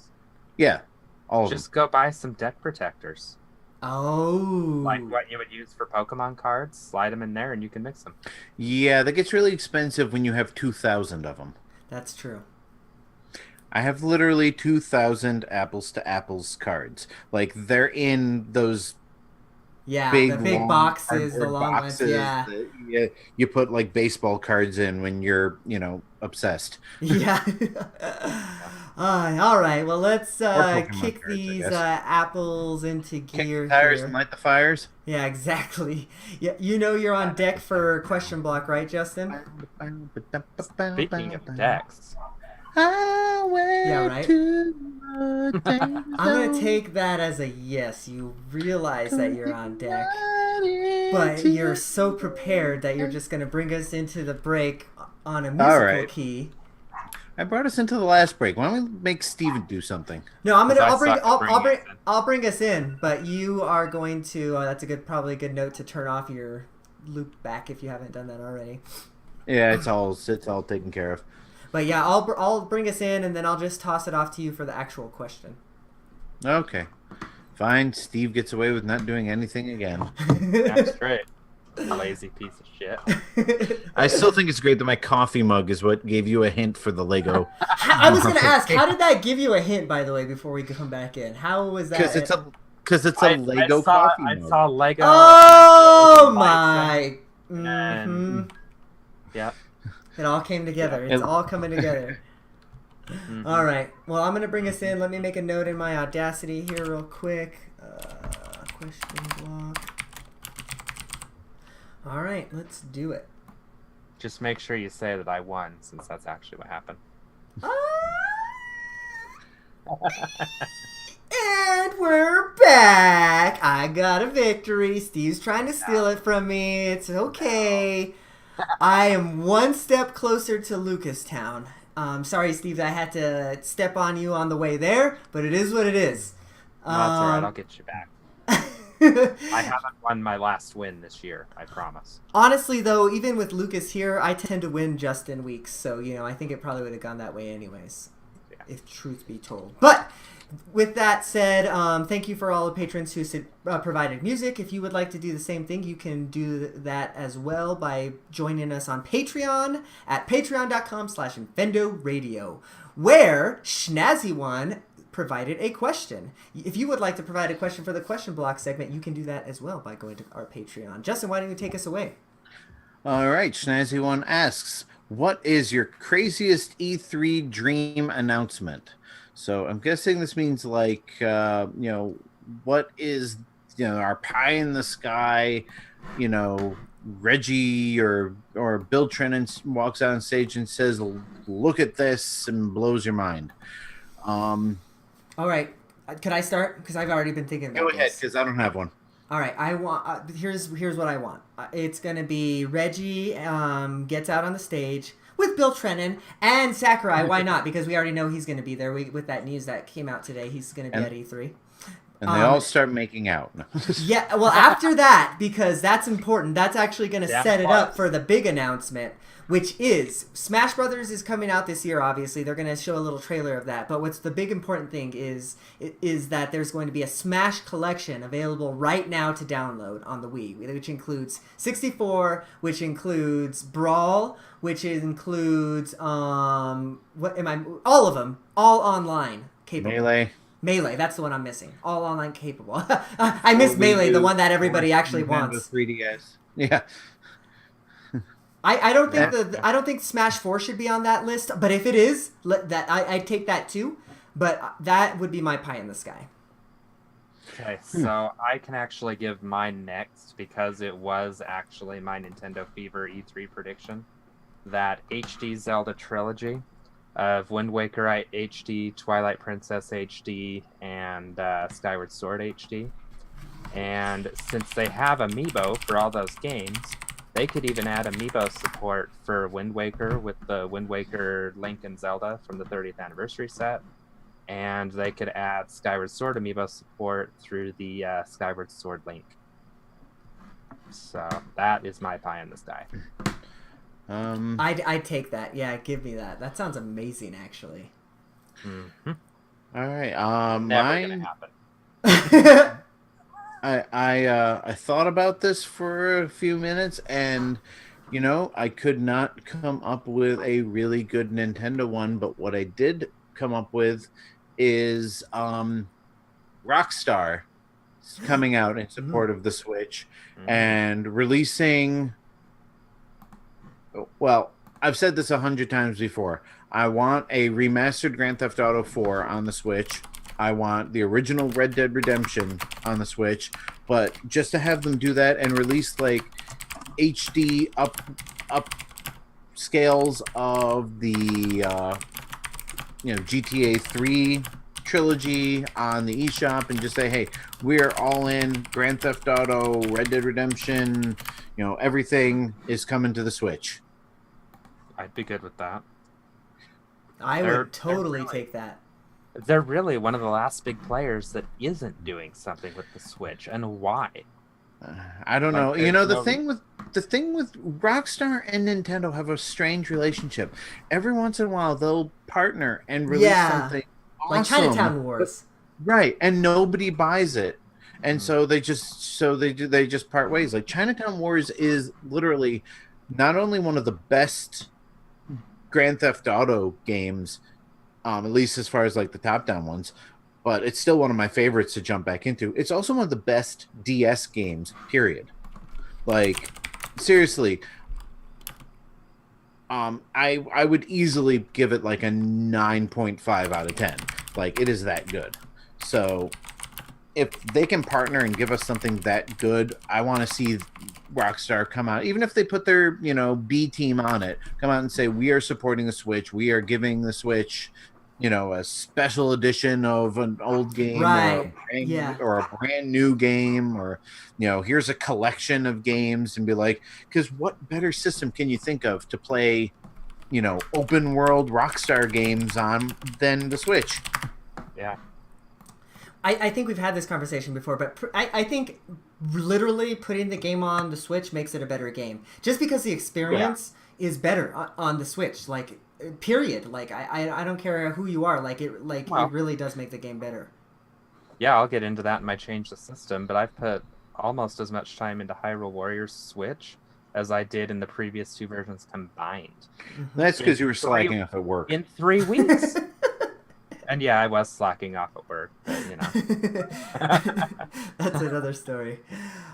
Yeah, all of them. Just go buy some deck protectors. Oh. Like what you would use for Pokemon cards, slide them in there and you can mix them. Yeah, that gets really expensive when you have 2,000 of them. That's true. I have literally 2,000 Apples to Apples cards. Like, they're in those the big boxes, the long ones, yeah. You put, like, baseball cards in when you're, you know, obsessed. Yeah. All right, well, let's kick these apples into gear. Kick the tires here. and light the fires. Yeah, exactly. Yeah, you know you're on deck for question block, right, Justin? Speaking of decks. Yeah, right? I'm going to take that as a yes. You realize that you're on deck. But you're so prepared that you're just going to bring us into the break on a musical key. I brought us into the last break. Why don't we make Steven do something? No, I'll bring us in, but you are going to. That's probably a good note to turn off your loop back if you haven't done that already. Yeah, it's all taken care of. But yeah, I'll bring us in, and then I'll just toss it off to you for the actual question. Okay, fine. Steve gets away with not doing anything again. That's great. Lazy piece of shit. I still think it's great that my coffee mug is what gave you a hint for the Lego. I was going to ask, how did that give you a hint, by the way, before we come back in? How was that? Because it's a Lego coffee mug. I saw Lego. Oh my! Mm-hmm. Yeah. It all came together. It's all coming together. Mm-hmm. All right. Well, I'm going to bring us in. Let me make a note in my Audacity here real quick. Question block. All right. Let's do it. Just make sure you say that I won, since that's actually what happened. And we're back. I got a victory. Steve's trying to steal it from me. It's okay. I am one step closer to Lucastown. Sorry, Steve, I had to step on you on the way there, but it is what it is. No, that's all right. I'll get you back. I haven't won my last win this year, I promise. Honestly, though, even with Lucas here, I tend to win just in weeks, so, you know, I think it probably would have gone that way anyways. if truth be told. But with that said, thank you for all the patrons who provided music. If you would like to do the same thing, you can do that as well by joining us on Patreon at patreon.com/Infendo Radio, where Schnazzy One provided a question. If you would like to provide a question for the question block segment, you can do that as well by going to our Patreon. Justin, why don't you take us away? All right, Schnazzy One asks, what is your craziest E3 dream announcement? So I'm guessing this means like, what is, our pie in the sky, Reggie or Bill Trennan walks out on stage and says, look at this, and blows your mind. All right. Could I start? Because I've already been thinking about Go ahead, this. because I don't have one. All right, I want. Here's what I want. It's gonna be Reggie gets out on the stage with Bill Trennan and Sakurai. Why not? Because we already know he's gonna be there. With that news that came out today, he's gonna be at E3. And they all start making out. Yeah, well, after that, because that's important. That's actually gonna set it up for the big announcement, which is Smash Brothers is coming out this year. Obviously, they're gonna show a little trailer of that. But what's the big important thing is that there's going to be a Smash collection available right now to download on the Wii, which includes 64, which includes Brawl, which includes all of them, all online capable. Melee, that's the one I'm missing. All online capable. I miss Melee, the one that everybody actually wants. 3DS. Yeah. I don't think Smash 4 should be on that list, but if it is, I'd take that too. But that would be my pie in the sky. Okay, so I can actually give mine next because it was actually my Nintendo Fever E3 prediction. That HD Zelda trilogy of Wind Waker HD, Twilight Princess HD, and Skyward Sword HD. And since they have Amiibo for all those games, they could even add Amiibo support for Wind Waker with the Wind Waker Link and Zelda from the 30th anniversary set. And they could add Skyward Sword Amiibo support through the Skyward Sword Link. So that is my pie in the sky. I'd take that. Yeah, give me that. That sounds amazing, actually. Mm-hmm. All right. Never gonna happen. I thought about this for a few minutes, and I could not come up with a really good Nintendo one. But what I did come up with is Rockstar coming out in support of the Switch and releasing. Well, I've said this 100 times before. I want a remastered Grand Theft Auto 4 on the Switch. I want the original Red Dead Redemption on the Switch, but just to have them do that and release like HD up scales of the GTA 3 trilogy on the eShop, and just say, hey, we're all in Grand Theft Auto, Red Dead Redemption, everything is coming to the Switch. I'd be good with that. I would totally take that. They're really one of the last big players that isn't doing something with the Switch, and why? I don't know. The thing with Rockstar and Nintendo have a strange relationship. Every once in a while, they'll partner and release something awesome, like Chinatown Wars, right? And nobody buys it, and so they just part ways. Like Chinatown Wars is literally not only one of the best Grand Theft Auto games, at least as far as like the top-down ones, but it's still one of my favorites to jump back into. It's also one of the best DS games, period. Like, seriously, I would easily give it like a 9.5 out of 10. Like, it is that good. So, if they can partner and give us something that good, I want to see Rockstar come out, even if they put their B team on it, come out and say, we are supporting the Switch, we are giving the Switch a special edition of an old game, right? Or a brand new game, or here's a collection of games, and be like, because what better system can you think of to play open world Rockstar games on than the Switch? Yeah. I think we've had this conversation before, but I think literally putting the game on the Switch makes it a better game. Just because the experience is better on the Switch. Like, period. Like I don't care who you are. Like it Well, really does make the game better. yeah, I'll get into that in my change the system, but I've put almost as much time into Hyrule Warriors Switch as I did in the previous two versions combined. That's In because you were three- slacking off at work. In 3 weeks. And yeah, I was slacking off at work, but you know. That's another story.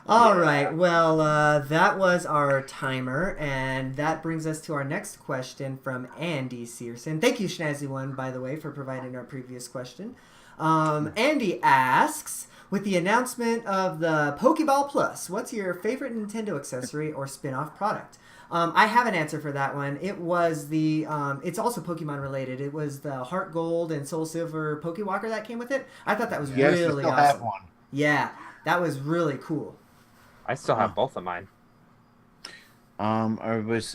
All right. Well, that was our timer, and that brings us to our next question from Andy Searson. Thank you, Schnazzy One, by the way, for providing our previous question. Andy asks, with the announcement of the Pokeball Plus, what's your favorite Nintendo accessory or spin-off product? I have an answer for that one. It was the, it's also Pokemon related. It was the Heart Gold and Soul Silver Pokewalker that came with it. I thought that was Yes, you really still awesome. have one. Yeah, that was really cool. I still have both of mine. Is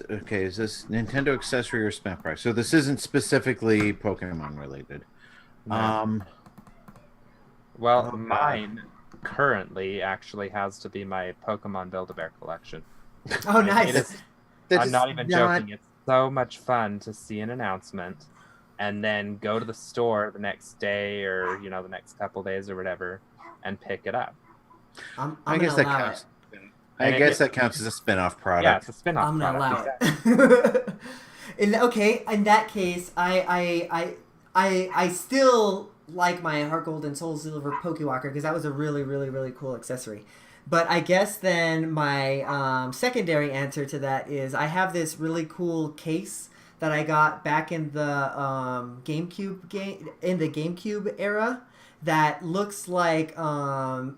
this Nintendo accessory or spin price? So this isn't specifically Pokemon related. No. Well, mine currently actually has to be my Pokemon Build-A-Bear collection. Oh, nice. It is, I'm not even joking. It's so much fun to see an announcement and then go to the store the next day or, you know, the next couple days or whatever and pick it up. I guess that counts. I guess that counts as a spin-off product. Yeah, it's a spin-off I'm gonna product. allow it. In that case, I still like my Heart Gold and Soul Silver Pokewalker because that was a really, really, really cool accessory. But I guess then my secondary answer to that is I have this really cool case that I got back in the GameCube era that looks like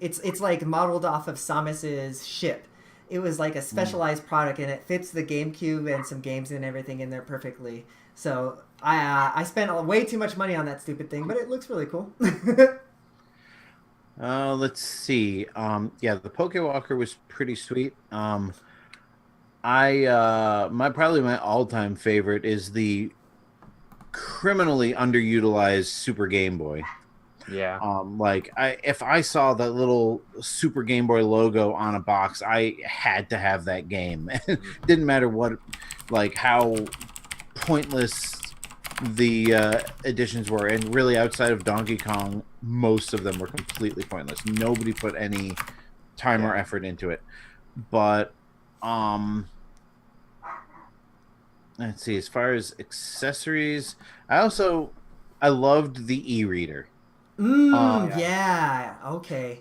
it's like modeled off of Samus's ship. It was like a specialized product and it fits the GameCube and some games and everything in there perfectly. So I spent way too much money on that stupid thing, but it looks really cool. Let's see. Yeah, the Pokewalker was pretty sweet. My all-time favorite is the criminally underutilized Super Game Boy. Yeah. If I saw that little Super Game Boy logo on a box, I had to have that game. It didn't matter how pointless the editions were, and really outside of Donkey Kong, most of them were completely pointless. Nobody put any time or effort into it. But let's see, as far as accessories, I loved the e-reader. Yeah, okay.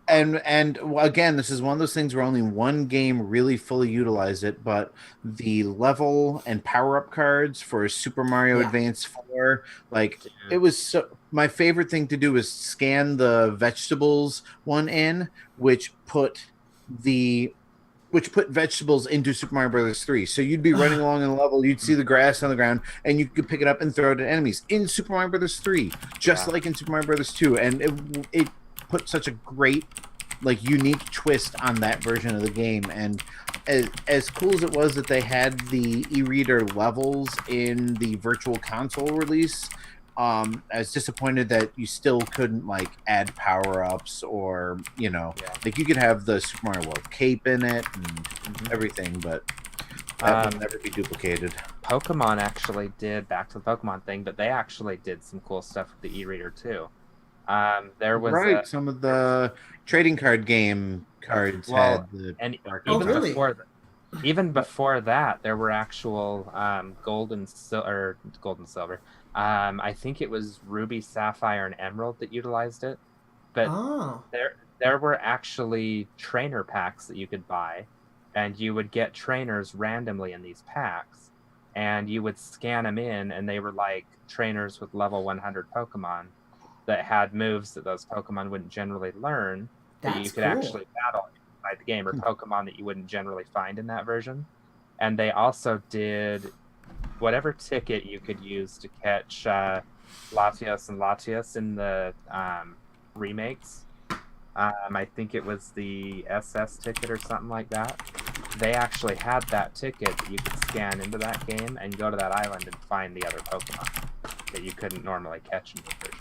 And again, this is one of those things where only one game really fully utilized it, but the level and power-up cards for Super Mario Advance 4, it was my favorite thing to do was scan the vegetables one in, which put vegetables into Super Mario Brothers 3. So you'd be running along in a level, you'd see the grass on the ground, and you could pick it up and throw it at enemies in Super Mario Brothers 3, just like in Super Mario Brothers 2. And it put such a great, unique twist on that version of the game. And as cool as it was that they had the e-reader levels in the Virtual Console release, I was disappointed that you still couldn't add power-ups or you could have the Super Mario World cape in it and everything, but that will never be duplicated. Pokemon actually did, back to the Pokemon thing, but they actually did some cool stuff with the e-reader too. There was some of the trading card game cards had the even before that, there were actual gold and silver. I think it was Ruby, Sapphire, and Emerald that utilized it. But there were actually trainer packs that you could buy, and you would get trainers randomly in these packs, and you would scan them in, and they were like trainers with level 100 Pokemon that had moves that those Pokemon wouldn't generally learn that you could actually battle inside the game, or Pokemon that you wouldn't generally find in that version. And they also did whatever ticket you could use to catch Latios and Latias in the remakes. I think it was the SS ticket or something like that. They actually had that ticket that you could scan into that game and go to that island and find the other Pokemon that you couldn't normally catch in the version.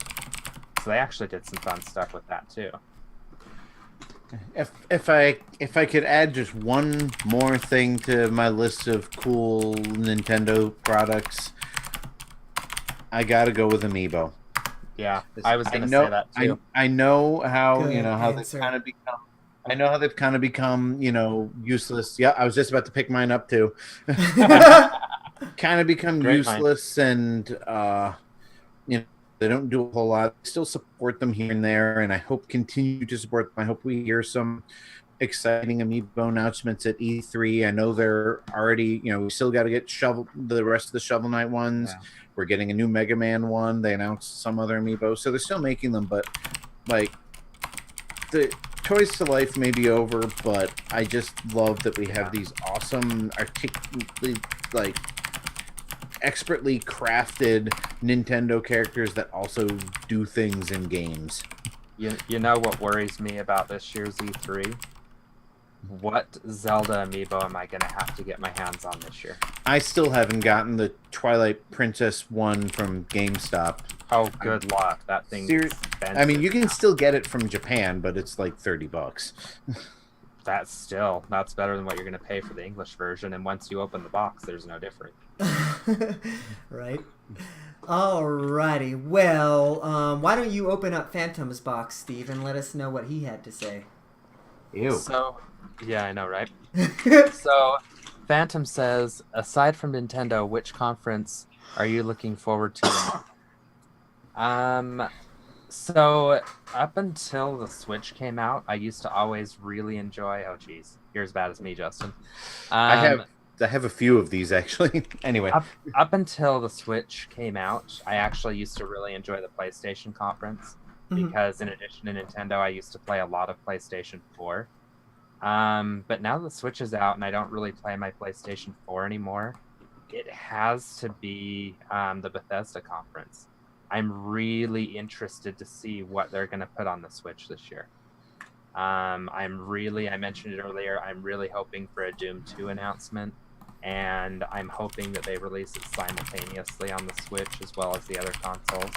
So they actually did some fun stuff with that too. If I could add just one more thing to my list of cool Nintendo products, I gotta go with Amiibo. Yeah, I was going to say that too. I know how Good how answer. they've kind of become. I know how they've kind of become useless. Yeah, I was just about to pick mine up too. Kind of become Great mind. useless, and they don't do a whole lot. I still support them here and there, and I hope continue to support them. I hope we hear some exciting Amiibo announcements at E3. I know they're already, we still got to get the rest of the Shovel Knight ones. Yeah. We're getting a new Mega Man one. They announced some other Amiibo, so they're still making them. But like the Toys to Life may be over, but I just love that we have these awesome, like expertly crafted Nintendo characters that also do things in games. You know what worries me about this year's E3? What Zelda amiibo am I going to have to get my hands on this year? I still haven't gotten the Twilight Princess one from GameStop. Oh, good luck. That thing's expensive. I mean, you can still get it from Japan, but it's like $30. That's better than what you're going to pay for the English version. And once you open the box, there's no difference. Right. Alrighty. Well, why don't you open up Phantom's box, Steve, and let us know what he had to say. Ew. So, yeah, I know, right? So, Phantom says, aside from Nintendo, which conference are you looking forward to? So up until the Switch came out, I used to always really enjoy. Oh, geez, you're as bad as me, Justin. I have a few of these actually. Anyway, up until the Switch came out, I actually used to really enjoy the PlayStation conference because, in addition to Nintendo, I used to play a lot of PlayStation 4. But now the Switch is out, and I don't really play my PlayStation 4 anymore. It has to be the Bethesda conference. I'm really interested to see what they're going to put on the Switch this year. I mentioned it earlier, I'm really hoping for a Doom 2 announcement, and I'm hoping that they release it simultaneously on the Switch as well as the other consoles.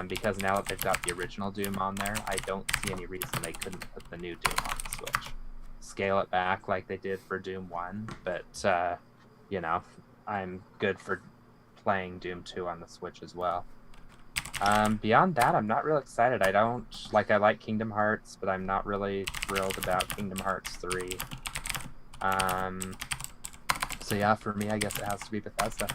Because now that they've got the original Doom on there, I don't see any reason they couldn't put the new Doom on the Switch. Scale it back like they did for Doom 1, but, I'm good for playing Doom 2 on the Switch as well. Beyond that, I'm not real excited. I like Kingdom Hearts, but I'm not really thrilled about Kingdom Hearts 3. So yeah, for me, I guess it has to be Bethesda.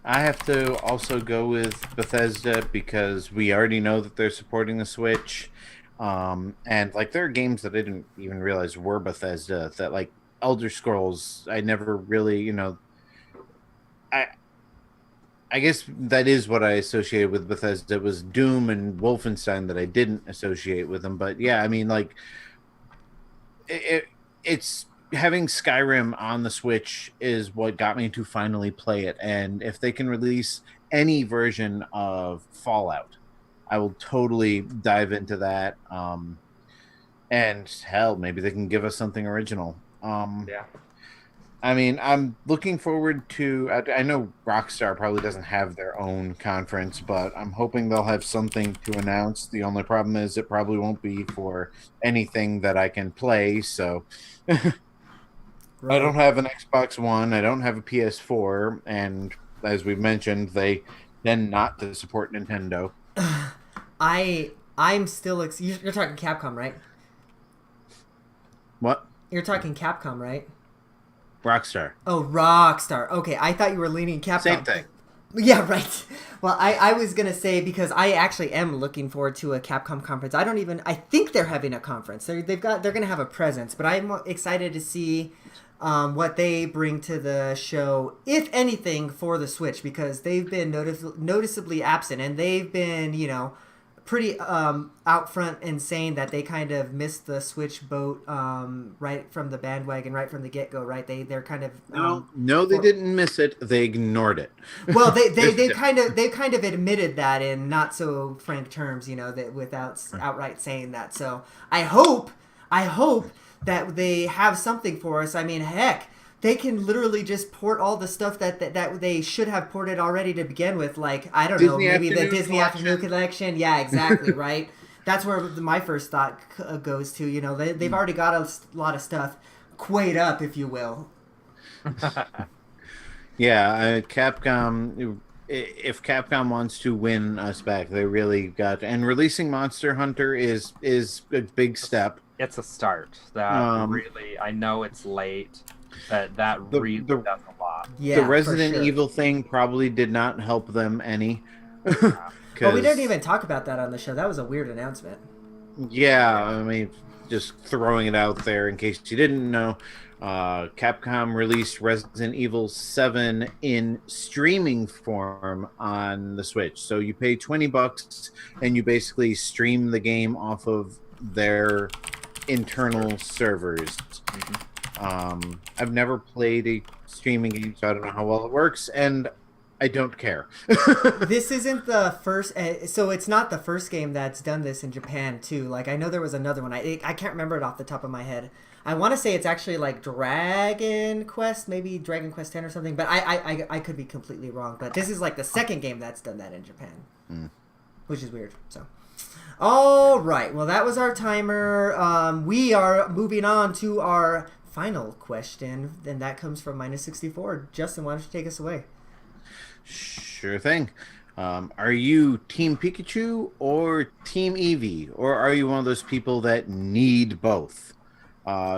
I have to also go with Bethesda because we already know that they're supporting the Switch. And like there are games that I didn't even realize were Bethesda, that like Elder Scrolls, I never really, I guess that is what I associated with Bethesda. It was Doom and Wolfenstein that I didn't associate with them. But yeah, I mean, like, it's having Skyrim on the Switch is what got me to finally play it. And if they can release any version of Fallout, I will totally dive into that. And hell, maybe they can give us something original. Yeah. I mean, I'm looking forward to. I know Rockstar probably doesn't have their own conference, but I'm hoping they'll have something to announce. The only problem is it probably won't be for anything that I can play. So Right. I don't have an Xbox One. I don't have a PS4, and as we mentioned, they tend not to support Nintendo. I'm still. You're talking Capcom, right? What? You're talking Capcom, right? Rockstar. Oh, Rockstar. Okay, I thought you were leaning Capcom. Same thing. Yeah, right. Well, I was gonna say, because I actually am looking forward to a Capcom conference. I think they're having a conference. They're gonna have a presence, but I'm excited to see what they bring to the show, if anything, for the Switch, because they've been noticeably absent, and they've been, pretty out front in saying that they kind of missed the Switch boat right from the bandwagon, right from the get-go, right? They're kind of no, they didn't miss it. They ignored it. Well, they kind of admitted that in not so frank terms, that without outright saying that. So I hope that they have something for us. I mean, heck, they can literally just port all the stuff that they should have ported already to begin with. Like, I don't know, maybe the Disney Afternoon Collection. Yeah, exactly, right? That's where my first thought goes to. They've already got a lot of stuff queued up, if you will. Yeah, Capcom, if Capcom wants to win us back, they really got. And releasing Monster Hunter is a big step. It's a start. That Um, really, I know it's late, but that the really the does a lot. Yeah, the for Resident sure. Evil thing probably did not help them any. But we didn't Because even talk about that on the show. That was a weird announcement. yeah, I mean, just throwing it out there in case you didn't know. Capcom released Resident Evil 7 in streaming form on the Switch. So you pay $20 and you basically stream the game off of their internal servers. I've never played a streaming game, so I don't know how well it works, and I don't care. This isn't the first, so it's not the first game that's done this in Japan too. Like I know there was another one. I can't remember it off the top of my head. I want to say it's actually like Dragon Quest, maybe Dragon Quest 10 or something. But I could be completely wrong. But this is like the second game that's done that in Japan, which is weird. So, all right. Well, that was our timer. We are moving on to our final question, and that comes from -64. Justin, why don't you take us away? Sure thing. Are you Team Pikachu or Team Eevee? Or are you one of those people that need both?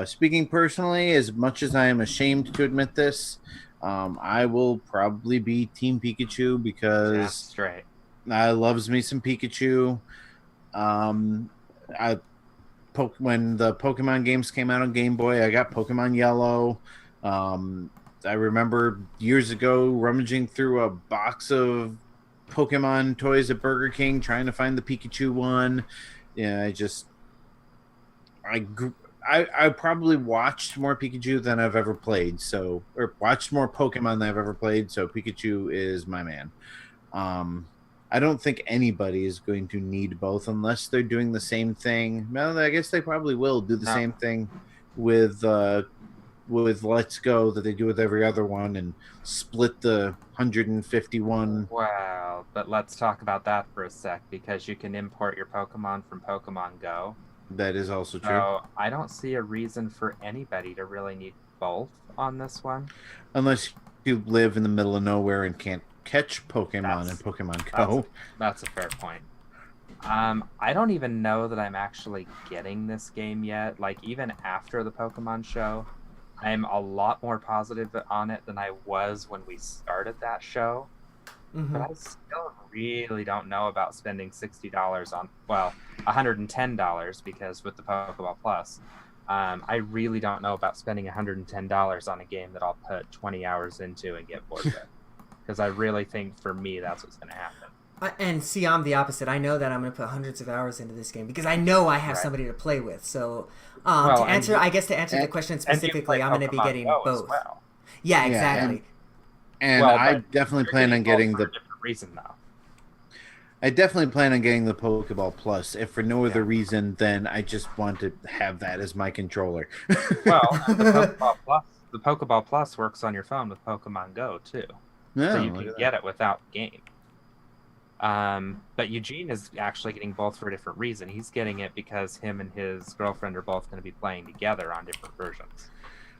Speaking personally, as much as I am ashamed to admit this, I will probably be Team Pikachu because Straight. I loves me some Pikachu. I when the Pokemon games came out on Game Boy, I got Pokemon Yellow. I remember years ago rummaging through a box of Pokemon toys at Burger King trying to find the Pikachu one. Yeah, I probably watched more Pikachu than I've ever played, or watched more Pokemon than I've ever played, so Pikachu is my man. I don't think anybody is going to need both unless they're doing the same thing. Well, I guess they probably will do the same thing with Let's Go that they do with every other one and split the 151. Well, but let's talk about that for a sec because you can import your Pokemon from Pokemon Go. That is also true. So I don't see a reason for anybody to really need both on this one. Unless you live in the middle of nowhere and can't catch Pokemon in Pokemon Go. That's a fair point. I don't even know that I'm actually getting this game yet. Like, even after the Pokemon show, I'm a lot more positive on it than I was when we started that show. Mm-hmm. But I still really don't know about spending $60 on, well, $110 because with the Pokeball Plus, I really don't know about spending $110 on a game that I'll put 20 hours into and get bored with. Because I really think for me that's what's going to happen. And see, I'm the opposite. I know that I'm going to put hundreds of hours into this game because I know I have somebody to play with. So, to answer the question specifically, I'm going to be getting both. Well. Yeah, exactly. And I definitely plan on getting for a different reason though. I definitely plan on getting the Pokeball Plus, if for no other reason than I just want to have that as my controller. Well, and the Pokeball Plus works on your phone with Pokemon Go too. So you can get it without the game. But Eugene is actually getting both for a different reason. He's getting it because him and his girlfriend are both going to be playing together on different versions.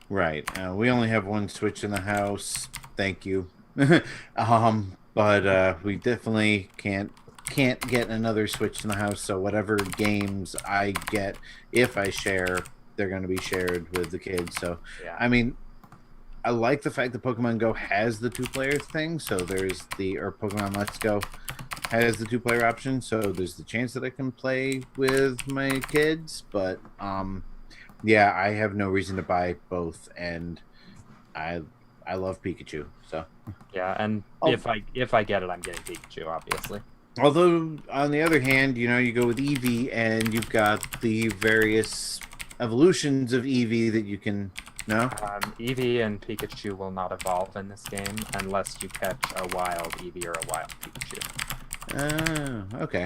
Right. We only have one Switch in the house. Thank you. But we definitely can't get another Switch in the house. So whatever games I get, if I share, they're going to be shared with the kids. So Yeah. I mean, I like the fact that Pokemon Go has the 2-player thing. So there's Pokemon Let's Go has the 2-player option. So there's the chance that I can play with my kids. But yeah, I have no reason to buy both, and I love Pikachu. So Yeah, and if I get it, I'm getting Pikachu, obviously. Although on the other hand, you go with Eevee, and you've got the various evolutions of Eevee that you can. No? Eevee and Pikachu will not evolve in this game unless you catch a wild Eevee or a wild Pikachu. Oh, okay.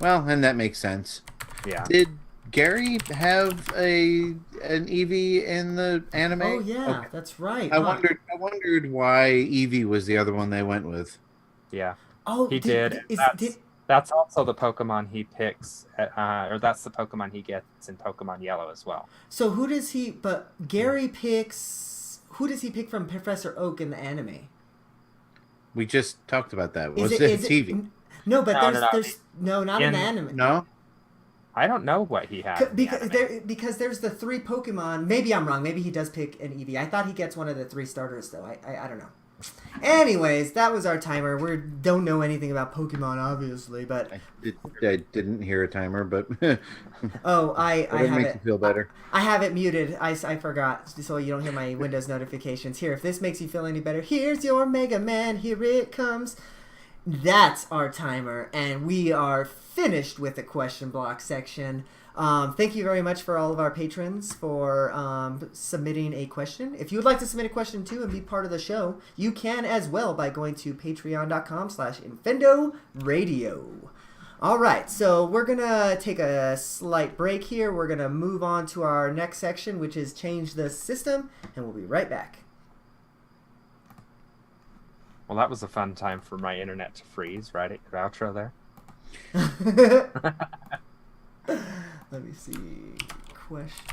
Well, and that makes sense. Yeah. Did Gary have an Eevee in the anime? Oh yeah, Okay. that's right. I wondered why Eevee was the other one they went with. Yeah. Oh, He did. That's also the Pokemon he picks, or that's the Pokemon he gets in Pokemon Yellow as well. So who does he? But Gary picks. Who does he pick from Professor Oak in the anime? We just talked about that. Is Was it? it Is TV? it? No, but No, no, no. there's no, not an In- anime. No. I don't know what he had. in the anime. Because there's the 3 Pokemon. Maybe I'm wrong. Maybe he does pick an Eevee. I thought he gets one of the 3 starters though. I don't know. Anyways, that was our timer. We don't know anything about Pokemon, obviously, but I didn't hear a timer, but oh, I it have makes it. you feel better. I have it muted. I forgot, so you don't hear my Windows notifications. Here, if this makes you feel any better, here's your Mega Man. Here it comes. That's our timer, and we are finished with the question block section. Thank you very much for all of our patrons for submitting a question. If you would like to submit a question too and be part of the show, you can as well by going to patreon.com/Infendo Radio. All right, so we're going to take a slight break here. We're going to move on to our next section, which is Change the System, and we'll be right back. Well, that was a fun time for my internet to freeze, right at Groucho there. Let me see. Question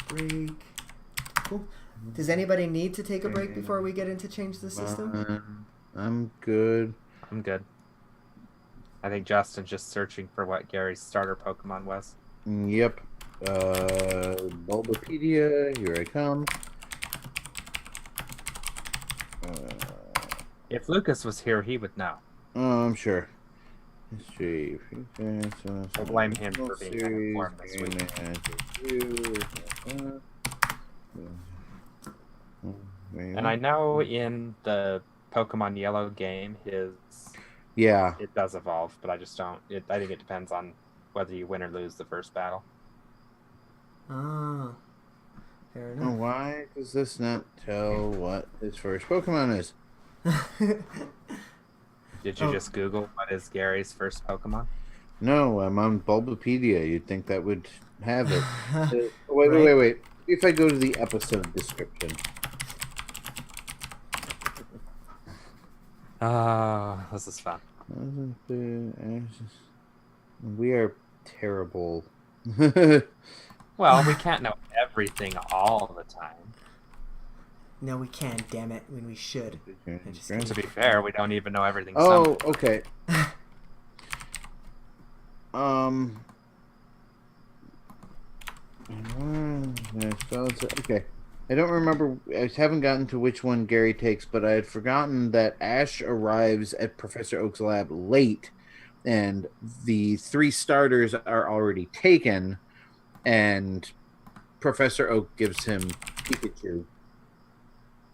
break. Cool. Does anybody need to take a break before we get into Change the System? I'm good. I'm good. I think Justin's just searching for what Gary's starter Pokemon was. Yep. Bulbapedia, here I come. If Lucas was here, he would know. Oh, I'm sure. History. I'll blame him for being uninformed this week. And I know in the Pokemon Yellow game, Yeah. it does evolve, but I just don't. I think it depends on whether you win or lose the first battle. Ah, fair enough. Oh, why does this not tell what his first Pokemon is? Did you just Google what is Gary's first Pokemon? No, I'm on Bulbapedia. You'd think that would have it. Wait. If I go to the episode description. This is fun. We are terrible. Well, we can't know everything all the time. No, we can, damn it, when we should. To be fair, we don't even know everything. Oh, okay. Okay. I don't remember. I haven't gotten to which one Gary takes, but I had forgotten that Ash arrives at Professor Oak's lab late, and the 3 starters are already taken, and Professor Oak gives him Pikachu.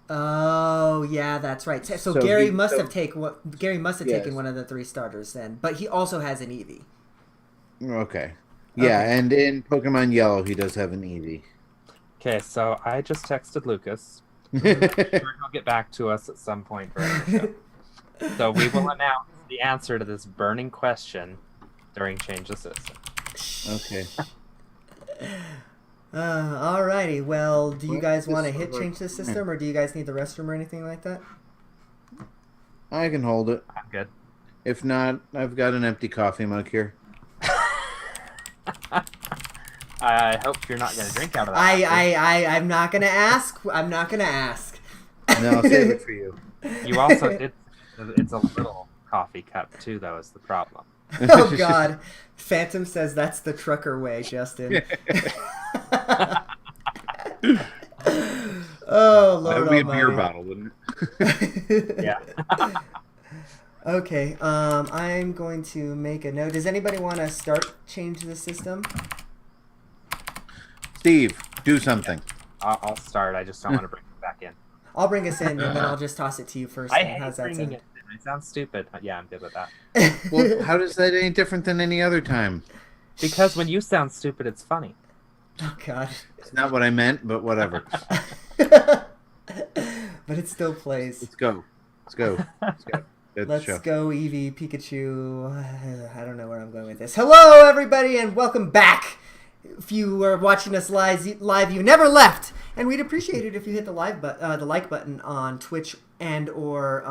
Oh yeah, that's right. So Gary must have taken one of the 3 starters then, but he also has an Eevee. Okay. Yeah, Okay. and in Pokemon Yellow, he does have an Eevee. Okay, so I just texted Lucas. I'm sure he'll get back to us at some point during the show. So we will announce the answer to this burning question during Change the System. Okay. Alrighty. Well, do you What guys is want to this hit over- Change the System, or do you guys need the restroom or anything like that? I can hold it. I'm good. If not, I've got an empty coffee mug here. I hope you're not going to drink out of that. I'm not gonna ask. I'm not gonna ask. No, I'll save it for you. You also did. It's a little coffee cup too, though. Is the problem? Oh God, Phantom says that's the trucker way, Justin. Oh Lord That would be a Almighty. beer bottle, wouldn't it? Yeah. Okay, I'm going to make a note. Does anybody want to start Change the System? Steve, do something. I'll start. I just don't want to bring it back in. I'll bring us in, and then I'll just toss it to you first. I then. hate How's that bringing sound? it in. It sounds stupid. But yeah, I'm good with that. Well, how does that any different than any other time? Because when you sound stupid, it's funny. Oh God. It's not what I meant, but whatever. But it still plays. Let's go. Let's go. Let's go. That's the Let's show. go, Eevee, Pikachu. I don't know where I'm going with this. Hello, everybody, and welcome back. If you are watching us live, you never left, and we'd appreciate it if you hit the the like button on Twitch and or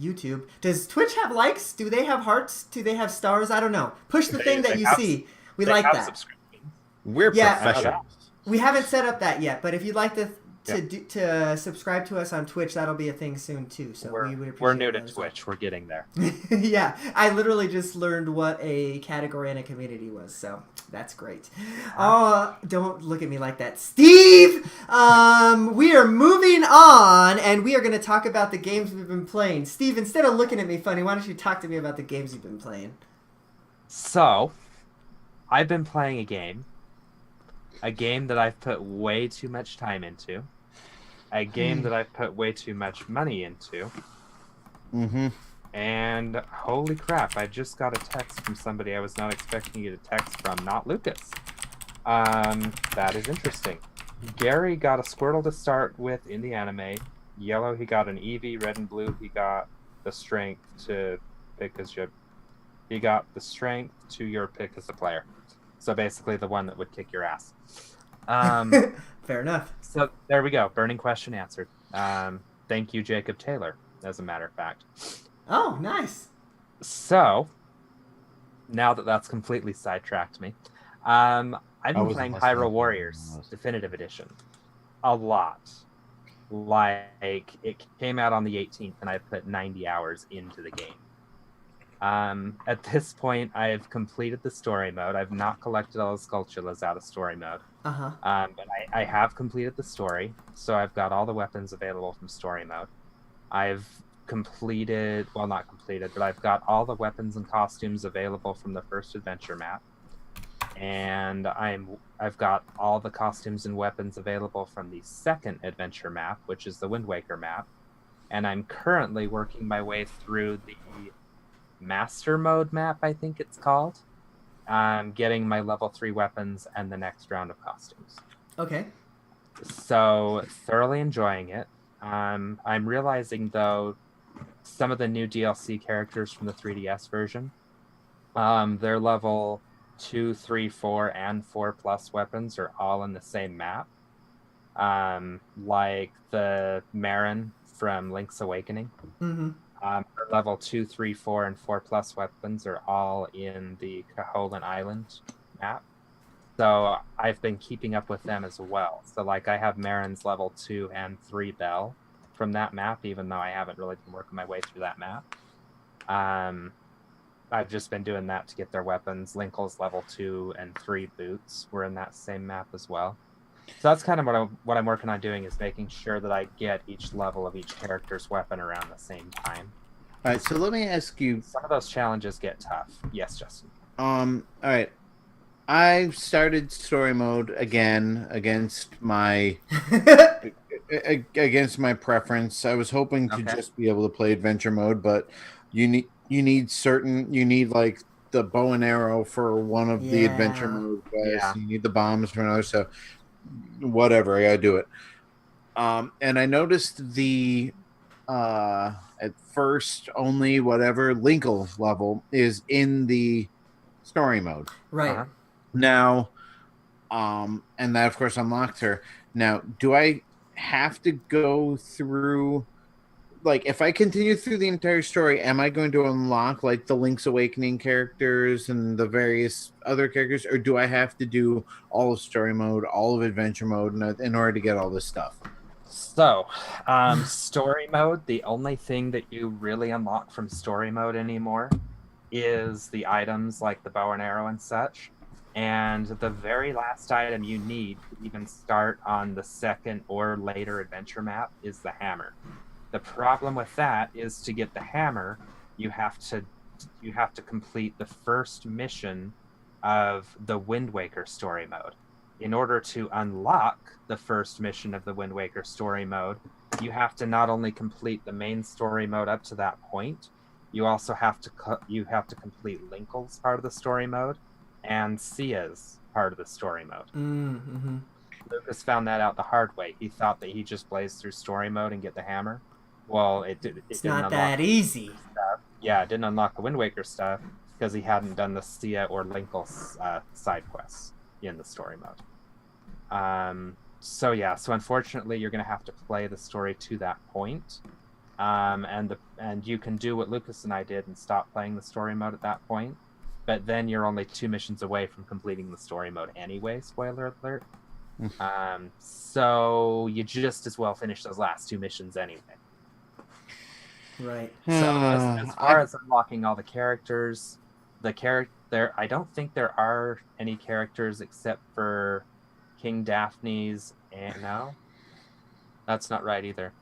YouTube. Does Twitch have likes? Do they have hearts? Do they have stars? I don't know. Push the thing that you see. We like that. We're Yeah. professionals. We haven't set up that yet, but if you'd like to to subscribe to us on Twitch, that'll be a thing soon too. So we would appreciate we're new to that as well. Twitch. We're getting there. Yeah, I literally just learned what a category and a community was, so that's great. Oh, don't look at me like that, Steve. We are moving on, and we are going to talk about the games we've been playing. Steve, instead of looking at me funny, why don't you talk to me about the games you've been playing? So, I've been playing a game that I've put way too much time into, a game that I've put way too much money into. Mm-hmm. And holy crap, I just got a text from somebody I was not expecting you to text from, not Lucas. That is interesting. Gary got a Squirtle to start with in the anime. Yellow, he got an Eevee. Red and blue, he got the strength to pick as your... He got the strength to your pick as a player. So basically the one that would kick your ass. Fair enough. So there we go. Burning question answered. Thank you, Jacob Taylor, as a matter of fact. Oh, nice. So, now that that's completely sidetracked me, I've been playing Hyrule Warriors Definitive Edition a lot. Like, it came out on the 18th, and I put 90 hours into the game. At this point, I've completed the story mode. I've not collected all the Skulltulas out of story mode. Uh-huh. But I have completed the story, so I've got all the weapons available from story mode. I've completed, well, not completed, but I've got all the weapons and costumes available from the first adventure map. And I've got all the costumes and weapons available from the second adventure map, which is the Wind Waker map. And I'm currently working my way through the Master Mode map, I think it's called. I'm getting my level 3 weapons and the next round of costumes. Okay. So, thoroughly enjoying it. I'm realizing, though, some of the new DLC characters from the 3DS version, their level 2, 3, 4, and 4 plus weapons are all in the same map. Like the Marin from Link's Awakening. Mm-hmm. Her level 2, 3, 4, and 4 plus weapons are all in the Caholan Island map. So I've been keeping up with them as well. So like I have Marin's level 2 and 3 Bell from that map, even though I haven't really been working my way through that map. I've just been doing that to get their weapons. Linkle's level 2 and 3 boots were in that same map as well. So that's kind of what I'm working on doing, is making sure that I get each level of each character's weapon around the same time. All right, so let me ask you. Some of those challenges get tough. Yes, Justin. All right. I started story mode again against my preference. I was hoping to just be able to play adventure mode, but you need like the bow and arrow for one of the adventure mode quests. Yeah. You need the bombs for another. So whatever, I gotta do it. And I noticed the at first only whatever Linkle's level is in the story mode. Right. Uh-huh. Now, and that of course unlocked her. Now, do I have to go through, like, if I continue through the entire story, am I going to unlock like the Link's Awakening characters and the various other characters, or do I have to do all of story mode, all of adventure mode in order to get all this stuff? So, story mode, the only thing that you really unlock from story mode anymore is the items like the bow and arrow and such. And the very last item you need to even start on the second or later adventure map is the hammer. The problem with that is, to get the hammer, you have to complete the first mission of the Wind Waker story mode. In order to unlock the first mission of the Wind Waker story mode, you have to not only complete the main story mode up to that point, you also have to complete Linkle's part of the story mode and Sia's part of the story mode. Mm-hmm. Lucas found that out the hard way. He thought that he just blazed through story mode and get the hammer. Well, it's not that easy. Stuff. Yeah, it didn't unlock the Wind Waker stuff because he hadn't done the Sia or Linkle's side quests in the story mode. So unfortunately you're going to have to play the story to that point. And you can do what Lucas and I did and stop playing the story mode at that point. But then you're only 2 missions away from completing the story mode anyway, spoiler alert. So you just as well finish those last two missions anyway. Right. So as far as unlocking all the characters, I don't think there are any characters except for King Daphne's, and no, that's not right either.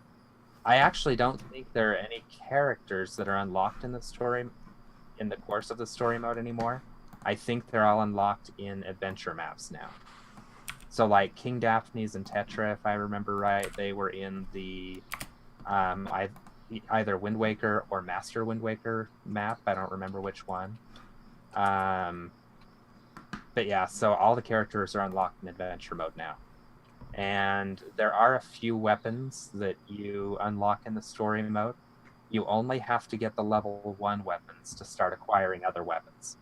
I actually don't think there are any characters that are unlocked in the story in the course of the story mode anymore. I think they're all unlocked in adventure maps now. So like King Daphne's and Tetra, if I remember right, they were in the either Wind Waker or Master Wind Waker map. I don't remember which one. But yeah, so all the characters are unlocked in adventure mode now. And there are a few weapons that you unlock in the story mode. You only have to get the level 1 weapons to start acquiring other weapons.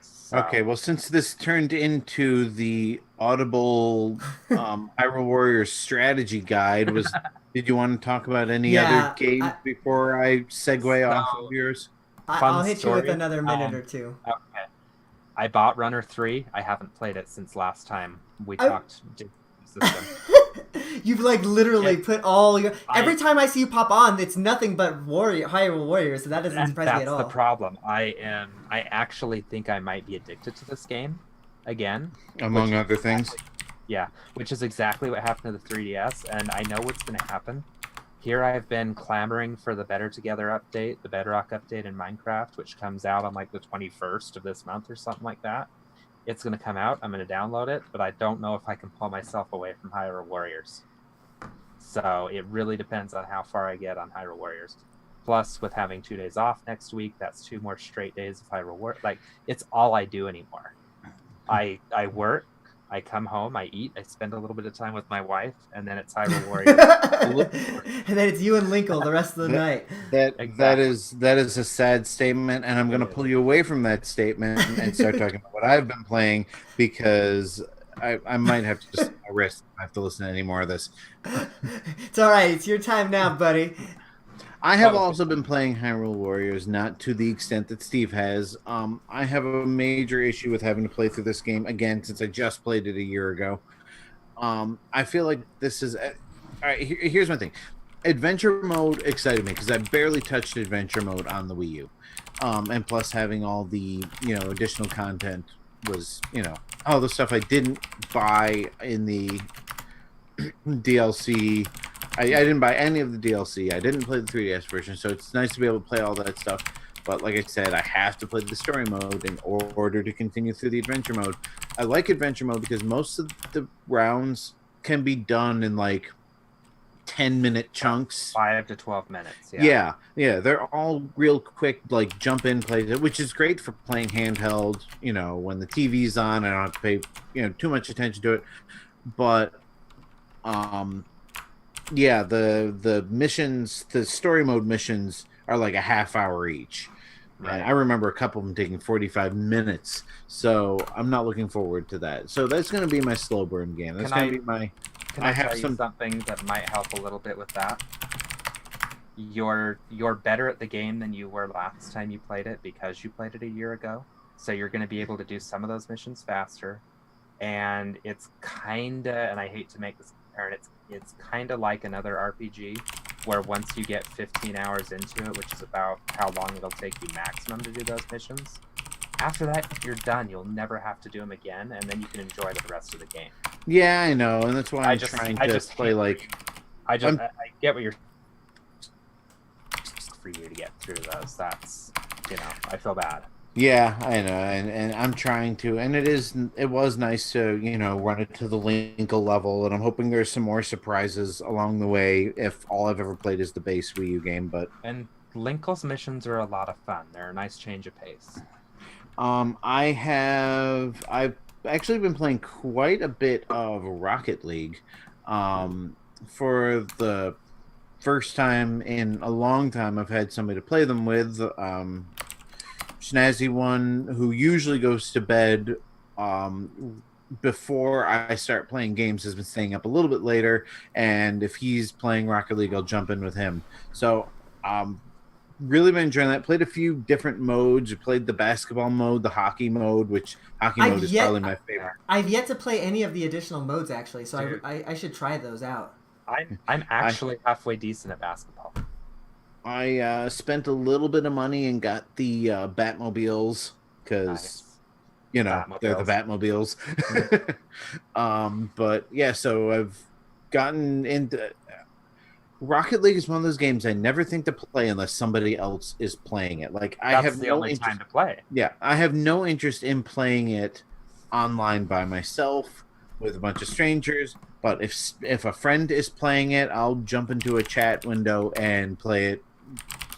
So, Okay, well, since this turned into the Audible Hyrule Warriors strategy guide, did you want to talk about any other games before I segue off of yours? I'll hit you with another minute or two. Okay. I bought Runner 3. I haven't played it since last time we talked to the system. You've like literally put all your... Every time I see you pop on, it's nothing but Hyrule Warriors, so that doesn't surprise me at all. That's the problem. I actually think I might be addicted to this game again. Among other things. Yeah, which is exactly what happened to the 3DS, and I know what's going to happen. Here I've been clamoring for the Better Together update, the Bedrock update in Minecraft, which comes out on like the 21st of this month or something like that. It's going to come out. I'm going to download it, but I don't know if I can pull myself away from Hyrule Warriors. So it really depends on how far I get on Hyrule Warriors. Plus, with having 2 days off next week, that's 2 more straight days of Hyrule Warriors. Like, it's all I do anymore. I work, I come home, I eat, I spend a little bit of time with my wife, and then it's Hyrule Warriors. And then it's you and Linkle the rest of the night. That is a sad statement, and I'm going to pull you away from that statement and start talking about what I've been playing, because I might have to just rest. I have to listen to any more of this. It's all right. It's your time now, buddy. I have also been playing Hyrule Warriors, not to the extent that Steve has. I have a major issue with having to play through this game again since I just played it a year ago. I feel like this is... all right, here's my thing. Adventure mode excited me because I barely touched adventure mode on the Wii U. And plus having all the, additional content was, all the stuff I didn't buy in the DLC. I didn't buy any of the DLC. I didn't play the 3DS version, so it's nice to be able to play all that stuff. But like I said, I have to play the story mode in order to continue through the adventure mode. I like adventure mode because most of the rounds can be done in like 10-minute chunks. 5 to 12 minutes. Yeah. They're all real quick, like jump in, play, which is great for playing handheld. When the TV's on, I don't have to pay too much attention to it. But yeah, the missions, the story mode missions are like a half hour each. Right. I remember a couple of them taking 45 minutes. So I'm not looking forward to that. So that's going to be my slow burn game. That's going to be my... Can I tell you something that might help a little bit with that? You're better at the game than you were last time you played it because you played it a year ago. So you're going to be able to do some of those missions faster. And it's kind of, and I hate to make this comparison, it's kind of like another RPG where once you get 15 hours into it, which is about how long it'll take you maximum to do those missions, after that, you're done. You'll never have to do them again, and then you can enjoy the rest of the game. Yeah, I know, and that's why I'm trying to play like... I get what you're... For you to get through those, that's, I feel bad. Yeah, I know, and I'm trying to, and it was nice to, run it to the Linkle level, and I'm hoping there's some more surprises along the way if all I've ever played is the base Wii U game, but... And Linkle's missions are a lot of fun. They're a nice change of pace. I've actually been playing quite a bit of Rocket League, for the first time in a long time. I've had somebody to play them with, Snazzy one, who usually goes to bed before I start playing games, has been staying up a little bit later, and if he's playing Rocket League, I'll jump in with him. So really been enjoying that. Played a few different modes. Played the basketball mode, the hockey mode, which hockey I've mode is yet- probably my favorite. I've yet to play any of the additional modes actually, so Dude. I should try those out. I'm actually halfway decent at basketball. I spent a little bit of money and got the Batmobiles because Nice. you know they're the Batmobiles. But yeah, so I've gotten into Rocket League is one of those games I never think to play unless somebody else is playing it. Like I That's have the no only interest. time to play. Yeah, I have no interest in playing it online by myself with a bunch of strangers. But if a friend is playing it, I'll jump into a chat window and play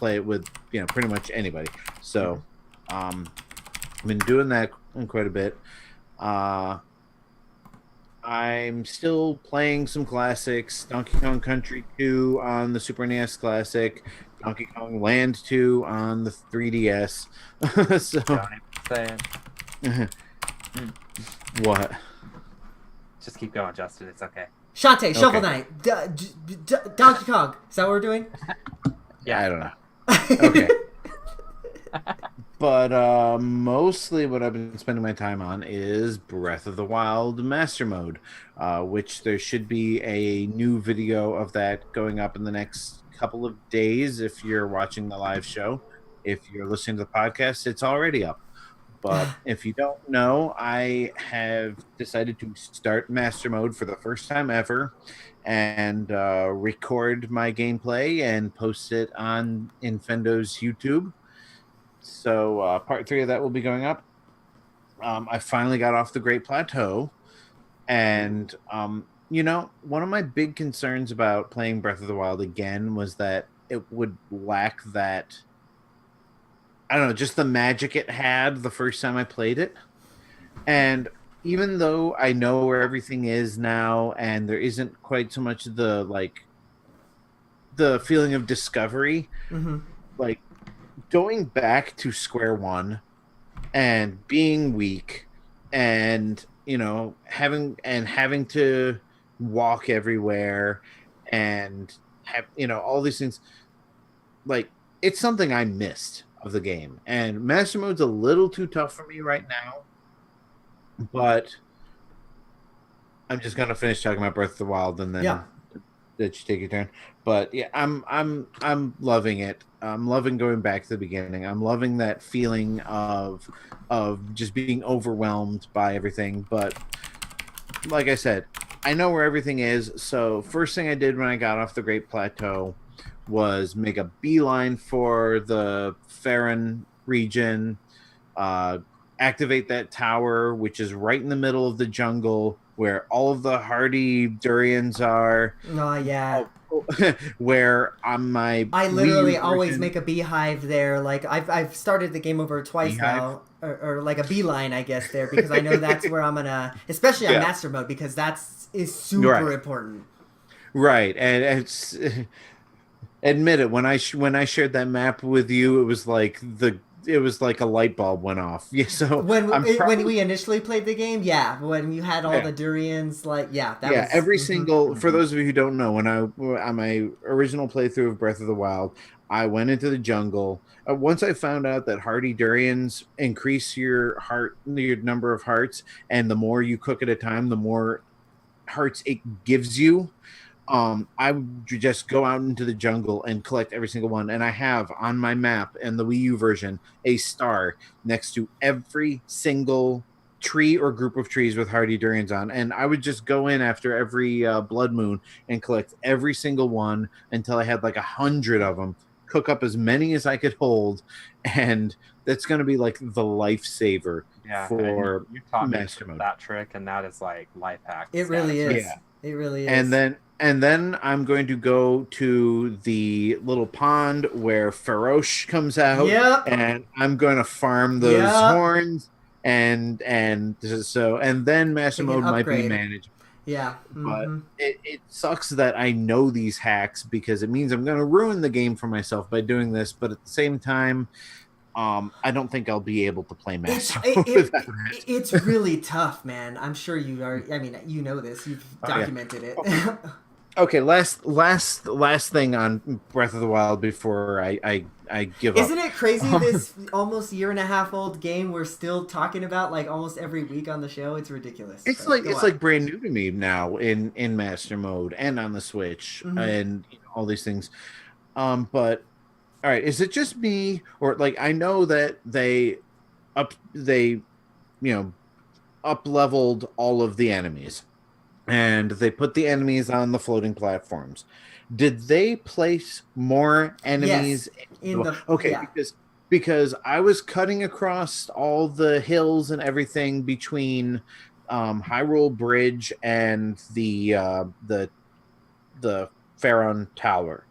it with pretty much anybody. So, I've been doing that quite a bit. I'm still playing some classics. Donkey Kong Country 2 on the Super NES Classic, Donkey Kong Land 2 on the 3DS. So, Don't even say it. what? Just keep going, Justin. It's okay. Shantae, Shovel Okay. Knight, Donkey Kong. Is that what we're doing? Yeah. I don't know. Okay. But mostly what I've been spending my time on is Breath of the Wild Master Mode, which there should be a new video of that going up in the next couple of days if you're watching the live show. If you're listening to the podcast, it's already up. But if you don't know, I have decided to start Master Mode for the first time ever and record my gameplay and post it on Infendo's YouTube. So part 3 of that will be going up. I finally got off the Great Plateau, and one of my big concerns about playing Breath of the Wild again was that it would lack that, I don't know, just the magic it had the first time I played it. And even though I know where everything is now, and there isn't quite so much the feeling of discovery, like going back to square one and being weak and having to walk everywhere and have all these things, like it's something I missed of the game. And Master Mode's a little too tough for me right now, but I'm just gonna finish talking about Breath of the Wild and then let you take your turn. But yeah, I'm loving it. I'm loving going back to the beginning. I'm loving that feeling of just being overwhelmed by everything. But like I said, I know where everything is. So first thing I did when I got off the Great Plateau was make a beeline for the Farron region, activate that tower, which is right in the middle of the jungle where all of the hardy durians are. Oh yeah. Where on my I literally Wii U always version- make a beehive there. Like I've started the game over twice Beehive? now, or like a beeline, I guess there, because I know that's where I'm gonna, especially on Master Mode, because is super important. Right, and it's admit it, when I shared that map with you, it was like a light bulb went off. Yeah, so when we initially played the game, when you had all the durians, that was every single. For those of you who don't know, when on my original playthrough of Breath of the Wild, I went into the jungle. Once I found out that hardy durians increase your number of hearts, and the more you cook at a time, the more hearts it gives you. I would just go out into the jungle and collect every single one. And I have on my map and the Wii U version a star next to every single tree or group of trees with hardy durians on. And I would just go in after every blood moon and collect every single one until I had like 100 of them, cook up as many as I could hold. And that's going to be like the lifesaver for you taught me Master Mode. that trick, and that is like life hack. It really is. Yeah. It really is. And then I'm going to go to the little pond where Faroche comes out. Yep. And I'm going to farm those horns. And then Master Mode might be managed. Yeah. But it sucks that I know these hacks, because it means I'm going to ruin the game for myself by doing this. But at the same time, I don't think I'll be able to play Master Mode without that. It's really tough, man. I'm sure you are. I mean, you know this. You've documented it. Okay, last thing on Breath of the Wild before I I give Isn't up. it crazy? This almost year and a half old game we're still talking about like almost every week on the show. It's ridiculous. It's But like go it's on. like brand new to me now in master mode and on the Switch Mhm. and all these things. But all right, is it just me or like I know that they up leveled all of the enemies and they put the enemies on the floating platforms. Did they place more Yes, enemies? in the Okay, yeah. because I was cutting across all the hills and everything between Hyrule Bridge and the Pharaon Tower,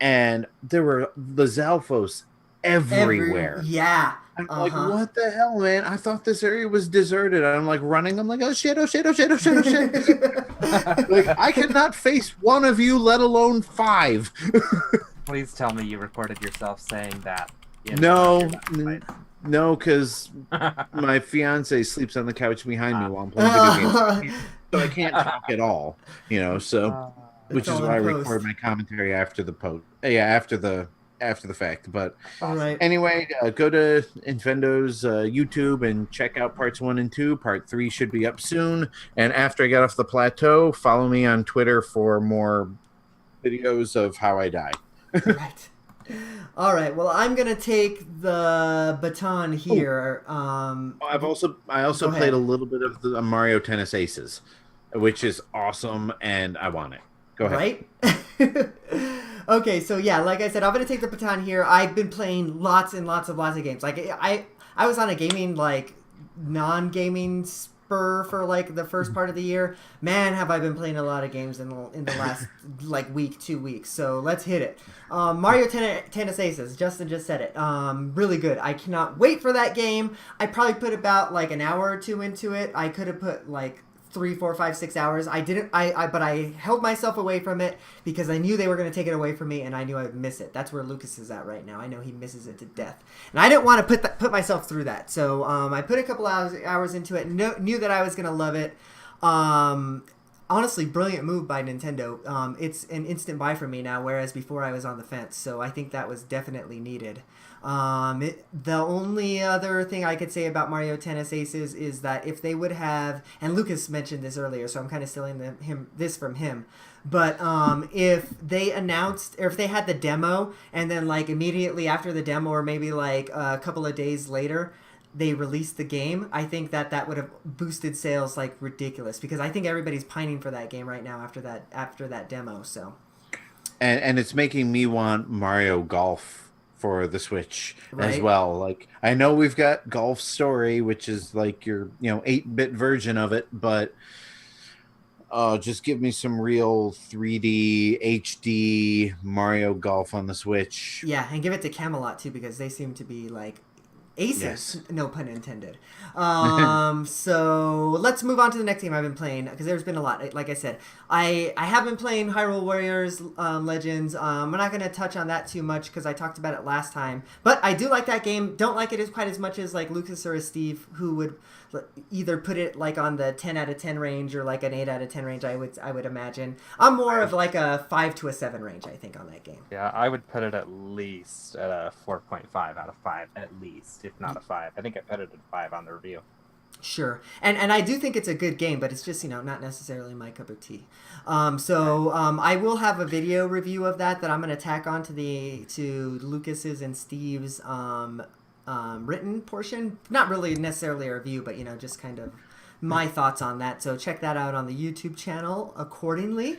and there were the Zalfos everywhere. Yeah. I'm Uh like, huh. what the hell, man? I thought this area was deserted. I'm like running. I'm like, oh shit, oh shit, oh shit, oh shit, oh shit. Like, I cannot face one of you, let alone five. Please tell me you recorded yourself saying that in one of No, your last no, because fights. my fiance sleeps on the couch behind me while I'm playing video games. So I can't talk at all, so It's which is all in why I post. record my commentary after the post. Yeah, after the fact. But Right. anyway, go to Infendo's YouTube and check out parts 1 and 2. Part 3 should be up soon. And after I get off the plateau, follow me on Twitter for more videos of how I die. Right. All right. Well, I'm gonna take the baton here. I also Go played a ahead. little bit of the Mario Tennis Aces, which is awesome, and I want it. Go ahead. Right? Okay, so yeah, like I said, I'm gonna take the baton here. I've been playing lots and lots of games. Like I was on a gaming like non-gaming spur for like the first part of the year. Man, have I been playing a lot of games in the last like week, 2 weeks. So let's hit it. Mario Tennis Aces. Justin just said it. Really good. I cannot wait for that game. I probably put about like an hour or two into it. I could have put like 3, 4, 5, 6 hours. I didn't. But I held myself away from it because I knew they were going to take it away from me, and I knew I would miss it. That's where Lucas is at right now. I know he misses it to death, and I didn't want to put myself through that. So I put a couple hours into it. Knew that I was going to love it. Honestly, brilliant move by Nintendo. It's an instant buy for me now, whereas before I was on the fence. So I think that was definitely needed. The only other thing I could say about Mario Tennis Aces is that if they would have, and Lucas mentioned this earlier, so I'm kind of stealing this from him, but if they announced, or if they had the demo, and then like immediately after the demo, or maybe like a couple of days later, they released the game, I think that would have boosted sales like ridiculous, because I think everybody's pining for that game right now after that demo. So And it's making me want Mario Golf for the Switch as right. well. Like I know we've got Golf Story, which is like your 8-bit version of it, but just give me some real 3D HD Mario Golf on the Switch. Yeah, and give it to Camelot too, because they seem to be like aces, Yes. no pun intended. So let's move on to the next game I've been playing, because there's been a lot. Like I said, I have been playing Hyrule Warriors Legends. I'm not going to touch on that too much because I talked about it last time, but I do like that game. Don't like it as quite as much as like Lucas or as Steve, who would either put it like on the 10 out of 10 range or like an 8 out of 10 range. I would imagine I'm more of like a 5 to a 7 range, I think, on that game. Yeah, I would put it at least at a 4.5 out of 5, at least, if not a 5. I think I put it at 5 on the review. Sure, and I do think it's a good game, but it's just not necessarily my cup of tea. I will have a video review of that I'm going to tack on to Lucas's and Steve's written portion. Not really necessarily a review, but just kind of my thoughts on that. So check that out on the YouTube channel accordingly.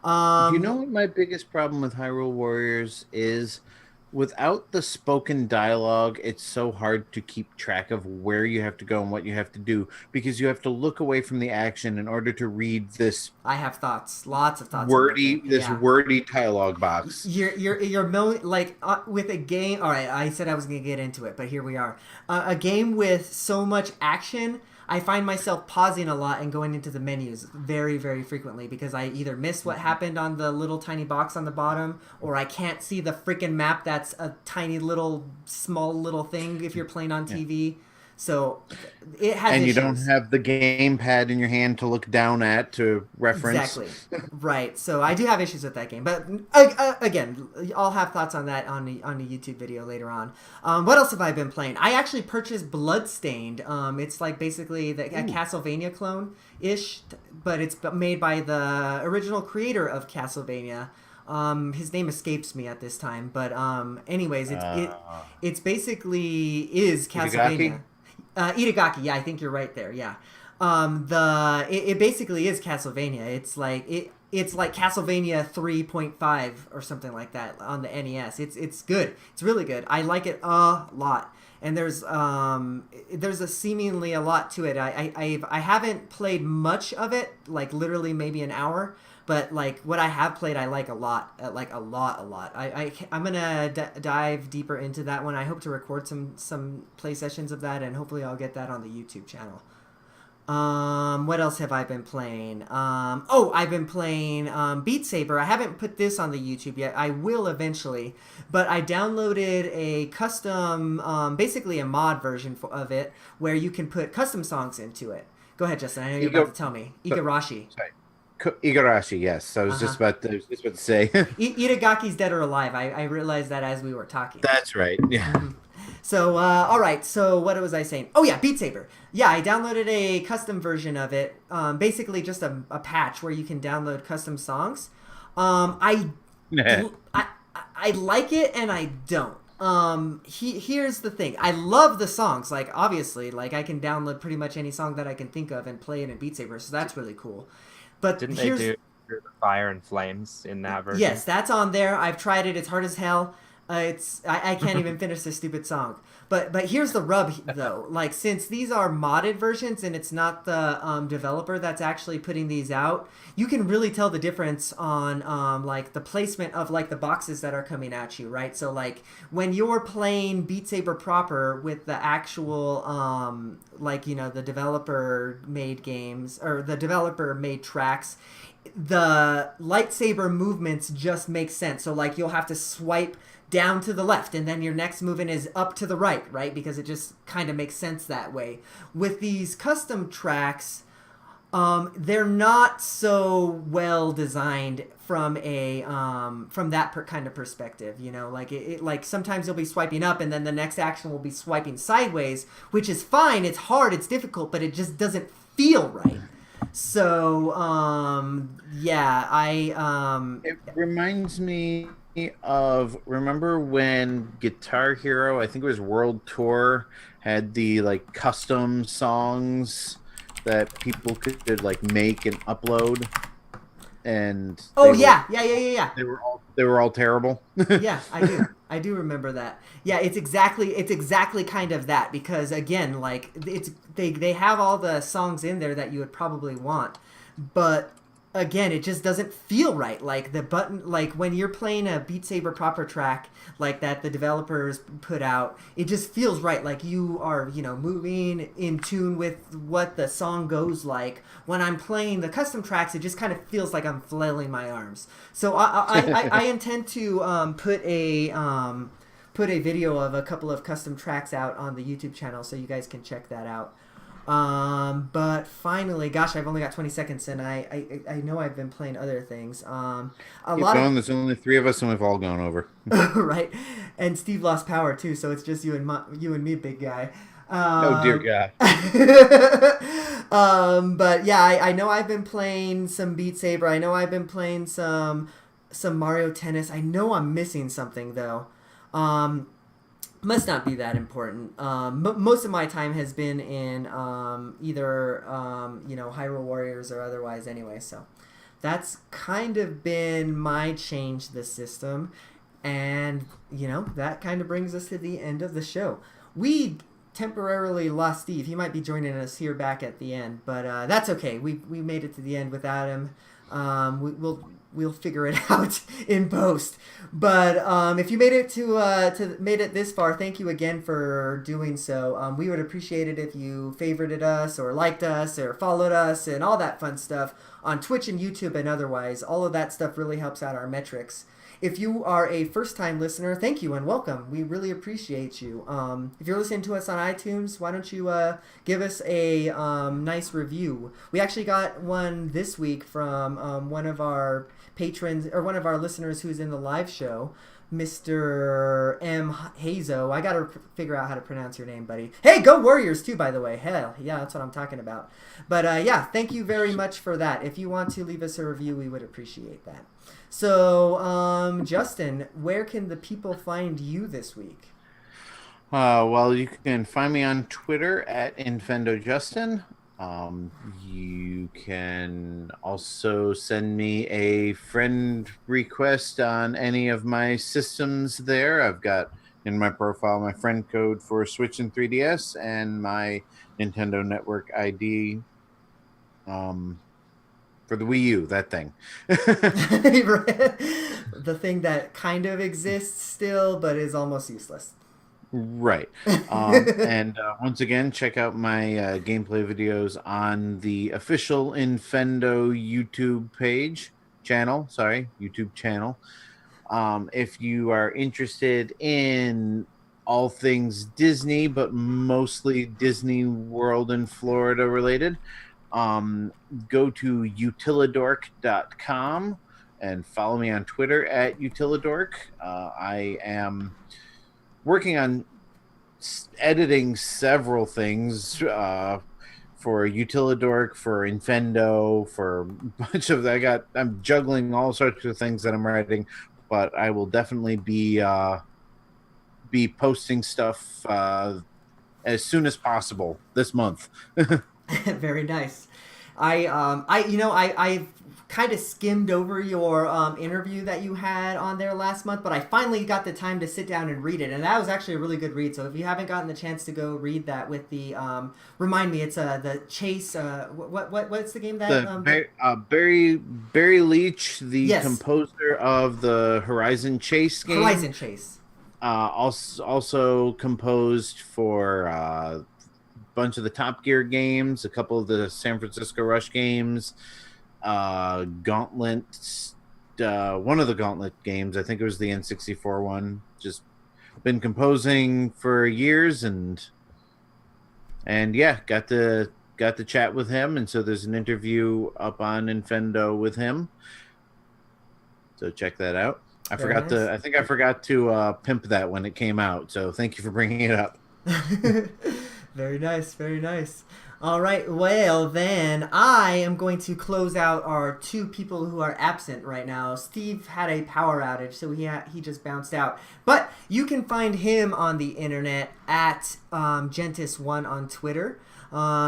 You know what my biggest problem with Hyrule Warriors is? Without the spoken dialogue, it's so hard to keep track of where you have to go and what you have to do, because you have to look away from the action in order to read this I have thoughts, lots of thoughts. On that. wordy dialogue box. With a game. All right, I said I was gonna get into it, but here we are. A game with so much action, I find myself pausing a lot and going into the menus very, very frequently, because I either miss what happened on the little tiny box on the bottom, or I can't see the freaking map that's a tiny little, small little thing if you're playing on TV. So it has And you issues. don't have the gamepad in your hand to look down at to reference. Exactly. Right. So I do have issues with that game, but again, I'll have thoughts on that on the YouTube video later on. What else have I been playing? I actually purchased Bloodstained. It's like basically a Castlevania clone ish, but it's made by the original creator of Castlevania. His name escapes me at this time, but anyways, it's basically is Castlevania. Itagaki, yeah, I think you're right there. Yeah, it basically is Castlevania. It's like Castlevania 3.5 or something like that on the NES. It's good. It's really good. I like it a lot. And there's a seemingly a lot to it. I haven't played much of it, like literally maybe an hour. But like what I have played, I like a lot, like a lot. I'm gonna dive deeper into that one. I hope to record some play sessions of that, and hopefully I'll get that on the YouTube channel. What else have I been playing? I've been playing Beat Saber. I haven't put this on the YouTube yet. I will eventually, but I downloaded a custom, basically a mod version of it, where you can put custom songs into it. Go ahead, Justin. I know you're about to tell me. Igarashi. Sorry. Igarashi, yes. I was just about to say. Itagaki's dead or alive. I realized that as we were talking. That's right. Yeah. So, all right. So, what was I saying? Oh, yeah, Beat Saber. Yeah, I downloaded a custom version of it. Basically, just a patch where you can download custom songs. I like it and I don't. Here's the thing. I love the songs. Like, obviously, like I can download pretty much any song that I can think of and play it in Beat Saber. So that's really cool. But didn't they do the Fire and Flames in that version? Yes, that's on there. I've tried it. It's hard as hell. I can't even finish this stupid song. But here's the rub though. Like since these are modded versions and it's not the developer that's actually putting these out, you can really tell the difference on like the placement of like the boxes that are coming at you, right? So like when you're playing Beat Saber proper with the actual like the developer made games or the developer made tracks, the lightsaber movements just make sense. So like you'll have to swipe down to the left and then your next movement is up to the right, because it just kind of makes sense that way. With these custom tracks, they're not so well designed from a from that kind of perspective, like it like sometimes you'll be swiping up and then the next action will be swiping sideways, which is fine. It's hard, it's difficult, but it just doesn't feel right. So it reminds me of, remember when Guitar Hero, I think it was World Tour, had the like custom songs that people could like make and upload, and they were all terrible. Yeah, I do remember that. Yeah, it's exactly kind of that, because again, like they have all the songs in there that you would probably want, but again, it just doesn't feel right. Like the button, like when you're playing a Beat Saber proper track like that the developers put out, it just feels right. Like you are, moving in tune with what the song goes like. When I'm playing the custom tracks, it just kind of feels like I'm flailing my arms. So I intend to put a video of a couple of custom tracks out on the YouTube channel so you guys can check that out. But finally, gosh, I've only got 20 seconds, and I know I've been playing other things. There's only 3 of us, and we've all gone over. Right, and Steve lost power too, so it's just you and me, big guy. Oh dear God. But yeah, I know I've been playing some Beat Saber. I know I've been playing some Mario Tennis. I know I'm missing something though. Must not be that important. Most of my time has been in either Hyrule Warriors or otherwise anyway. So that's kind of been my change to the system, and that kind of brings us to the end of the show. We temporarily lost Steve. He might be joining us here back at the end, but that's okay. We made it to the end without him. We'll figure it out in post. But if you made it made it this far, thank you again for doing so. We would appreciate it if you favorited us or liked us or followed us and all that fun stuff on Twitch and YouTube and otherwise. All of that stuff really helps out our metrics. If you are a first-time listener, thank you and welcome. We really appreciate you. If you're listening to us on iTunes, why don't you give us a nice review? We actually got one this week from one of our patrons, or one of our listeners who's in the live show, Mr. M. Hazo. I gotta figure out how to pronounce your name, buddy. Hey, go Warriors too, by the way. Hell, yeah, that's what I'm talking about. But yeah, thank you very much for that. If you want to leave us a review, we would appreciate that. So, Justin, where can the people find you this week? Well, you can find me on Twitter at InfendoJustin. You can also send me a friend request on any of my systems there. I've got in my profile my friend code for Switch and 3DS and my Nintendo Network ID for the Wii U, that thing. The thing that kind of exists still, but is almost useless. Right. And once again, check out my gameplay videos on the official Infendo YouTube channel. If you are interested in all things Disney, but mostly Disney World and Florida related, go to utilidork.com and follow me on Twitter at utilidork. I am working on editing several things for Utilidork, for Infendo, for a bunch of I'm juggling all sorts of things that I'm writing, but I will definitely be posting stuff as soon as possible this month. Very nice. I kind of skimmed over your interview that you had on there last month, but I finally got the time to sit down and read it, and that was actually a really good read. So if you haven't gotten the chance to go read that with the remind me, it's the Chase. What's the game that Barry Leach, the yes. composer of the Horizon Chase game. Horizon Chase. Also composed for a bunch of the Top Gear games, a couple of the San Francisco Rush games, Gauntlet, one of the Gauntlet games. I think it was the N64 one. Just been composing for years, and yeah, got to chat with him, and so there's an interview up on Infendo with him. So check that out. I forgot to pimp that when it came out. So thank you for bringing it up. Very nice, very nice. All right, well then I am going to close out our two people who are absent right now. Steve had a power outage, so he just bounced out. But you can find him on the internet at Gentis1 on Twitter.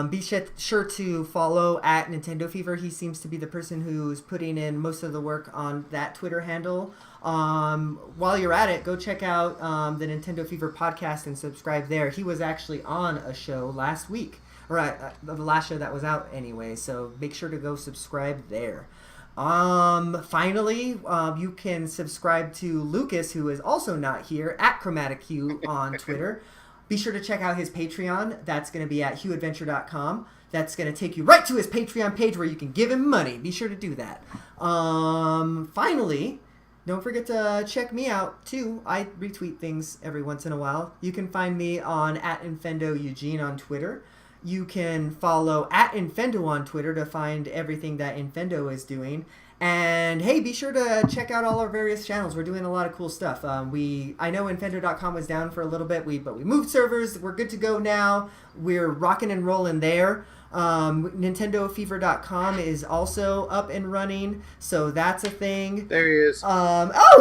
Be sure to follow at Nintendo Fever. He seems to be the person who's putting in most of the work on that Twitter handle. While you're at it, go check out the Nintendo Fever podcast and subscribe there. He was actually on a show last week, or the last show that was out anyway, so make sure to go subscribe there. Finally, you can subscribe to Lucas, who is also not here, at Chromatic Hue on Twitter. Be sure to check out his Patreon. That's going to be at hueadventure.com. That's going to take you right to his Patreon page where you can give him money. Be sure to do that. Finally, don't forget to check me out, too. I retweet things every once in a while. You can find me on at Infendo Eugene on Twitter. You can follow at Infendo on Twitter to find everything that Infendo is doing. And hey, be sure to check out all our various channels. We're doing a lot of cool stuff. I know Infendo.com was down for a little bit, but we moved servers. We're good to go now. We're rocking and rolling there. NintendoFever.com is also up and running, so that's a thing. There he is.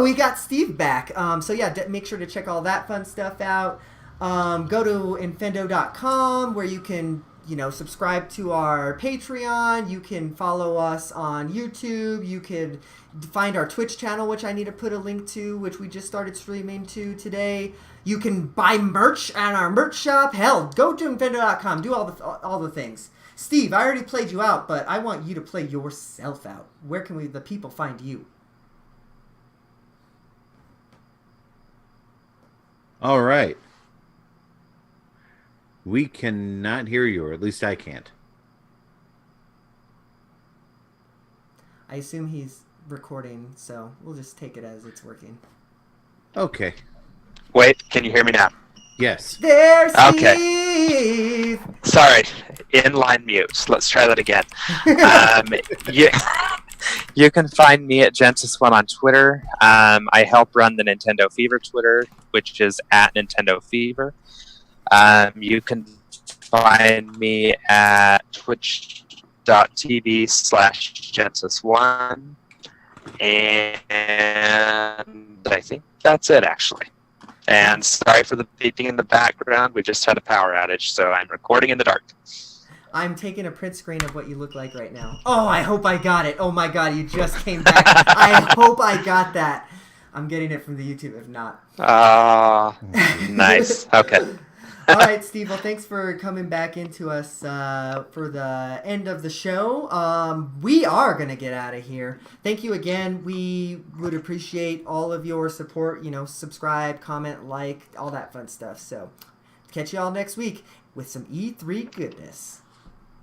We got Steve back. So yeah, make sure to check all that fun stuff out. Go to Infendo.com where you can subscribe to our Patreon. You can follow us on YouTube. You could find our Twitch channel, which I need to put a link to, which we just started streaming to today. You can buy merch at our merch shop. Hell, go to Infendo.com. Do all the things. Steve, I already played you out, but I want you to play yourself out. Where can the people find you? All right. We cannot hear you, or at least I can't. I assume he's recording, so we'll just take it as it's working. Okay. Wait, can you hear me now? Yes. There's Okay. Steve! Sorry, inline mute. Let's try that again. You, you can find me at Gentis1 on Twitter. I help run the Nintendo Fever Twitter, which is at Nintendo Fever. You can find me at twitch.tv/Gentis1. And I think that's it, actually. And sorry for the beeping in the background. We just had a power outage, so I'm recording in the dark. I'm taking a print screen of what you look like right now. Oh, I hope I got it. Oh my god, you just came back. I hope I got that. I'm getting it from the YouTube, if not. Nice. Okay. All right, Steve. Well, thanks for coming back into us for the end of the show. We are going to get out of here. Thank you again. We would appreciate all of your support. Subscribe, comment, like, all that fun stuff. So, catch you all next week with some E3 goodness.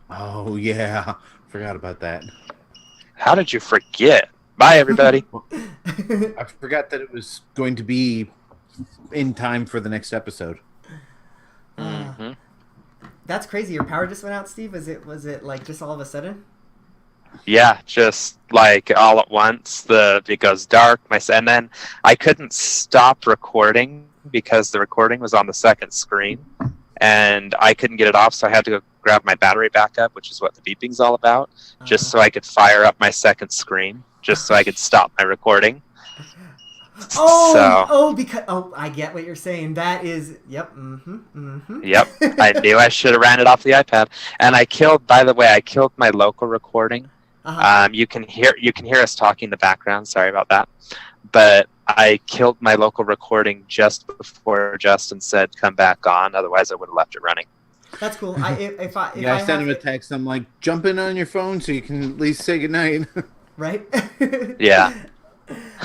Oh, yeah. Forgot about that. How did you forget? Bye, everybody. I forgot that it was going to be in time for the next episode. Mm-hmm. That's crazy. Your power just went out, Steve? Was it like just all of a sudden? Yeah, just like all at once. It goes dark. And then I couldn't stop recording because the recording was on the second screen, and I couldn't get it off, so I had to go grab my battery back up, which is what the beeping's all about, just so I could fire up my second screen, just so I could stop my recording. I get what you're saying. That is, yep, Yep, I knew I should have ran it off the iPad. And I killed my local recording. You can hear us talking in the background. Sorry about that. But I killed my local recording just before Justin said come back on. Otherwise, I would have left it running. That's cool. I sent him a text. I'm like, jump in on your phone so you can at least say goodnight. Right? Yeah.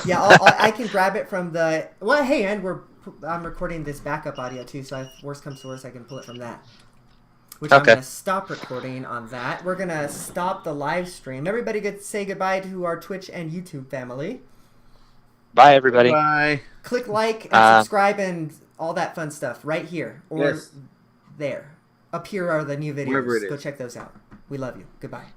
Yeah, I can grab it from the... Well, hey, and I'm recording this backup audio too, so if worst comes to worst, I can pull it from that. Which I'm going to stop recording on that. We're going to stop the live stream. Everybody say goodbye to our Twitch and YouTube family. Bye, everybody. Bye. Click like and subscribe and all that fun stuff right here. Or yes. there. Up here are the new Wherever it videos. Go is. check those out. We love you. Goodbye.